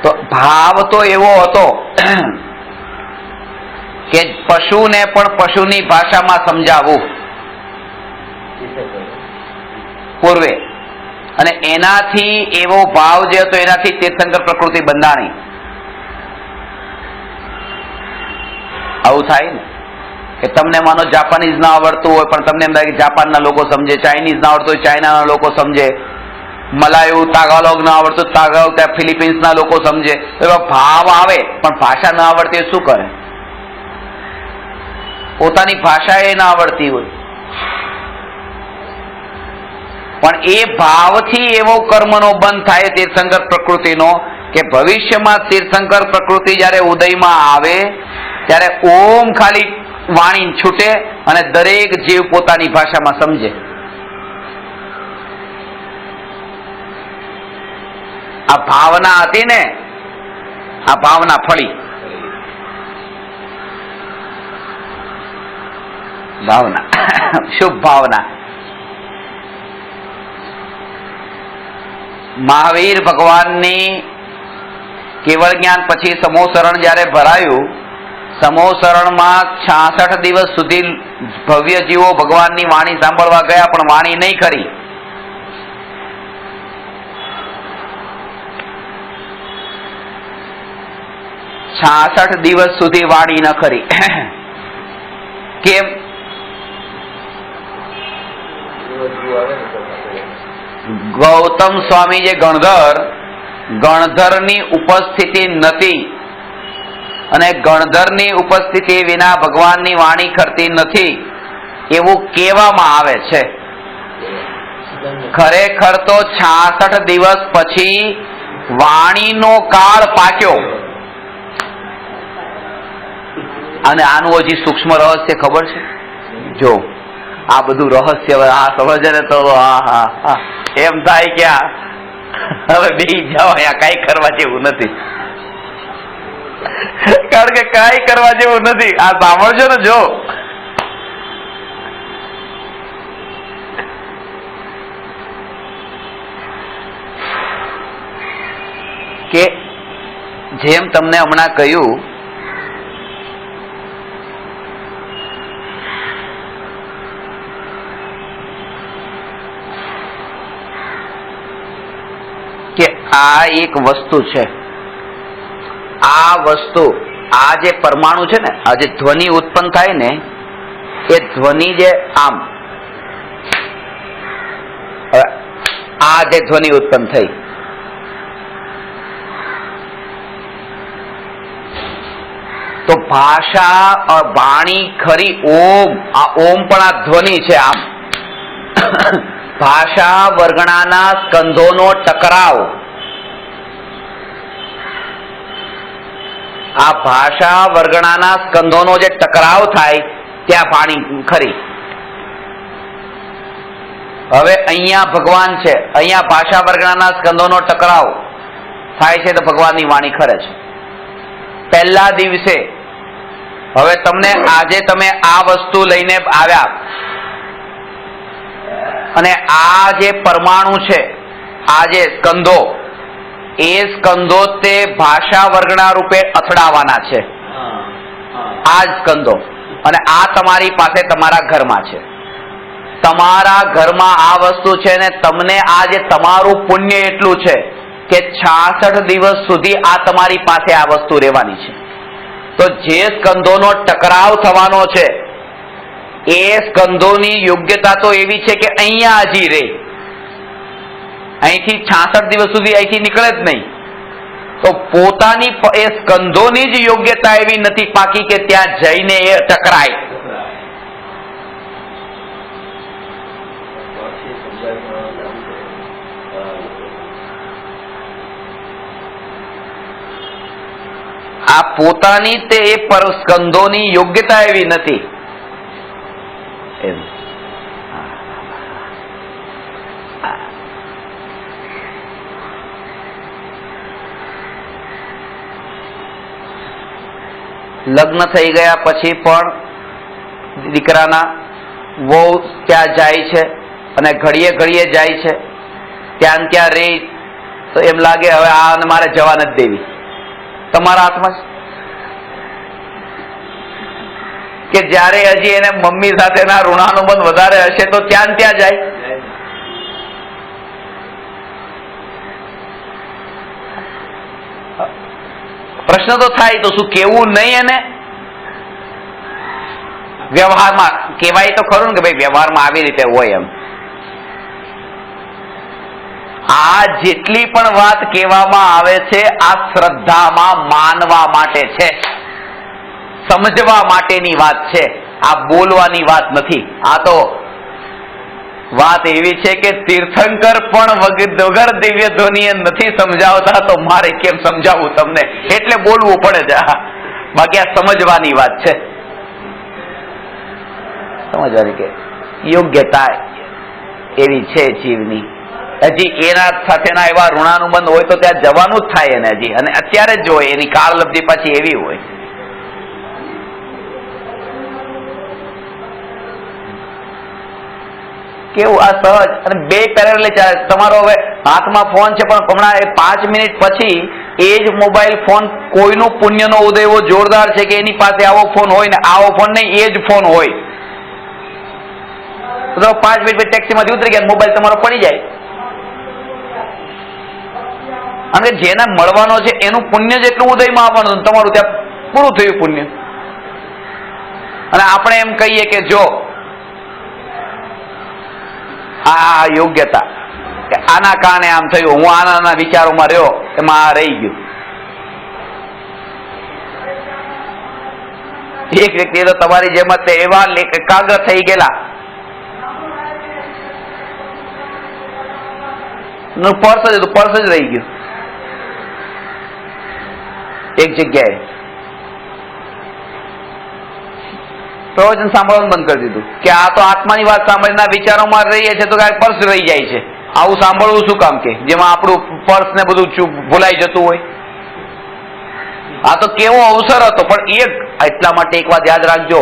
તો ભાવ તો એવો હતો કે પશુને પણ પશુની ભાષામાં સમજાવવું પૂર્વે, અને એનાથી એવો ભાવ જે હતો એનાથી તીર્થંકર પ્રકૃતિ બંધાણી. આવું થાય ને કે તમને માનો જાપાનીઝ ના આવડતું હોય પણ તમને એમ લાગે કે જાપાનના લોકો સમજે, ચાઇનીઝ ના આવડતું હોય ચાઇનાના લોકો સમજે, મલાયુ તાગાલોગ ના આવડતું તાગાલોગ ત્યાં ફિલિપિન્સના લોકો સમજે. એવા ભાવ આવે પણ ભાષા ના આવડતી શું કરે? પોતાની ભાષા એ ના આવડતી હોય, પણ એ ભાવથી એવો કર્મનો બંધ થાય તીર્થંકર પ્રકૃતિનો કે ભવિષ્યમાં તીર્થંકર પ્રકૃતિ જ્યારે ઉદયમાં આવે ત્યારે ઓમ ખાલી વાણી છૂટે અને દરેક જીવ પોતાની ભાષામાં સમજે. આ ભાવના હતી ને, આ ભાવના ફળી. ભાવના શુભ ભાવના. મહાવીર ભગવાનની કેવળ જ્ઞાન પછી સમોસરણ જ્યારે ભરાયું, સમોસરણમાં 66 દિવસ સુધી ભવ્ય જીવો ભગવાનની વાણી સાંભળવા ગયા પણ વાણી નહીં કરી. છાસઠ દિવસ સુધી વાણી ન કરી. કેમ? ગૌતમ સ્વામી જે ગણધરની ઉપસ્થિતિ નથી અને ગણધરની ઉપસ્થિતિ વિના ભગવાનની વાણી કરતી નથી એવું કહેવામાં આવે છે. ખરેખર તો 66 દિવસ પછી વાણીનો કાળ પાક્યો. અને આનું હજી સૂક્ષ્મ રહસ્ય ખબર છે? જો આ બધું રહસ્ય આ સમજે ને તો એમ થાય કે હવે બેસી જાઓ, અહીંયા કઈ કરવા જેવું નથી. કારણ કે કઈ કરવા જેવું નથી. આ સાંભળજો ને, જો કે જેમ તમને હમણાં કહ્યું કે આ એક વસ્તુ છે. આ વસ્તુ, આ જે પરમાણુ છે ને, આ જે ધ્વનિ ઉત્પન્ન થાય ને, એ ધ્વનિ જે આમ આ જે ધ્વનિ ઉત્પન્ન થઈ, તો ભાષા વાણી ખરી ઓમ, આ ઓમ પણ આ ધ્વનિ છે. આમ ભાષા વર્ગણાના સ્કંધોનો ટકરાવ, આ ભાષા વર્ગણાના સ્કંધોનો જે ટકરાવ થાય ત્યાં વાણી ખરી. હવે અહીંયા ભગવાન છે, અહીંયા ભાષા વર્ગણાના સ્કંધોનો ટકરાવ થાય છે તો ભગવાનની વાણી ખરે છે. પહેલા દિવસે હવે તમને આજે તમે આ વસ્તુ લઈને આવ્યા અને આ જે પરમાણુ છે, આ જે સ્કંધો, એ સ્કંધો તે ભાષા વર્ગના રૂપે અથડાવાના છે. આ જ સ્કંધો, અને આ તમારી પાસે તમારા ઘરમાં છે. તમારા ઘરમાં આ વસ્તુ છે ને તમને આ જે તમારું પુણ્ય એટલું છે કે 66 દિવસ સુધી આ તમારી પાસે આ વસ્તુ રહેવાની છે. તો જે સ્કંધોનો ટકરાવ થવાનો છે એ સ્કંધોની યોગ્યતા તો એવી છે કે અહીંયા હજી રહે, અહીંથી 66 દિવસ સુધી અહીંથી નીકળે જ નહીં. તો પોતાની એ સ્કંધોની જ યોગ્યતા એવી નથી પાકી કે ત્યાં જઈને એ ટકરાય. આ પોતાની તે એ પર સ્કંધોની યોગ્યતા એવી નથી. એમ લગ્ન થઈ ગયા પછી પણ દીકરાના વહુ ત્યાં જાય છે અને ઘડીએ ઘડીએ જાય છે, ત્યાં ને ત્યાં રહી, તો એમ લાગે હવે આ મારે જવા નથી દેવી. તમારા હાથમાં કે જ્યારે હજી એને મમ્મી સાથેના ઋણાનુબંધ વધારે હશે તો ત્યાં ને ત્યાં જાય. પ્રશ્ન તો થાય, તો શું કેવું નહીં? એને વ્યવહારમાં કહેવાય તો ખરું ને કે ભાઈ વ્યવહારમાં આવી રીતે હોય એમ. આ જેટલી પણ વાત કહેવામાં આવે છે આ શ્રદ્ધામાં માનવા માટે છે, સમજવા માટેની વાત છે, આ બોલવાની વાત નથી. આ તો વાત એવી છે કે તીર્થંકર પણ વગર દિવ્ય ધ્વનિએ નથી સમજાવતા, તો મારે કેમ સમજાવવું તમને? એટલે બોલવું પડે છે. બાકી આ સમજવાની વાત છે, સમજવાની કે યોગ્યતા એવી છે જીવની. હજી એના સાથેના એવા ઋણાનુબંધ હોય તો ત્યાં જવાનું જ થાય એને હજી, અને અત્યારે જ હોય, એની કાળલબ્ધિ પાછી એવી હોય. કેવું આ સહજ અને બે પેરેલલી ચાલે. તમારો હવે હાથમાં ફોન છે પણ હમણાં 5 મિનિટ પછી એ જ મોબાઈલ ફોન કોઈનો પુણ્યનો ઉદય એવો જોરદાર છે કે એની પાસે આવો ફોન હોય ને આવો ફોન નહીં, એ જ ફોન હોય. તો 5 મિનિટ પછી ટેક્સીમાંથી ઉતરી ગયા, મોબાઈલ તમારો પડી જાય. અને જેને મળવાનો છે એનું પુણ્ય જેટલું ઉદયમાં આવવાનું, તમારું ત્યાં પૂરું થયું પુણ્ય. અને આપણે એમ કહીએ કે જો આ યોગ્યતા કે આના કારણે આમ થયું, હું આના વિચારોમાં રહ્યો, એમાં આ રહી ગયું. એક વ્યક્તિ તો તમારી જેમ જ એવા એકાગ્ર થઈ ગયેલા, પર્સ જ રહી ગયું એક જગ્યાએ. પ્રવચન સાંભળવાનું બંધ કરી દીધું કે આ તો આત્માની વાત સાંભળીને વિચારોમાં રહીએ છે તો કાંઈ પર્સ રહી જાય છે. આવું સાંભળવું શું કામ કે જેમાં આપણું પર્સ ને બધું ભૂલાઈ જતું હોય. આ તો કેવો અવસર હતો. પણ એટલા માટે એક વાત યાદ રાખજો,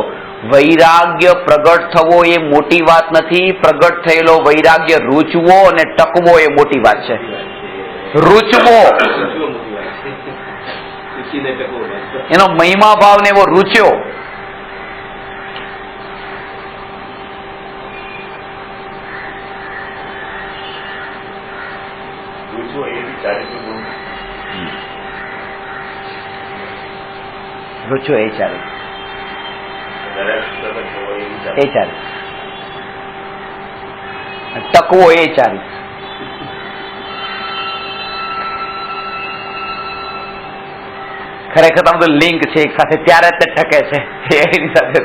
વૈરાગ્ય પ્રગટ થવો એ મોટી વાત નથી. પ્રગટ થયેલો વૈરાગ્ય રૂચવો અને ટકવો એ મોટી વાત છે. રૂચવો એનો મહિમા ભાવ ને એવો રૂચ્યો. રૂચો એ ચાલે, એ ચાલે, ટકવો એ ચાલે. ખરેખર તમારું લિંક છે એક સાથે, ત્યારે તે ટકે છે એની સાથે.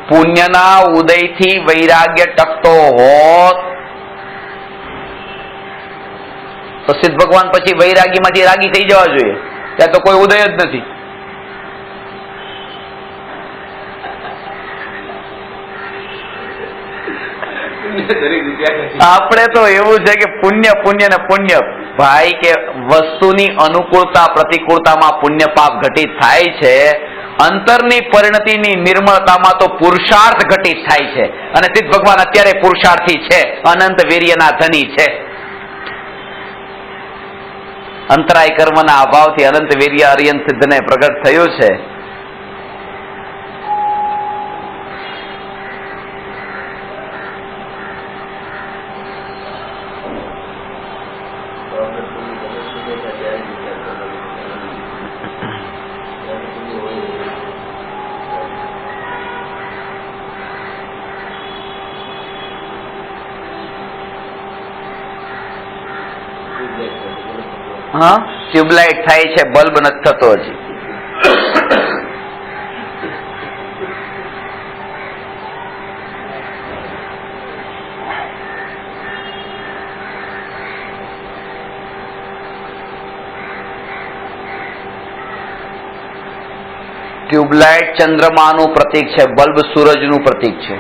પુણ્યના ઉદયથી વૈરાગ્ય ટકતો હોત તો સિદ્ધ ભગવાન પછી વૈરાગીમાંથી રાગી થઈ જવા જોઈએ. ત્યાં તો કોઈ ઉદય જ નથી. આપણે તો એવું છે કે પુણ્ય પુણ્ય ને પુણ્ય. ભાઈ કે વસ્તુની અનુકૂળતા પ્રતિકૂળતામાં પુણ્ય પાપ ઘટિત થાય છે. અંતરની પરિણતિની નિર્મળતામાં તો પુરુષાર્થ ઘટિત થાય છે. અને સિદ્ધ ભગવાન અત્યારે પુરુષાર્થી છે, અનંત વીર્યના ધની છે. અંતરાય કર્મના અભાવથી અનંત વીર્ય અર્યંત સિદ્ધને પ્રગટ થયું છે. હા, ટ્યુબલાઇટ થાય છે, બલ્બ નથી થતો હજી. ટ્યુબલાઇટ ચંદ્રમાનું પ્રતીક છે, બલ્બ સૂરજનું પ્રતીક છે.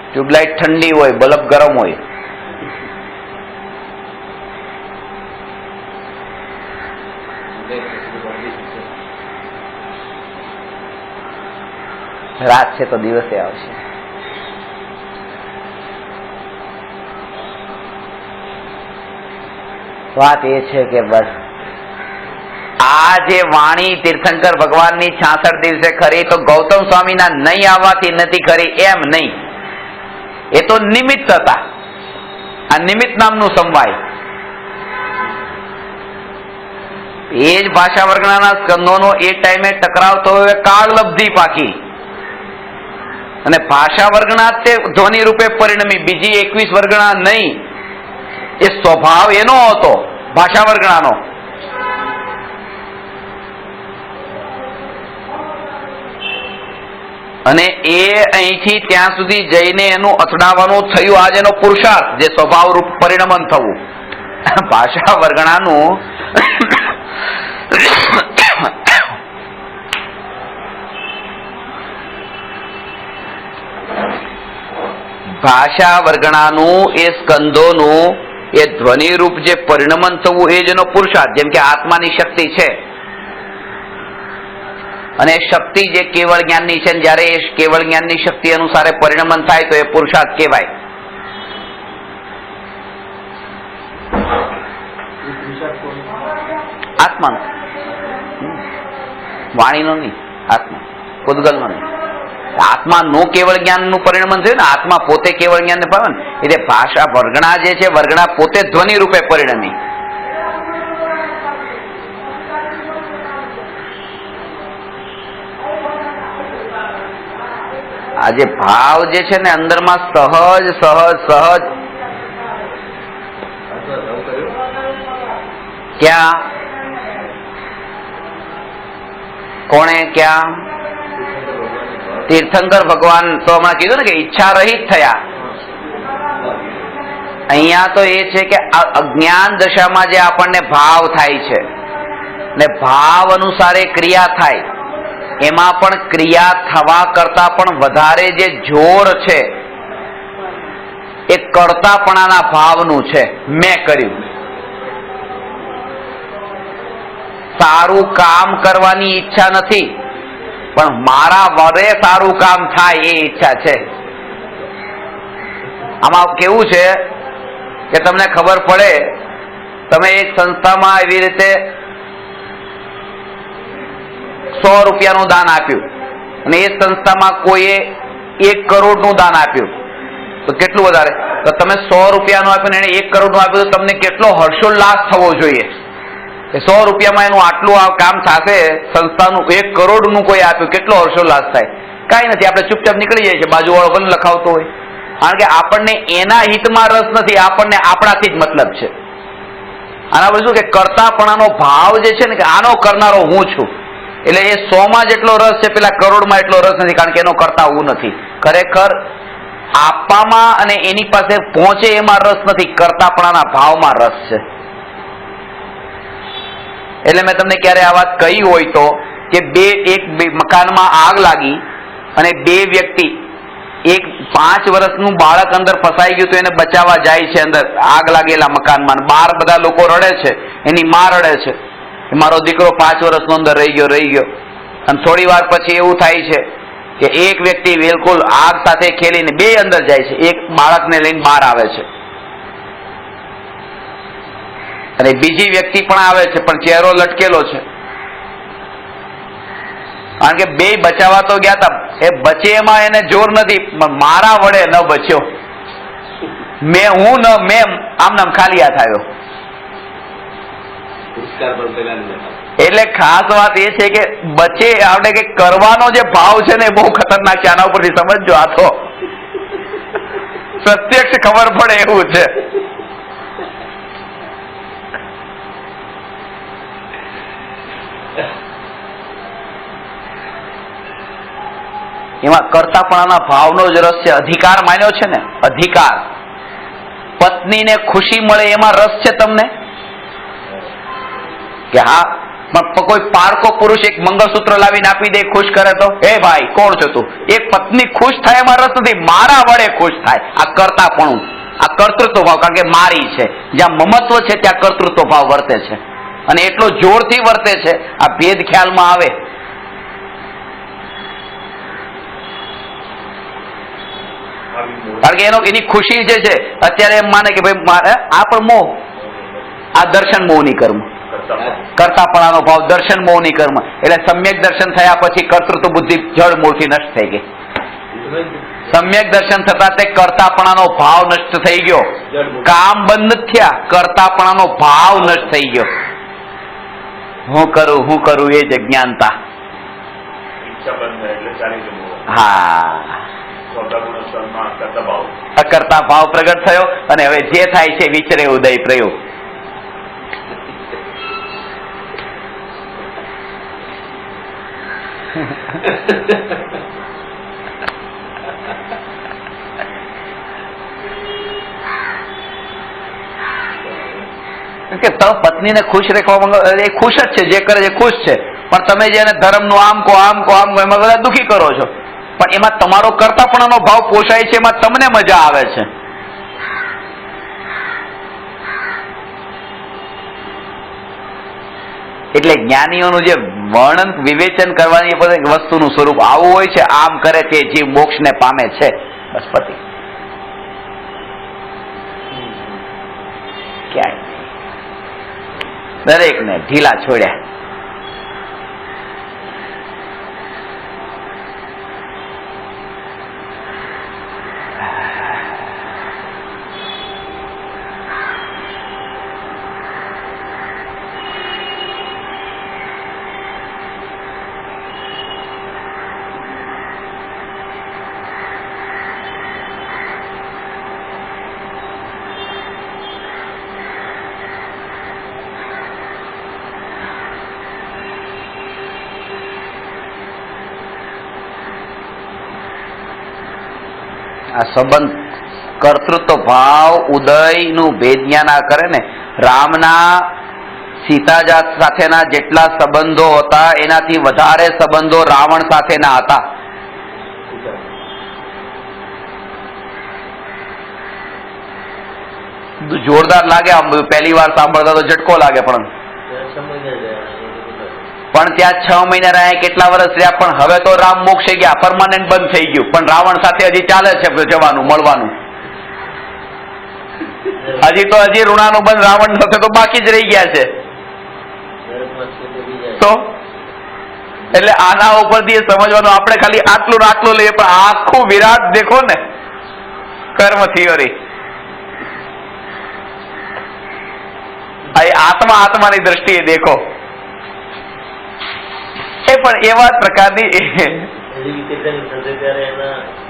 ટ્યુબલાઇટ ઠંડી હોય, બલ્બ ગરમ હોય. રાત છે તો દિવસે આવશે. વાત એ છે કે બસ આ જે વાણી તીર્થંકર ભગવાનની 66 દિવસે ખરી, તો ગૌતમ સ્વામીના નહીં આવવાથી નથી ખરી એમ નહીં. એ તો નિમિત્ત હતા. આ નિમિત્ત નામનું સમવાય. એ જ ભાષા વર્ગણાના સ્કંદોનો એ ટાઈમે ટકરાવ થયો, હવે કાળલબ્ધિ પાકી અને ભાષા વર્ગણા તે ધ્વનિ રૂપે પરિણમી, બીજી 21 વર્ગણા નહીં. એ સ્વભાવ એનો હતો ભાષા વર્ગણાનો. અને એ અહીંથી ત્યાં સુધી જઈને એનું અથડાવવાનું થયું. આજે એનો પુરુષાર્થ, જે સ્વભાવ રૂપ પરિણમન થવું. ભાષા વર્ગણાનું ભાષા વર્ગણાનું એ સ્કંદોનું એ ધ્વનિ રૂપ જે પરિણમન થવું, એ જેનો પુરુષાર્થ. જેમ કે આત્માની શક્તિ છે અને શક્તિ જે કેવળ જ્ઞાનની છે, જયારે એ કેવળ જ્ઞાનની શક્તિ અનુસારે પરિણમન થાય તો એ પુરુષાર્થ કહેવાય. આત્માનો, વાણીનો નહીં, આત્મા પૂતગલનો નહીં. આત્માનું કેવળ જ્ઞાનનું પરિણમન થયું ને, આત્મા પોતે કેવળ જ્ઞાનને પામે ને, એટલે ભાષા વર્ગણા જે છે, વર્ગણા પોતે ધ્વનિ રૂપે પરિણમી. આ જે ભાવ જે છે ને અંદરમાં સહજ સહજ સહજ, ક્યાં કોણે ક્યાં? તીર્થંકર ભગવાન તો હમણાં કીધું ને કે ઈચ્છા રહિત થયા. અહીંયા તો એ છે કે અજ્ઞાન દશામાં જે આપણને ભાવ થાય છે ને ભાવ અનુસારે ક્રિયા થાય, એમાં પણ ક્રિયા થવા કરતા પણ વધારે જે જોર છે એ કર્તાપણાના ભાવનું છે. મેં કર્યું, સારું કામ કરવાની ઈચ્છા નથી, પણ મારા વડે સારું કામ થાય એ ઈચ્છા છે. આમાં કેવું છે કે તમને ખબર પડે, તમે એક સંસ્થામાં એવી રીતે 100 રૂપિયાનું દાન આપ્યું અને એ સંસ્થામાં કોઈએ 1 કરોડનું દાન આપ્યું, તો કેટલું વધારે? તો તમે 100 રૂપિયાનું આપ્યું ને એને 1 કરોડનું આપ્યું, તો તમને કેટલો હર્ષોલ્લાસ થવો જોઈએ. 100 રૂપિયામાં એનું આટલું આ કામ થશે, સંસ્થાનું 1 કરોડનું કોઈ આપ્યું, કેટલો હર્ષોલ્લાસ થાય? કાંઈ નથી, આપણે ચૂપચાપ નીકળી જાય છે, બાજુવાળો ભલે લખાવતો હોય. કારણ કે આપણને એના હિતમાં રસ નથી, આપણને આપણાથી જ મતલબ છે. આના પર શું કે કર્તાપણાનો ભાવ જે છે ને, કે આનો કરનારો હું છું, એટલે એ 100માં જેટલો રસ છે, પેલા કરોડમાં એટલો રસ નથી, કારણ કે એનો કરતા હું નથી. ખરેખર આપવામાં અને એની પાસે પહોંચે એમાં રસ નથી, કર્તાપણાના ભાવમાં રસ છે. એટલે મેં તમને ક્યારે આ વાત કહી હોય તો કે એક મકાનમાં આગ લાગી અને 2 વ્યક્તિ, એક 5 વર્ષનું બાળક અંદર ફસાઈ ગયું તો એને બચાવવા જાય છે અંદર આગ લાગેલા મકાનમાં. બહાર બધા લોકો રડે છે, એની માં રડે છે કે મારો દીકરો 5 વર્ષનો અંદર રહી ગયો. અને થોડી વાર પછી એવું થાય છે કે એક વ્યક્તિ બિલકુલ આગ સાથે ખેલીને 2 અંદર જાય છે, એક બાળકને લઈને બહાર આવે છે અને બીજી વ્યક્તિ પણ આવે છે, પણ ચહેરો લટકેલો છે. કારણ કે 2 બચાવવા તો ગયા હતા, એ બચે એમાં એને જોર નથી, મારા વડે ન બચ્યો, મેં આમ નામ ખાલી હાથ આવ્યો. એટલે ખાસ વાત એ છે કે બચે આપણે કે કરવાનો જે ભાવ છે ને એ બહુ ખતરનાક છે. આના ઉપરથી સમજજો, આ તો પ્રત્યક્ષ ખબર પડે એવું છે. એમાં કરતાપણાના ભાવનો જ રસ છે. અધિકાર માન્યો છે ને, અધિકાર. પત્નીને ખુશી મળે એમાં રસ છે તમને કે હા, કોઈ પારકો પુરુષ એક મંગળસૂત્ર લાવીને આપી દે, ખુશ કરે તો હે ભાઈ કોણ છો તું? એક પત્ની ખુશ થાય એમાં રસ નથી, મારા વડે ખુશ થાય. આ કરતાપણું, આ કર્તૃત્વ ભાવ. કારણ કે મારી છે, જ્યાં મમત્વ છે ત્યાં કર્તૃત્વ ભાવ વર્તે છે, અને એટલો જોરથી વર્તે છે આ ભેદ ખ્યાલમાં આવે. કારણ કે એની ખુશી જે છે અત્યારે એમ માને કે ભાઈ મારે આ પણ મોહ, આ દર્શન મોહની કર્મ, કરતાપણાનો ભાવ દર્શન મોહની કર્મ. એટલે સમ્યક દર્શન થયા પછી કર્તૃત્વ બુદ્ધિ જળ મૂળથી નષ્ટ થઈ ગઈ. સમ્યક દર્શન થતા તે કરતાપણાનો ભાવ નષ્ટ થઈ ગયો. કામ બંધ થયા, કરતાપણાનો ભાવ નષ્ટ થઈ ગયો. હું કરું એ જ અજ્ઞાનતા. હા, અકર્તા ભાવ પ્રગટ થયો અને હવે જે થાય છે વિચરે ઉદય પ્રયોગ. કે તમે પત્નીને ખુશ રાખવા માંગો, એ ખુશ જ છે, જે કરે છે ખુશ છે, પણ તમે જેને ધર્મનું આમ કહો એમાં બધા દુઃખી કરો છો. પણ એમાં તમારો કરતાપણાનો ભાવ પોષાય છે, એમાં તમને મજા આવે છે. એટલે જ્ઞાનીઓનું જે વર્ણન વિવેચન કરવાની વસ્તુનું સ્વરૂપ આવું હોય છે. આમ કરે તે જીવ મોક્ષને પામે છે, બસ પતિ. ક્યાંય દરેકને ઢીલા છોડ્યા. આ સંબંધ કર્તૃત્વ ભાવ ઉદયનું ભેદ જ્ઞાન કરે ને. રામના સીતાજાત સાથેના જેટલા સંબંધો હતા એનાથી વધારે સંબંધો રાવણ સાથેના હતા. જોરદાર લાગે આમ, પહેલી વાર સાંભળતા તો ઝટકો લાગે, પણ ત્યાં 6 મહિના રહ્યા, કેટલા વર્ષ રહ્યા, પણ હવે તો રામ મોક્ષે ગયા, પરમાનન્ટ બંધ થઈ ગયું. પણ રાવણ સાથે હજી ચાલે છે જવાનું, મળવાનું. હજી ઋણાનું બંધ રાવણ સાથે તો બાકી જ રહી ગયા છે. તો એટલે આના ઉપરથી સમજવાનું, આપણે ખાલી આટલું ને આટલું લઈએ, પણ આખું વિરાટ દેખો ને, કર્મ થિયરી. આત્માની દ્રષ્ટિએ દેખો. એ પણ એવા પ્રકારની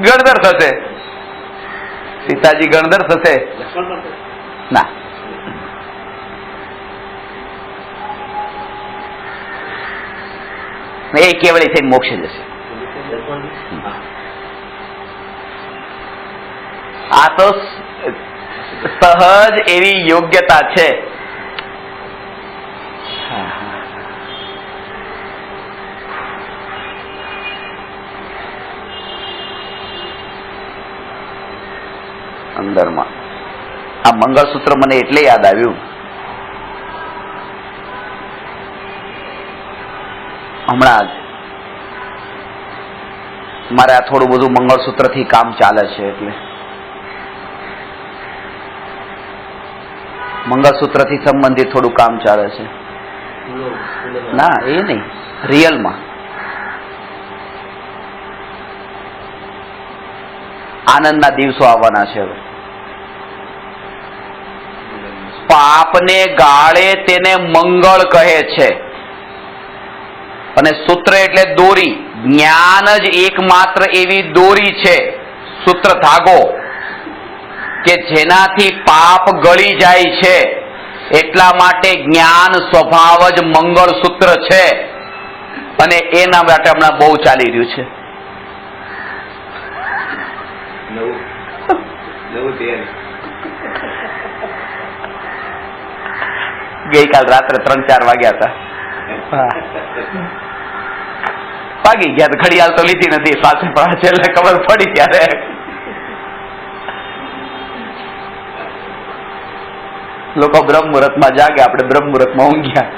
ગણધર થશે. સીતાજી ગણધર થશે ના. એ કેવળી થઈને મોક્ષે જશે. આ તો સહજ એવી યોગ્યતા છે. અંદરમાં આ મંગળસૂત્ર મને એટલે યાદ આવ્યું, હમણાં જ મારે આ થોડું બધું મંગળસૂત્રથી કામ ચાલે છે. એટલે મંગળસૂત્રથી સંબંધિત થોડું કામ ચાલે છે. ના એ નહીં, રિયલમાં આનંદના દિવસો આવવાના છે. હવે પાપને ગાળે તેને મંગળ કહે છે, અને સૂત્ર એટલે દોરી. જ્ઞાન જ એકમાત્ર એવી દોરી છે, સૂત્ર ધાગો, કે જેનાથી પાપ ગળી જાય છે. એટલા માટે જ્ઞાન સ્વભાવ જ મંગળસૂત્ર છે અને એના માટે હમણાં બહુ ચાલી રહ્યું છે. ગઈકાલ રાત્રે 3-4 વાગ્યા હતા. વાગી ગયા, ઘડિયાળ તો લીધી નથી સાથે, પણ છેલ્લે ખબર પડી ત્યારે લોકો બ્રહ્મ મુહૂર્તમાં જાગે, આપણે બ્રહ્મ મુહૂર્તમાં ઊંઘ્યા.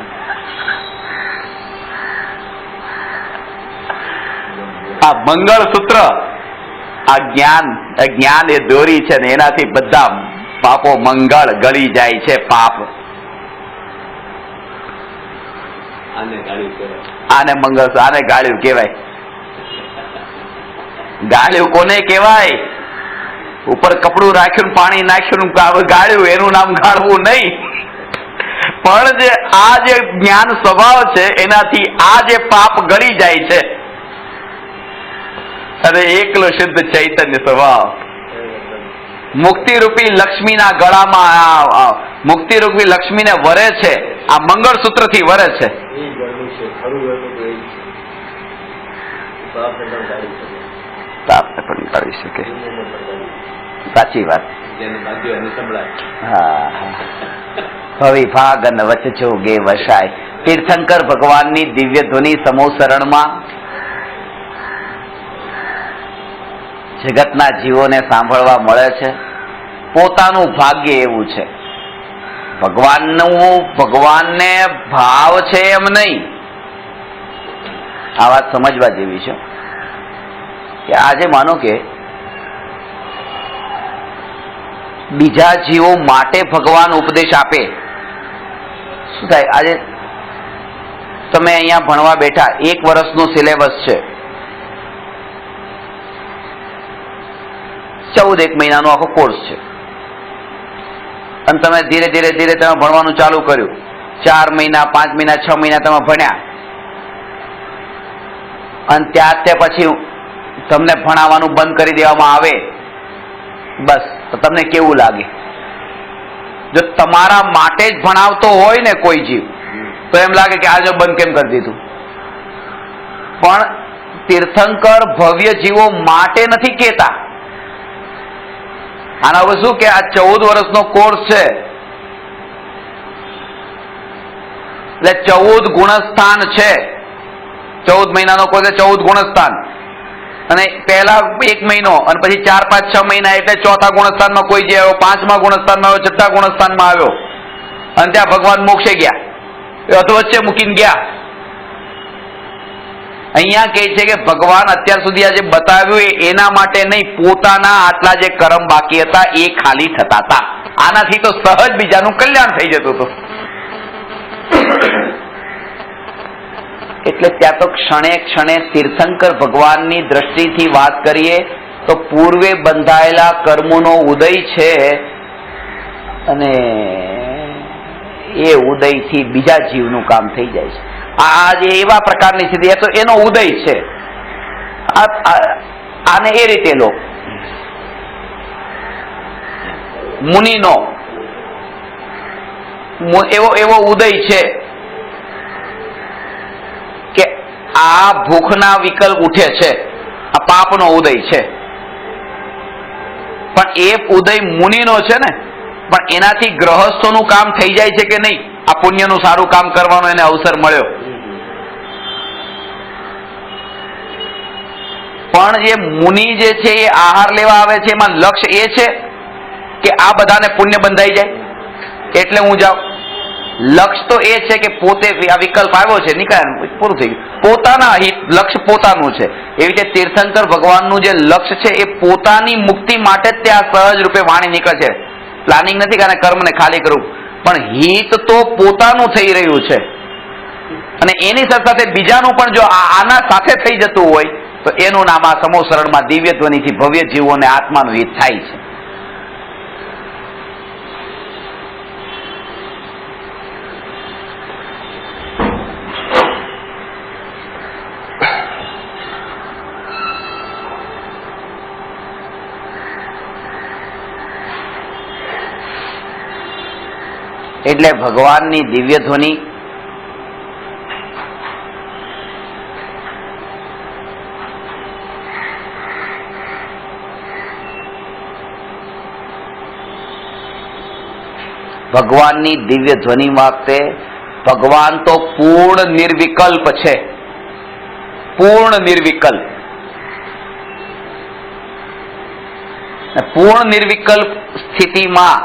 આ મંગળસૂત્ર, આ જ્ઞાન એ દોરી છે ને એનાથી બધા પાપો મંગળ ગળી જાય છે. પાપ આને મંગળ, આને ગાળ્યું કહેવાય. ગાળ્યું કોને કહેવાય? ઉપર કપડું રાખ્યું, પાણી નાખ્યું, ગાળ્યું, એનું નામ ગાળવું નહીં. પણ જે આ જે જ્ઞાન સ્વભાવ છે એનાથી આ જે પાપ ગળી જાય છે અને એકલો શુદ્ધ ચૈતન્ય સ્વભાવ મુક્તિરૂપી લક્ષ્મીના ગળામાં, મુક્તિરૂપી લક્ષ્મીને વરે છે, આ મંગળસૂત્રથી વરે છે. પાપને પણ કાઢી શકે. સાચી વાત. હવે ભાગ અને વચચો ગે વસાય. તીર્થંકર ભગવાનની દિવ્ય ધ્વનિ સમોસરણમાં જગતના જીવોને સાંભળવા મળે છે. પોતાનું ભાગ્ય એવું છે. ભગવાનને ભાવ છે એમ નહીં. આ વાત સમજવા જેવી છે કે આજે માનો કે બીજા જીવો માટે ભગવાન ઉપદેશ આપે, શું થાય? આજે તમે અહીંયા ભણવા બેઠા, 1 વર્ષનું સિલેબસ છે, 14 મહિનાનો આખો કોર્સ છે, અને તમે ધીરે ધીરે તમે ભણવાનું ચાલુ કર્યું. 4 મહિના, 5 મહિના, 6 મહિના તમે ભણ્યા, અને તે પછી તમને ભણાવવાનું બંધ કરી દેવામાં આવે, બસ તો તમને કેવું લાગે? જો તમારા માટે જ ભણાવતો હોય ને કોઈ જીવ, તો એમ લાગે કે આજે બંધ કેમ કરી દીધું. પણ તીર્થંકર ભવ્ય જીવો માટે નથી કહેતા. આના હવે શું કે આ 14 વર્ષનો કોર્સ છે એટલે 14 ગુણસ્થાન છે. 14 મહિનાનો કોર્સ, 14 ગુણસ્થાન, અને પહેલા 1 મહિનો અને પછી 4, 5, 6 મહિના એટલે 4થા ગુણસ્થાનમાં કોઈ જે આવ્યો, 5મા ગુણસ્થાનમાં આવ્યો, 6થા ગુણસ્થાનમાં આવ્યો, અને ત્યાં ભગવાન મોક્ષે ગયા, અધવચ્ચે મૂકીને ગયા. અહીંયા કહે છે કે ભગવાન અત્યાર સુધી આ જે બતાવ્યું એના માટે નહીં, પોતાના આટલા જે કર્મ બાકી હતા એ ખાલી થતા હતા. આનાથી તો સહજ બીજાનું કલ્યાણ થઈ જતું હતું. એટલે ત્યાં તો ક્ષણે ક્ષણે તીર્થંકર ભગવાનની દ્રષ્ટિથી વાત કરીએ તો પૂર્વે બંધાયેલા કર્મોનો ઉદય છે, અને એ ઉદયથી બીજા જીવનું કામ થઈ જાય છે. આ જે એવા પ્રકારની સ્થિતિ, તો એનો ઉદય છે. આને એ રીતે લો, મુનિનો એવો ઉદય છે કે આ ભૂખના વિકલ્પ ઉઠે છે, આ પાપનો ઉદય છે. પણ એ ઉદય મુનિનો છે ને, પણ એનાથી ગ્રહસ્થોનું કામ થઈ જાય છે કે નહીં? આ પુણ્યનું સારું કામ કરવાનો એને અવસર મળ્યો. પણ જે મુનિ જે છે એ આહાર લેવા આવે છે, એમાં લક્ષ્ય એ છે કે આ બધાને પુણ્ય બંધાઈ જાય એટલે હું જાઉં. લક્ષ્ય તો એ છે કે પોતે આ વિકલ્પ આવ્યો છે, નીકળ્યા, પૂરું થઈ ગયું. પોતાના હિત, લક્ષ્ય પોતાનું છે. એવી રીતે તીર્થંકર ભગવાનનું જે લક્ષ્ય છે એ પોતાની મુક્તિ માટે જ ત્યાં સહજ રૂપે વાણી નીકળે છે. પ્લાનિંગ નથી કે કર્મને ખાલી કરવું, પણ હિત તો પોતાનું થઈ રહ્યું છે, અને એની સાથે સાથે બીજાનું પણ જો આના સાથે થઈ જતું હોય તો એનું નામ આ સમોસરણમાં દિવ્ય ધ્વનિથી ભવ્ય જીવોને આત્માનું હિત થાય છે. એટલે ભગવાનની દિવ્ય ધ્વનિ ભગવાનની દિવ્ય ધ્વનિ વખતે ભગવાન તો પૂર્ણ નિર્વિકલ્પ છે, પૂર્ણ નિર્વિકલ્પ. પૂર્ણ નિર્વિકલ્પ સ્થિતિમાં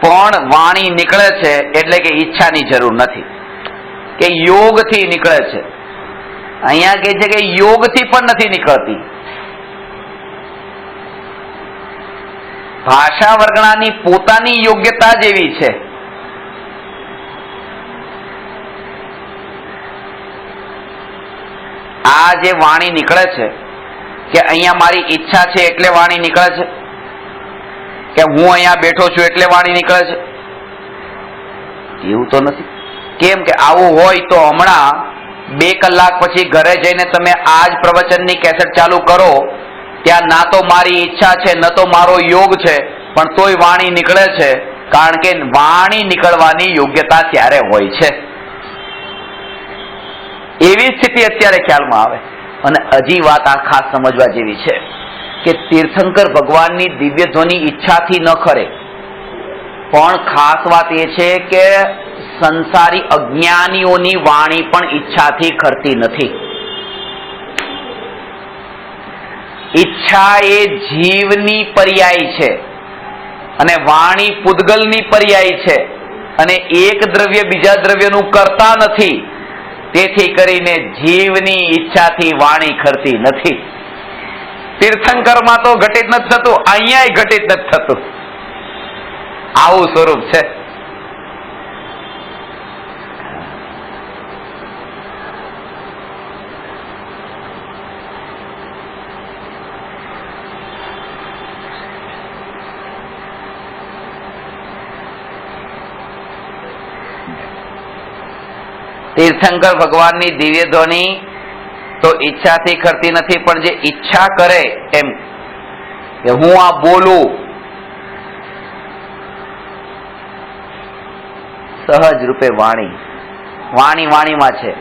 પણ વાણી નીકળે છે એટલે કે ઈચ્છાની જરૂર નથી કે યોગથી નીકળે છે. અહીંયા કહે છે કે યોગથી પણ નથી નીકળતી. ભાષા વર્ગણાની પોતાની યોગ્યતા જ એવી છે. આ જે વાણી નીકળે છે કે અહીંયા મારી ઈચ્છા છે એટલે વાણી નીકળે છે, કે હું અહીંયા બેઠો છું એટલે વાણી નીકળે છે, એવું તો નથી. કેમ કે આવું હોય તો હમણાં 2 કલાક પછી ઘરે જઈને તમે આ જ પ્રવચનની કેસેટ ચાલુ કરો, ત્યાં ના તો મારી ઈચ્છા છે ન તો મારો યોગ છે, પણ તોય વાણી નીકળે છે. કારણ કે વાણી નીકળવાની યોગ્યતા ત્યારે હોય છે. એવી સ્થિતિ અત્યારે ખ્યાલમાં આવે. અને હજી વાત આ ખાસ સમજવા જેવી છે કે તીર્થંકર ભગવાનની દિવ્ય ધ્વનિ ઈચ્છાથી ન કરે, પણ ખાસ વાત એ છે કે સંસારી અજ્ઞાનીઓની વાણી પણ ઈચ્છાથી ખરતી નથી. ઈચ્છા એ જીવની પર્યાય છે અને વાણી પૂદગલની પર્યાય છે, અને એક દ્રવ્ય બીજા દ્રવ્યનું કરતા નથી. તેથી કરીને જીવની ઈચ્છાથી વાણી ખરતી નથી. તીર્થંકરમાં તો ઘટિત નથી થતું, અહીંયા ઘટિત નથી થતું. આવું સ્વરૂપ છે. તીર્થંકર ભગવાનની દિવ્ય ધ્વનિ તો ઈચ્છાથી કરતી નથી, પણ જે ઈચ્છા કરે એમ કે હું આ બોલું, સહજ રૂપે વાણીમાં છે.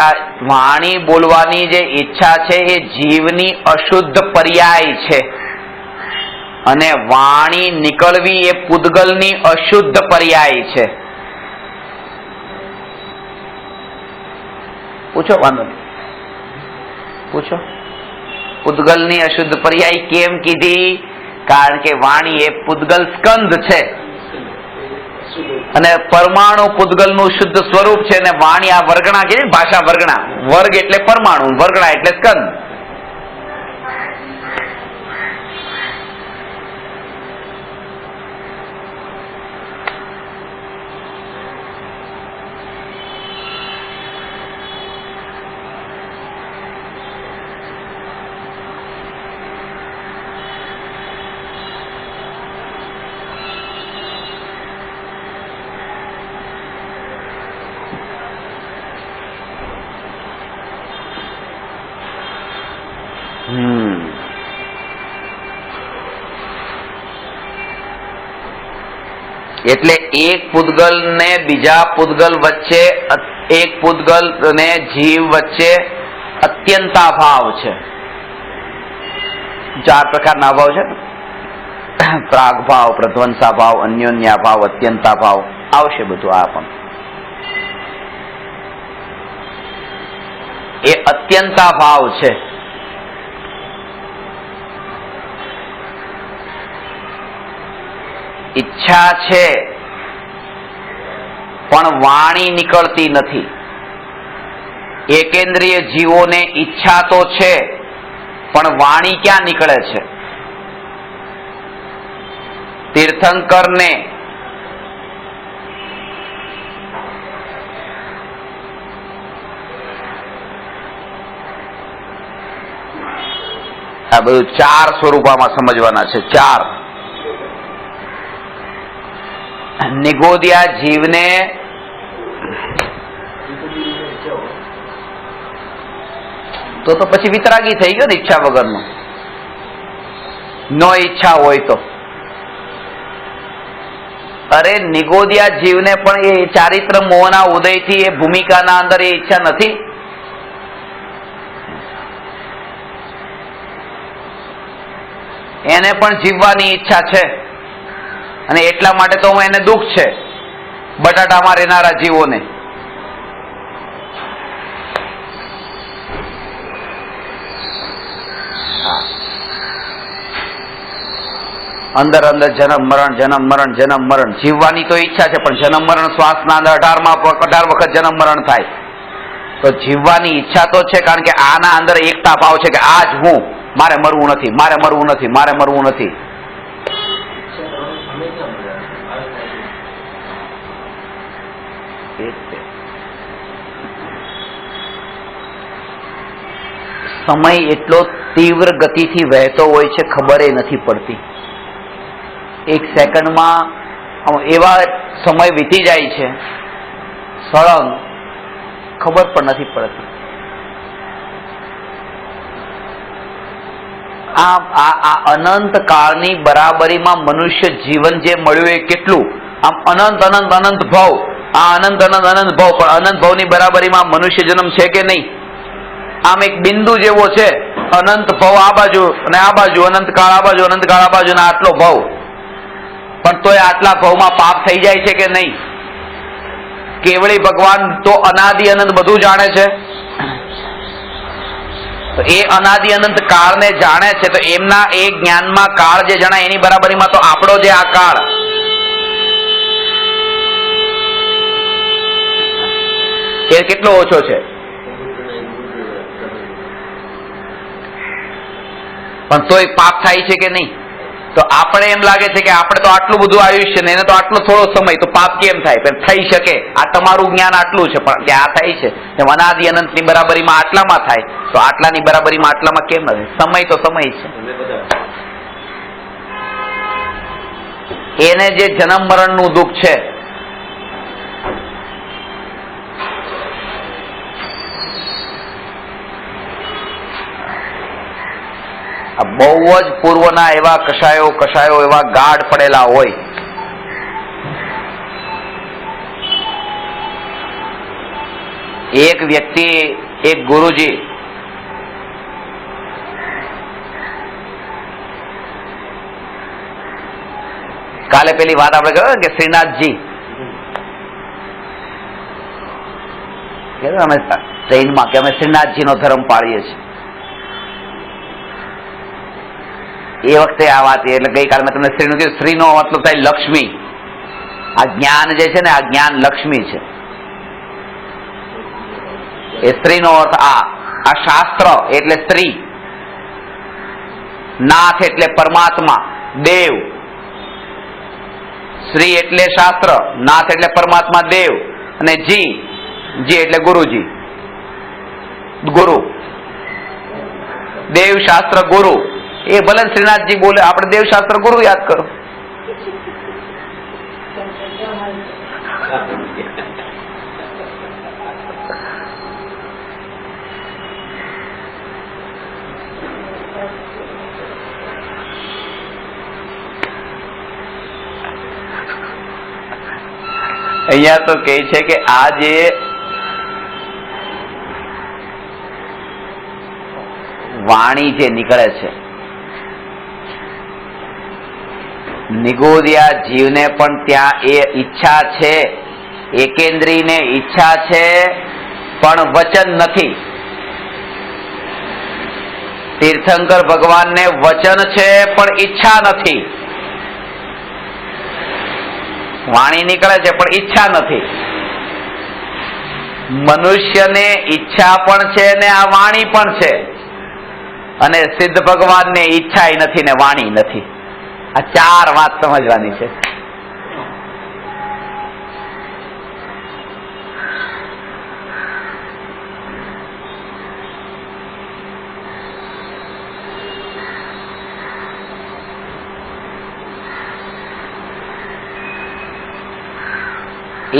આ વાણી બોલવાની જે ઈચ્છા છે એ જીવની અશુદ્ધ પર્યાય છે, અને વાણી નીકળવી એ પૂદગલની અશુદ્ધ પર્યાય છે. પૂછો, વાંધો નહીં, પૂછો. પૂદગલની અશુદ્ધ પર્યાય કેમ કીધી? કારણ કે વાણી એ પૂદગલ સ્કંદ છે અને પરમાણુ પૂદગલનું શુદ્ધ સ્વરૂપ છે. અને વાણી આ વર્ગણા કીધી, ભાષા વર્ગણા. વર્ગ એટલે પરમાણુ, વર્ગણા એટલે સ્કંદ. એટલે એક પૂદગલ ને બીજા પૂદગલ વચ્ચે, એક પૂદગલ ને જીવ વચ્ચે અત્યંતાભાવ છે. 4 પ્રકારના ભાવ છે. પ્રાગભાવ, પ્રધ્વંસાભાવ, અન્યોન્યાભાવ, અત્યંતાભાવ આવશે બધું. આ પણ એ અત્યંતાભાવ છે. ઈચ્છા છે પણ વાણી નીકળતી નથી. એકેન્દ્રિય જીવોને ઈચ્છા તો છે પણ વાણી ક્યાં નીકળે છે? તીર્થંકરને આ બધું 4 સ્વરૂપમાં સમજવાના છે. 4 નિગોદિયા જીવને તો પછી વિતરાગી થઈ ગયો ને, ઈચ્છા વગરનો. ન ઈચ્છા હોય તો અરે નિગોદિયા જીવને પણ એ ચારિત્ર મોહના ઉદયથી એ ભૂમિકાના અંદર એ ઈચ્છા નથી. એને પણ જીવવાની ઈચ્છા છે અને એટલા માટે તો એને દુઃખ છે બટાટામાં રહેનારા જીવોને. અંદર અંદર જન્મ મરણ જન્મ મરણ જન્મ મરણ. જીવવાની તો ઈચ્છા છે પણ જન્મ મરણ શ્વાસના અંદર 18 વખત જન્મ મરણ થાય. તો જીવવાની ઈચ્છા તો છે કારણ કે આના અંદર એકતા ભાવ છે કે આજ હું, મારે મરવું નથી, મારે મરવું નથી, મારે મરવું નથી. સમય એટલો તીવ્ર ગતિથી વહેતો હોય છે, ખબર એ નથી પડતી. એક સેકન્ડમાં એવા સમય વીતી જાય છે સળંગ, ખબર પણ નથી પડતી. આ અનંત કાળની બરાબરીમાં મનુષ્ય જીવન જે મળ્યું એ કેટલું, આમ અનંત અનંત અનંત ભાવ, આ અનંત અનંત અનંત ભાવ, પણ અનંત ભાવની બરાબરીમાં મનુષ્ય જન્મ છે કે નહીં? આમ એક બિંદુ જેવો છે, અનંત ભાવ આ બાજુ અને આ બાજુ, અનંત કાળ આ બાજુ, અનંત કાળ આ બાજુ, અને આટલો ભાવ. પણ તોય આટલા ભાવમાં પાપ થઈ જાય છે કે નહીં? કેવળી ભગવાન તો અનાદિ અનંત બધું જાણે છે. તો એ અનાદિ અનંત કાળને જાણે છે, તો એમના એ જ્ઞાનમાં કાળ જે જણાય એની બરાબરીમાં તો આપણો જે આ કાળ એ કેટલો ઓછો છે. પણ તોય પાપ થાય છે કે નહીં? તો આપણે એમ લાગે છે કે આપણે તો આટલું બધું આયુષ્ય ને એને તો આટલો થોડો સમય, તો પાપ કેમ થાય? પણ થઈ શકે. આ તમારું જ્ઞાન આટલું છે, પણ કે આ થાય છે અનાદિ અનંતની બરાબરીમાં આટલામાં થાય, તો આટલાની બરાબરીમાં આટલામાં કેમ ન થાય? સમય તો સમય છે. એને જે જન્મ મરણનું દુઃખ છે, બહુ જ પૂર્વના એવા કષાયો એવા ગાઢ પડેલા હોય. એક વ્યક્તિ, એક ગુરુજી કાલે પેલી વાત આપણે કહ્યું કે શ્રીનાથજી અમે ટ્રેનમાં કે અમે શ્રીનાથજી નો ધર્મ પાળીએ છીએ. એ વખતે આ વાત, એટલે ગઈકાલે મેં તમને શ્રીનું કીધું, શ્રીનો મતલબ થાય લક્ષ્મી. આ જ્ઞાન જે છે ને, આ જ્ઞાન લક્ષ્મી છે. એ સ્ત્રીનો અર્થ આ શાસ્ત્ર એટલે સ્ત્રી, નાથ એટલે પરમાત્મા દેવ, શ્રી એટલે શાસ્ત્ર, નાથ એટલે પરમાત્મા દેવ, અને જી એટલે ગુરુજી. ગુરુ, દેવ શાસ્ત્ર ગુરુ. એ ભલે શ્રીનાથજી બોલે, આપણે દેવ શાસ્ત્ર ગુરુ યાદ કરો. અહીંયા તો કહે છે કે આ જે વાણી જે નીકળે છે, નિગોદિયા જીવને પણ ત્યાં એ ઈચ્છા છે, એકેન્દ્રીને ઈચ્છા છે પણ વચન નથી. તીર્થંકર ભગવાનને વચન છે પણ ઈચ્છા નથી. વાણી નીકળે છે પણ ઈચ્છા નથી. મનુષ્યને ઈચ્છા પણ છે ને આ વાણી પણ છે, અને સિદ્ધ ભગવાનને ઈચ્છા નથી ને વાણી નથી. આ ચાર વાત સમજવાની છે.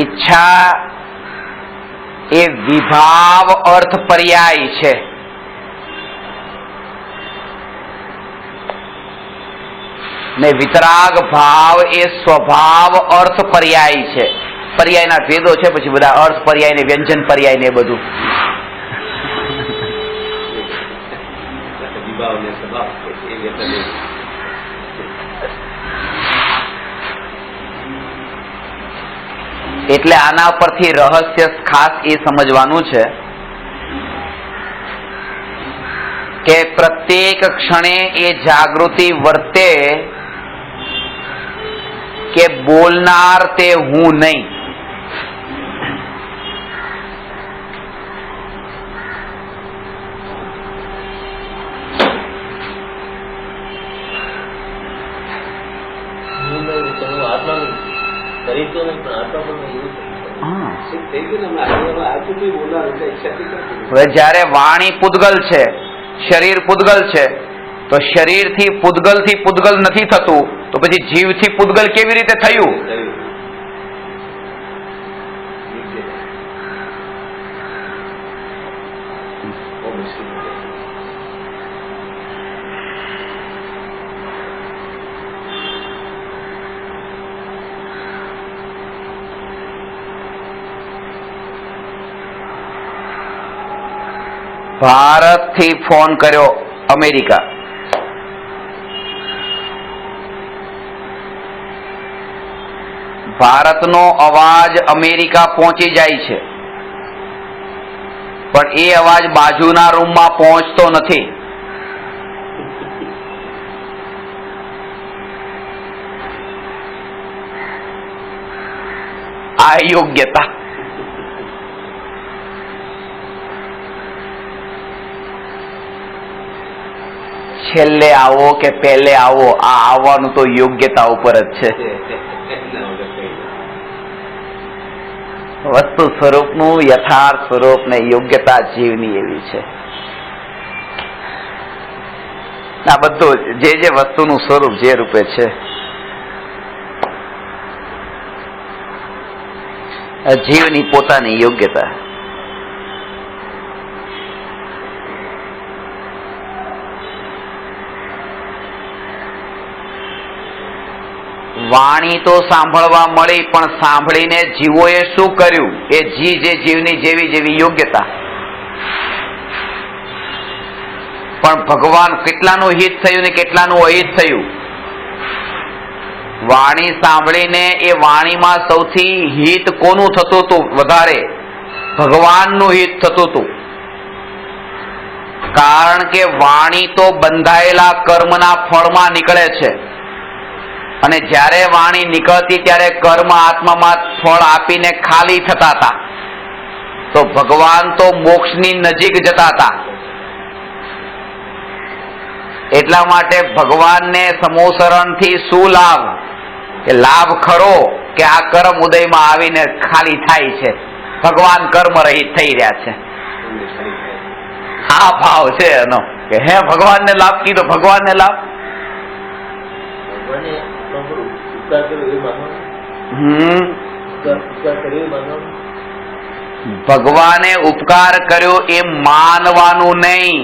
ઈચ્છા એ વિભાવ અર્થ પર્યાય છે. ને વિતરાગ ભાવ એ સ્વભાવ અર્થ પર્યાય છે. પર્યાયના ભેદો છે, પછી બધા અર્થ પર્યાય ને વ્યંજન પર્યાય ને બધું. એટલે આના પરથી રહસ્ય ખાસ એ સમજવાનું છે કે પ્રત્યેક ક્ષણે એ જાગૃતિ વર્તે કે બોલનાર તે હું નહીં. હવે જયારે વાણી પૂદગલ છે, શરીર પૂદગલ છે, તો શરીરથી પૂદગલ નથી થતું, તો પછી જીવથી પૂદગલ કેવી રીતે થયું? ભારતથી ફોન કર્યો અમેરિકા. ભારતનો અવાજ અમેરિકા પહોંચી જાય છે, પણ એ અવાજ બાજુના રૂમમાં પહોંચતો નથી. આ યોગ્યતા. છેલ્લે આવો કે પહેલે આવો, આ આવવાનું તો યોગ્યતા ઉપર જ છે. વસ્તુ સ્વરૂપનું યથાર્થ સ્વરૂપ ને યોગ્યતા જીવની એવી છે. આ બધું જે વસ્તુનું સ્વરૂપ જે રૂપે છે, જીવની પોતાની યોગ્યતા. વાણી તો સાંભળવા મળી, પણ સાંભળીને જીવોએ શું કર્યું? એ જે જીવની જેવી યોગ્યતા. પણ ભગવાન કેટલાનું હિત થયું ને કેટલાનું અહિત થયું? વાણી સાંભળીને એ વાણીમાં સૌથી હિત કોનું થતું હતું? વધારે ભગવાનનું હિત થતું હતું. કારણ કે વાણી તો બંધાયેલા કર્મના ફળમાં નીકળે છે, અને જ્યારે વાણી નીકળતી ત્યારે કર્મ આત્મામાં ફળ આપીને ખાલી થતા હતા. તો ભગવાન તો મોક્ષની નજીક જતા હતા. એટલા માટે ભગવાનને સમોસરણથી શું લાભ? કે લાભ ખરો કે આ કર્મ ઉદયમાં આવીને ખાલી થાય છે, ભગવાન કર્મ રહિત થઈ રહ્યા છે. આ ભાવ છે એનો કે હે ભગવાનને લાભ કીધો, ભગવાનને લાભ. ભગવાને ઉપકાર કર્યો એ માનવાનું નહીં,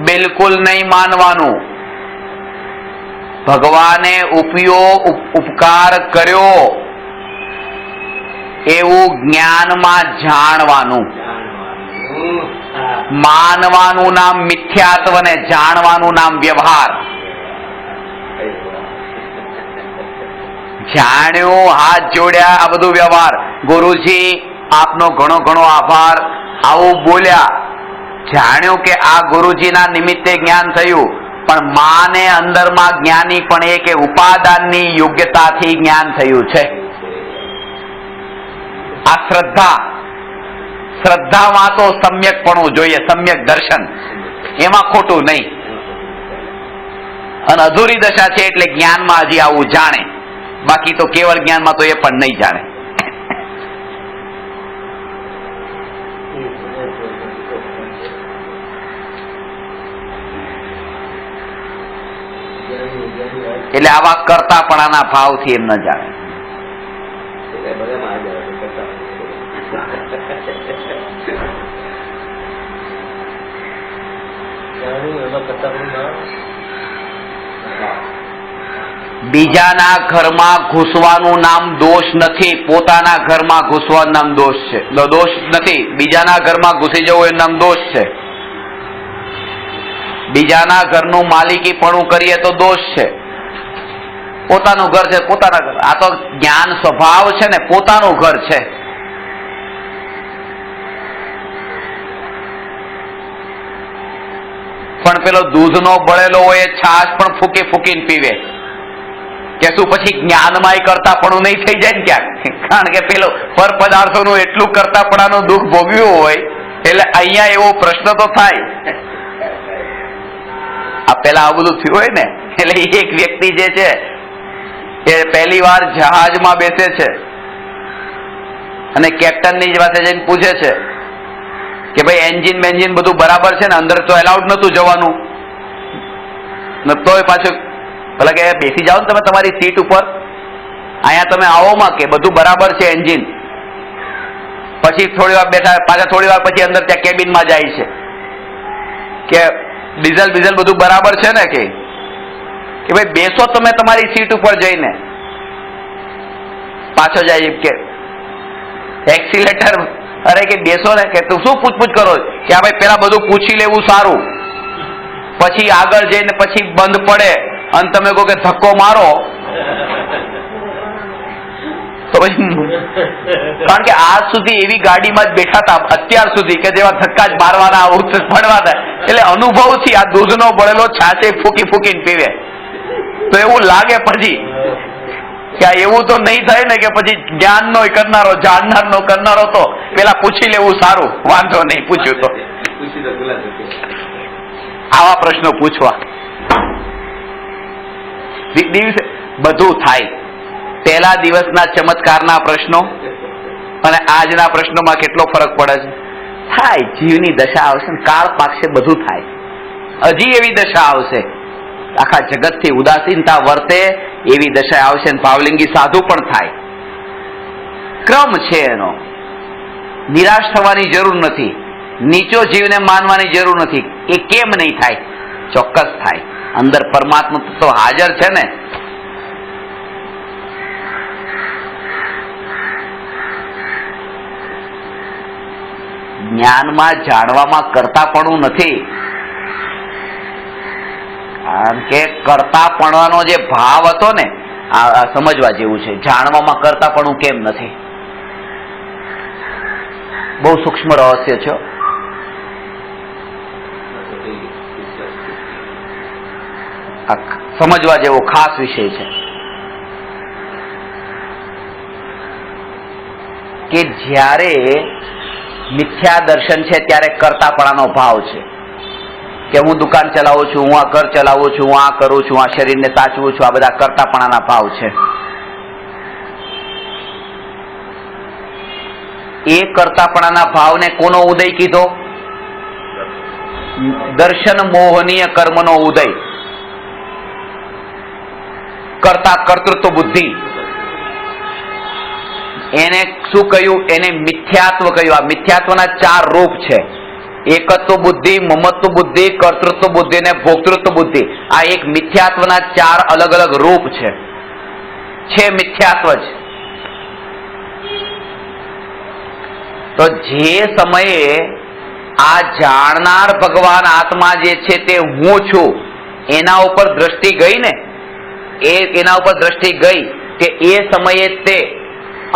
બિલકુલ નહીં માનવાનું. ભગવાને ઉપકાર કર્યો એવું જ્ઞાનમાં જાણવાનું. માનવાનું નામ મિથ્યાત્વ ને જાણવાનું નામ વ્યવહાર. જાણ્યું, હાથ જોડ્યા, આ બધું વ્યવહાર. ગુરુજી આપનો ઘણો ઘણો આભાર, આવું બોલ્યા. જાણ્યું કે આ ગુરુજીના નિમિત્તે જ્ઞાન થયું, પણ માને અંદરમાં જ્ઞાની પણ એ કે ઉપાદાનની યોગ્યતાથી જ્ઞાન થયું છે. આ શ્રદ્ધામાં તો સમ્યકપણું જોઈએ, સમ્યક દર્શન, એમાં ખોટું નહીં. અને અધૂરી દશા છે એટલે જ્ઞાનમાં હજી આવું જાણે, બાકી તો કેવળ જ્ઞાનમાં તો એ પણ નહીં જાણે. એટલે આવા કરતાપણાના ભાવથી એમ ન જાણે. બીજાના ઘરમાં ઘૂસવાનું નામ દોષ નથી, પોતાના ઘરમાં ઘૂસવાનું નામ દોષ છે. દોષ નથી, બીજાના ઘરમાં ઘૂસી જવું એનું નામ દોષ છે. બીજાના ઘરનું માલિકીપણું કરીએ તો દોષ છે. પોતાનું ઘર છે, પોતાના ઘર. આ તો જ્ઞાન સ્વભાવ છે ને, પોતાનું ઘર છે. પણ પેલો દૂધનો બળેલો હોય એ છાશ પણ ફૂકી ફૂકીને પીવે કે શું પછી જ્ઞાનમાંય કરતાપણું નહીં થઈ જાય ને ક્યાંક? કારણ કે પેલો પર પદાર્થોનું એટલું કરતાપણાનું દુઃખ ભોગવ્યું હોય એટલે અહીંયા એવો પ્રશ્ન તો થાય. આ પેલા આ બધું થયું હોય ને એટલે એક વ્યક્તિ જે છે એ પહેલી વાર જહાજમાં બેસે છે અને કેપ્ટનની પાસે જઈને પૂછે છે કે ભાઈ એન્જિન બેન્જિન બધું બરાબર છે ને? અંદર તો એલાઉડ નતું જવાનું, તોય પાછું એટલે કે બેસી જાઓ ને તમે તમારી સીટ ઉપર, અહીંયા તમે આવો માં કે બધું બરાબર છે એન્જિન. પછી થોડી વાર બેઠા, પાછા થોડી વાર પછી અંદર ત્યાં કેબિનમાં જાય છે કે ડીઝલ બીઝલ બધું બરાબર છે ને? કે ભાઈ બેસો તમે તમારી સીટ ઉપર જઈને. પાછો જાય કે એક્સિલેટર, અરે કે બેસો ને, કે તું શું પૂછપૂછ કરો કે આ ભાઈ પેલા બધું પૂછી લેવું સારું, પછી આગળ જઈને પછી બંધ પડે અને તમે કહો કે ધક્કો મારો તો પછી, કારણ કે આજ સુધી એવી ગાડીમાં જ બેઠા હતા અત્યાર સુધી કે જેવા ધક્કા જ મારવાના, પડવાના, એટલે અનુભવથી આ દૂધનો બળેલો છાશે ફૂકી ફૂકીને પીવે તો એવું લાગે પછી કે એવું તો નહીં થાય ને કે પછી જ્ઞાનનો કરનારો, જાણનારનો કરનારો તો પેલા પૂછી લેવું સારું, વાંધો નહીં પૂછ્યું તો. આવા પ્રશ્નો પૂછવા દિવસે બધું થાય. પહેલા દિવસના ચમત્કારના પ્રશ્નો અને આજના પ્રશ્નોમાં કેટલો ફરક પડે છે. થાય, જીવની દશા આવશે ને, કાળ પાકશે, બધું થાય. હજી એવી દશા આવશે આખા જગતથી ઉદાસીનતા વર્તે એવી દશા આવશે ને પાવલિંગી સાધુ પણ થાય. ક્રમ છે એનો. નિરાશ થવાની જરૂર નથી, નીચો જીવને માનવાની જરૂર નથી. એ કેમ નહીં થાય? ચોક્કસ થાય. અંદર પરમાત્મા તો હાજર છે ને. જ્ઞાનમાં જાણવામાં કરતાપણું નથી, કારણ કે કરતાપણાનો જે ભાવ હતો ને આ સમજવા જેવું છે. જાણવામાં કરતાપણું કેમ નથી? બહુ સૂક્ષ્મ રહસ્ય છે. સમજવા જેવો ખાસ વિષય છે કે જ્યારે મિથ્યા દર્શન છે ત્યારે કરતાપણાનો ભાવ છે કે હું દુકાન ચલાવું છું, હું આ ઘર ચલાવું છું, હું આ કરું છું, આ શરીરને સાચવું છું, આ બધા કરતાપણાના ભાવ છે. એ કરતાપણાના ભાવને કોનો ઉદય કીધો? દર્શન મોહનીય કર્મનો ઉદય. કરતા કર્તૃત્વ બુદ્ધિ, એને શું કહ્યું? એને મિથ્યાત્વ કહ્યું. આ મિથ્યાત્વના 4 રૂપ છે: એકત્વ બુદ્ધિ, મમત્વ બુદ્ધિ, કર્તૃત્વ બુદ્ધિ અને ભોક્તૃત્વ બુદ્ધિ. આ એક મિથ્યાત્વના 4 અલગ અલગ રૂપ છે મિથ્યાત્વ જ. તો જે સમયે આ જાણનાર ભગવાન આત્મા જે છે તે હું છું એના ઉપર દ્રષ્ટિ ગઈ ને, એના ઉપર દ્રષ્ટિ ગઈ કે એ સમયે તે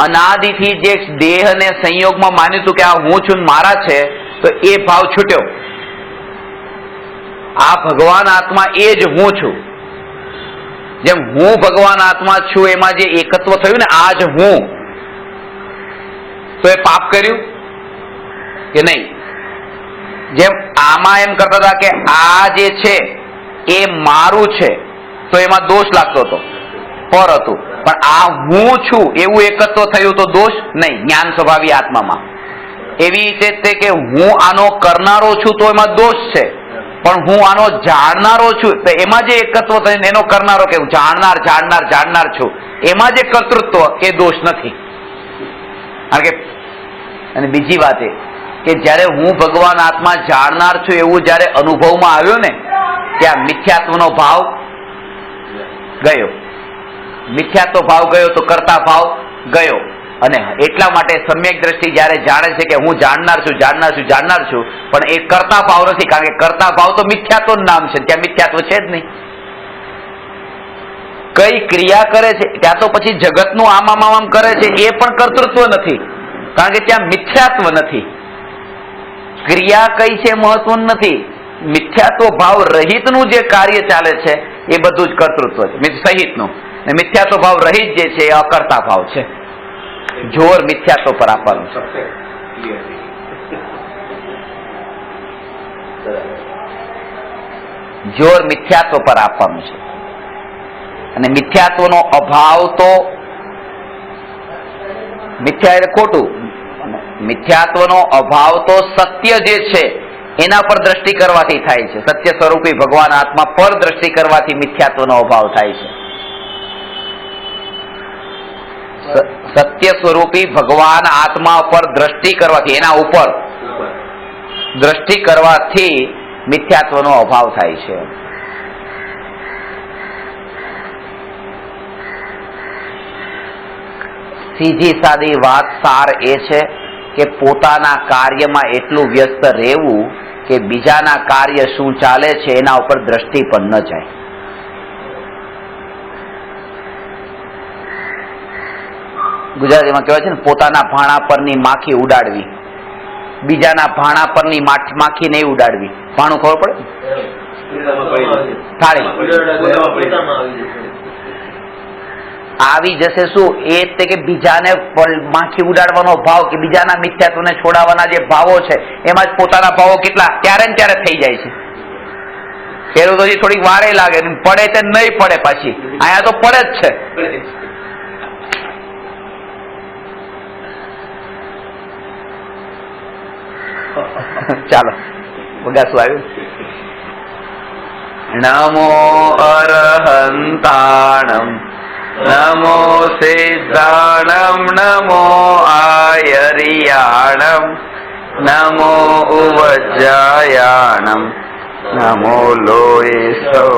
અનાદિથી જે દેહને સંયોગમાં માન્યું હતું કે આ હું છું મારા છે, તો એ ભાવ છૂટ્યો. આ ભગવાન આત્મા એ જ હું છું. જેમ હું ભગવાન આત્મા છું એમાં જે એકત્વ થયું ને, આ જ હું, તો એ પાપ કર્યું કે નહીં? જેમ આમાં એમ કરતા હતા કે આ જે છે એ મારું છે તો એમાં દોષ લાગતો હતો, પર હતું. પણ આ હું છું એવું એકત્વ થયું તો દોષ નહીં જ્ઞાન સ્વભાવી આત્મામાં. એવી રીતે તે કે હું આનો કરનારો છું તો એમાં દોષ છે, પણ હું આનો જાણનારો છું તો એમાં જે એકત્વ થઈને એનો કરનારો કે જાણનાર છું, એમાં જે કર્તૃત્વ એ દોષ નથી. કારણ કે અને બીજી વાત એ કે જ્યારે હું ભગવાન આત્મા જાણનાર છું એવું જ્યારે અનુભવમાં આવ્યો ને, ત્યાં મિથ્યાત્વનો ભાવ ગયો. મિથ્યાત્વ ભાવ ગયો તો કર્તા ભાવ ગયો. અને એટલા માટે સમ્યક દ્રષ્ટિ જ્યારે જાણે છે કે હું જાણનાર છું, પણ એ કર્તા ભાવ નથી, કારણ કે કર્તા ભાવ તો મિથ્યાત્વ નામ છે, ત્યાં મિથ્યાત્વ છે જ નહીં. કઈ ક્રિયા કરે છે ત્યાં તો પછી જગતનું આમ કરે છે, એ પણ કર્તૃત્વ નથી, કારણ કે ત્યાં મિથ્યાત્વ નથી. ક્રિયા કઈ છે મહત્વનું નથી, મિથ્યાત્વ ભાવ રહિતનું જે કાર્ય ચાલે છે એ બધું જ કર્તૃત્વ છે, સહિતનું. મિથ્યાત્વ ભાવ રહિત જે છે એ અકર્તા ભાવ છે. જોર મિથ્યાત્વ પર આપવાનું છે. જોર મિથ્યાત્વ પર આપવાનું છે. અને મિથ્યાત્વનો અભાવ તો મિથ્યા એટલે ખોટું. મિથ્યાત્વનો અભાવ તો સત્ય જે છે એના પર દ્રષ્ટિ કરવાથી થાય છે. સત્ય સ્વરૂપી ભગવાન આત્મા પર દ્રષ્ટિ કરવાથી મિથ્યાત્વનો અભાવ થાય છે. સત્ય સ્વરૂપી ભગવાન આત્મા પર દ્રષ્ટિ કરવાથી, એના ઉપર દ્રષ્ટિ કરવાથી મિથ્યાત્વનો અભાવ થાય છે. સીધી સાદી વાત સાર એ છે કે પોતાના કાર્યમાં એટલું વ્યસ્ત રહેવું કે બીજાના કાર્ય શું ચાલે છે એના ઉપર દ્રષ્ટિ પણ ન જાય. ગુજરાતીમાં કહેવાય છે ને, પોતાના ભાણા પરની માખી ઉડાડવી, બીજાના ભાણા પરની માખી નહીં ઉડાડવી. ભાણું ખબર પડે? થાળી આવી જશે. શું એ કે બીજાને માખી ઉડાડવાનો ભાવ કે બીજાના મિથ્યાત્વને છોડાવવાના જે ભાવો છે એમાં જ પોતાના ભાવો કેટલા ત્યારે ને ત્યારે થઈ જાય છે. પેલું તો થોડીક વારે લાગે, પડે તે નહીં પડે, પાછી અહીંયા તો પડે જ છે. ચાલો બગાસું આવ્યું. નમો અરહંતાણમ નમો સિદ્ધાણમ નમો આયરિયાણમ નમો ઉવજ્જાયાણમ નમો લોય સૌ